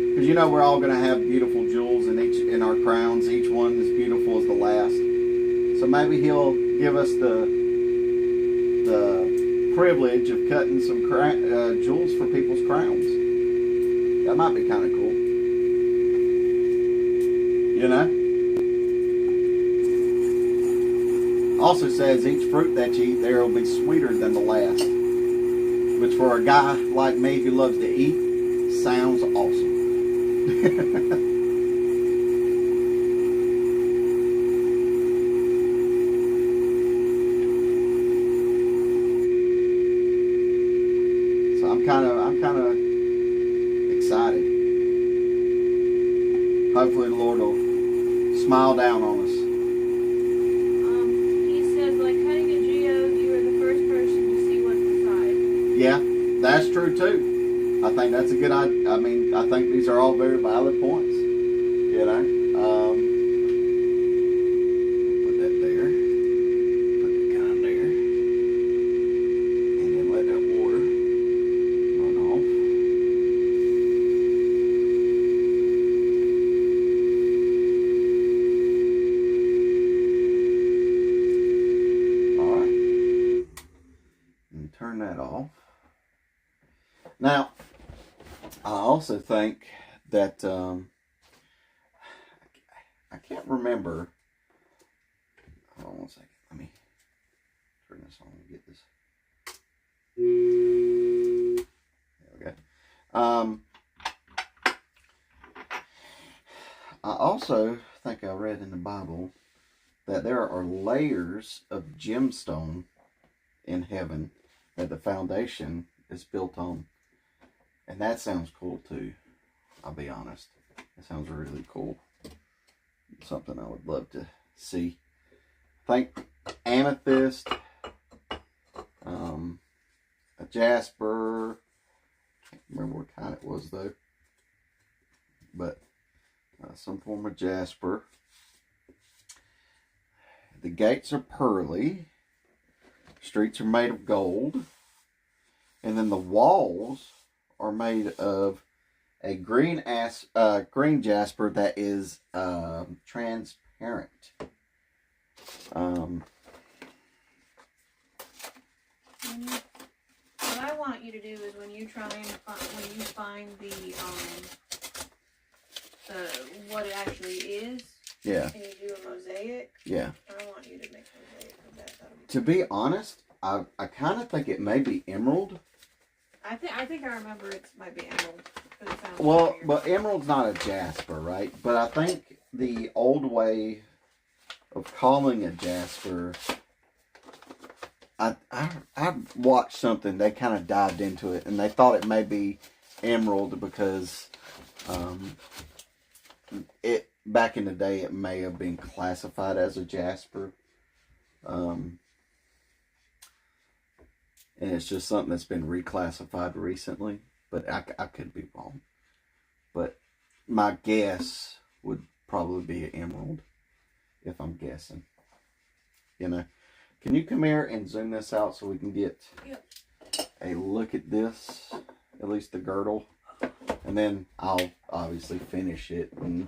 Because you know we're all going to have beautiful jewels in our crowns, each one as beautiful as the last. So maybe He'll give us the privilege of cutting some jewels for people's crowns. That might be kind of cool. You know? Also says each fruit that you eat there will be sweeter than the last. Which for a guy like me who loves to eat, sounds awesome. So I'm kind of excited. Hopefully the Lord will smile down on us. He says, like cutting a geode, you are the first person to see what's inside. Yeah, that's true too. I think that's a good idea. I mean, I think these are all very valid points. You know, put that there, put that kind there, and then let that water run off. All right, and turn that off. Now, I also think that I can't remember. Hold on one second. Let me turn this on and get this. There we go. I also think I read in the Bible that there are layers of gemstone in heaven that the foundation is built on. And that sounds cool too. I'll be honest. It sounds really cool. Something I would love to see. I think amethyst, a jasper. Can't remember what kind it was though. But some form of jasper. The gates are pearly. Streets are made of gold. And then the walls are made of a green jasper that is transparent. What I want you to do is when you find the what it actually is. Yeah. And you do a mosaic. Yeah. I want you to make a mosaic of that. To be honest, I kind of think it may be emerald. I think I remember it might be emerald. Well, but emerald's not a jasper, right? But I think the old way of calling a jasper, I watched something, they kind of dived into it, and they thought it may be emerald because it back in the day it may have been classified as a jasper. And it's just something that's been reclassified recently. But I could be wrong. But my guess would probably be an emerald. If I'm guessing. You know. Can you come here and zoom this out so we can get a look at this? At least the girdle. And then I'll obviously finish it. And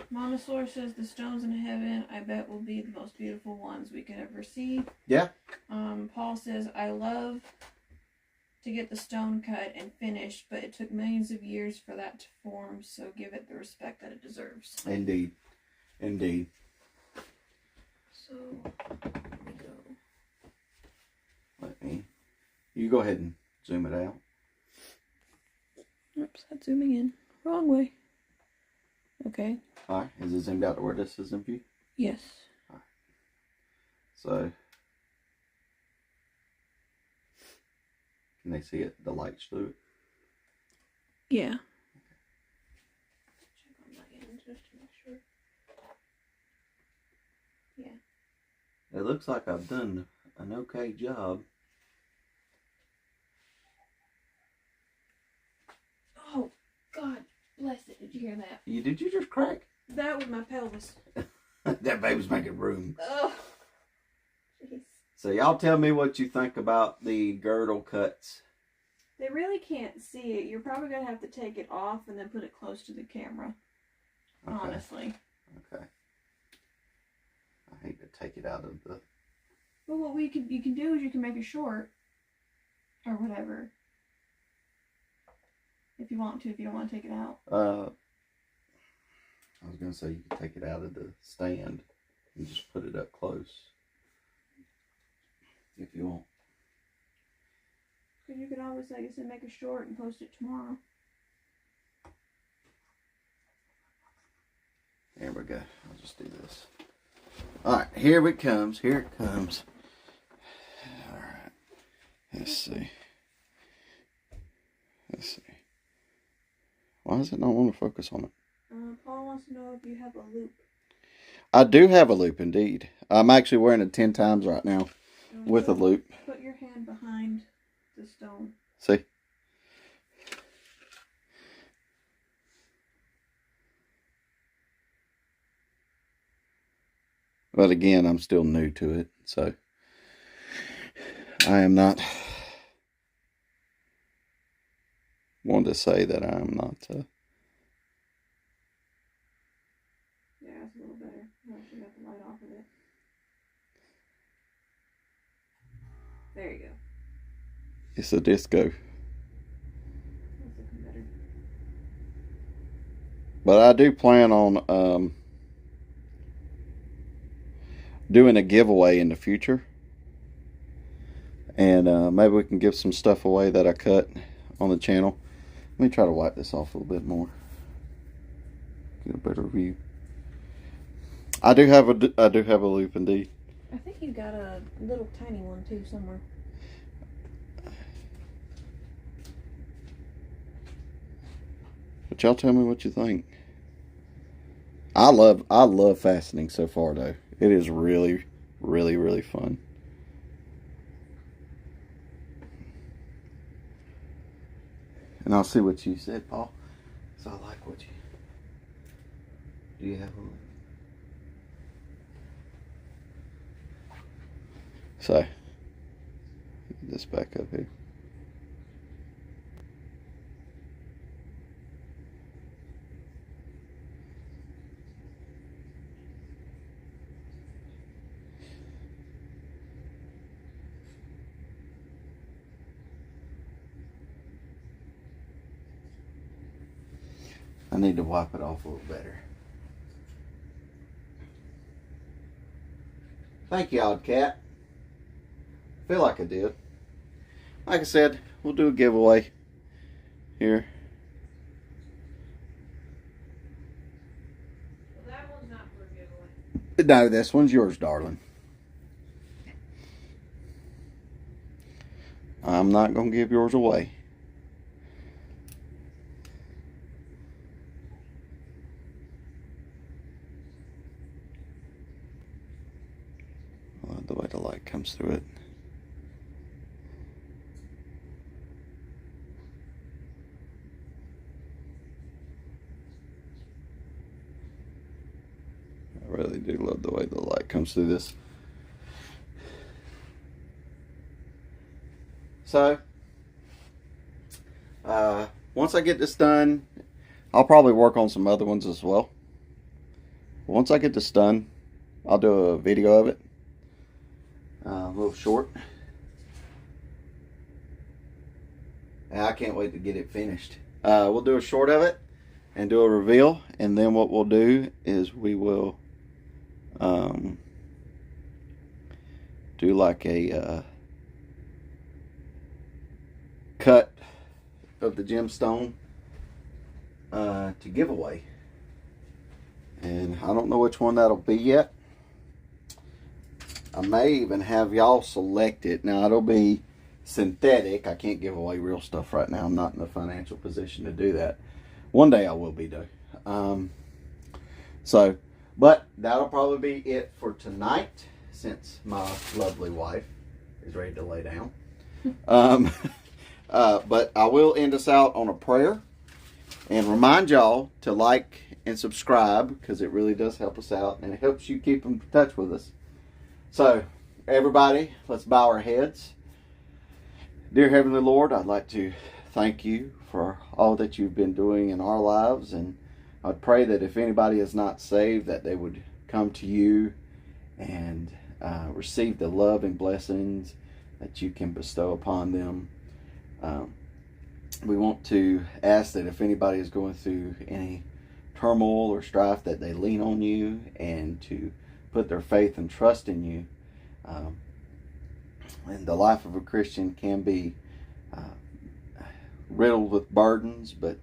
Mama Soar says the stones in heaven, I bet, will be the most beautiful ones we could ever see. Yeah. Paul says, I love to get the stone cut and finished, but it took millions of years for that to form, so give it the respect that it deserves. Indeed. Indeed. So, here we go. You go ahead and zoom it out. Oops, that's zooming in. Wrong way. Okay. Alright, is it zoomed out to where this is in view? Yes. Alright. So, can they see it? The lights through it? Yeah. Check on my end just to make sure. Yeah. It looks like I've done an okay job. Oh, God bless it. Did you hear that? Did you just crack? That was my pelvis. That baby's making room. Oh, jeez. So y'all tell me what you think about the girdle cuts. They really can't see it. You're probably going to have to take it off and then put it close to the camera. Okay. Honestly. Okay. I hate to take it out of the... Well, what you can do is you can make it short. Or whatever. If you want to, if you don't want to take it out. I was going to say you could take it out of the stand and just put it up close. If you want. Because you could always, like I said, make it short and post it tomorrow. There we go. I'll just do this. Alright, here it comes. Here it comes. Alright. Let's see. Let's see. Why does it not want to focus on it? Paul wants to know if you have a loop. I do have a loop, indeed. I'm actually wearing it 10 times right now with a loop. Put your hand behind the stone. See? But again, I'm still new to it, so I am not one to say that I'm not... Yeah, it's a little better. I actually got the light off of it. There you go. It's a disco. That's looking better. But I do plan on doing a giveaway in the future. And maybe we can give some stuff away that I cut on the channel. Let me try to wipe this off a little bit more. Get a better view. I do have a loop indeed. I think you got a little tiny one too somewhere. But y'all tell me what you think. I love faceting so far though. It is really, really, really fun. And I'll see what you said, Paul. So I like what you... Do you have a... So, get this back up here. I need to wipe it off a little better. Thank you, Odd Cat. I feel like I did. Like I said, we'll do a giveaway here. Well, that one's not for a giveaway. No, this one's yours, darling. I'm not going to give yours away. I love the way the light comes through it. I really do love the way the light comes through this. So, once I get this done, I'll probably work on some other ones as well. Once I get this done, I'll do a video of it. A little short. And I can't wait to get it finished. We'll do a short of it and do a reveal. And then what we'll do is we will do like a cut of the gemstone to give away. And I don't know which one that'll be yet. I may even have y'all select it. Now it'll be synthetic. I can't give away real stuff right now. I'm not in a financial position to do that. One day I will be though. But that'll probably be it for tonight. since my lovely wife is ready to lay down. But I will end us out on a prayer and remind y'all to like and subscribe, because it really does help us out and it helps you keep in touch with us. So, everybody, let's bow our heads. Dear Heavenly Lord, I'd like to thank you for all that you've been doing in our lives, and I'd pray that if anybody is not saved, that they would come to you and receive the love and blessings that you can bestow upon them. We want to ask that if anybody is going through any turmoil or strife, that they lean on you and to put their faith and trust in you. And the life of a Christian can be riddled with burdens, but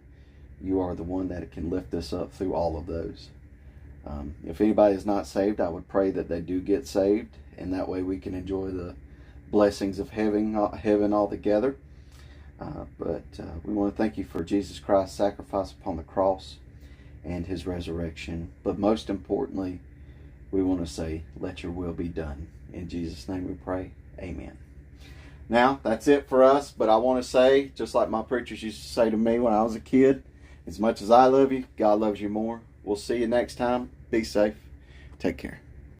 you are the one that can lift us up through all of those. If anybody is not saved, I would pray that they do get saved, and that way we can enjoy the blessings of heaven all together. But we want to thank you for Jesus Christ's sacrifice upon the cross and his resurrection. But most importantly, we want to say, let your will be done. In Jesus' name we pray. Amen. Now, that's it for us. But I want to say, just like my preachers used to say to me when I was a kid, as much as I love you, God loves you more. We'll see you next time. Be safe. Take care.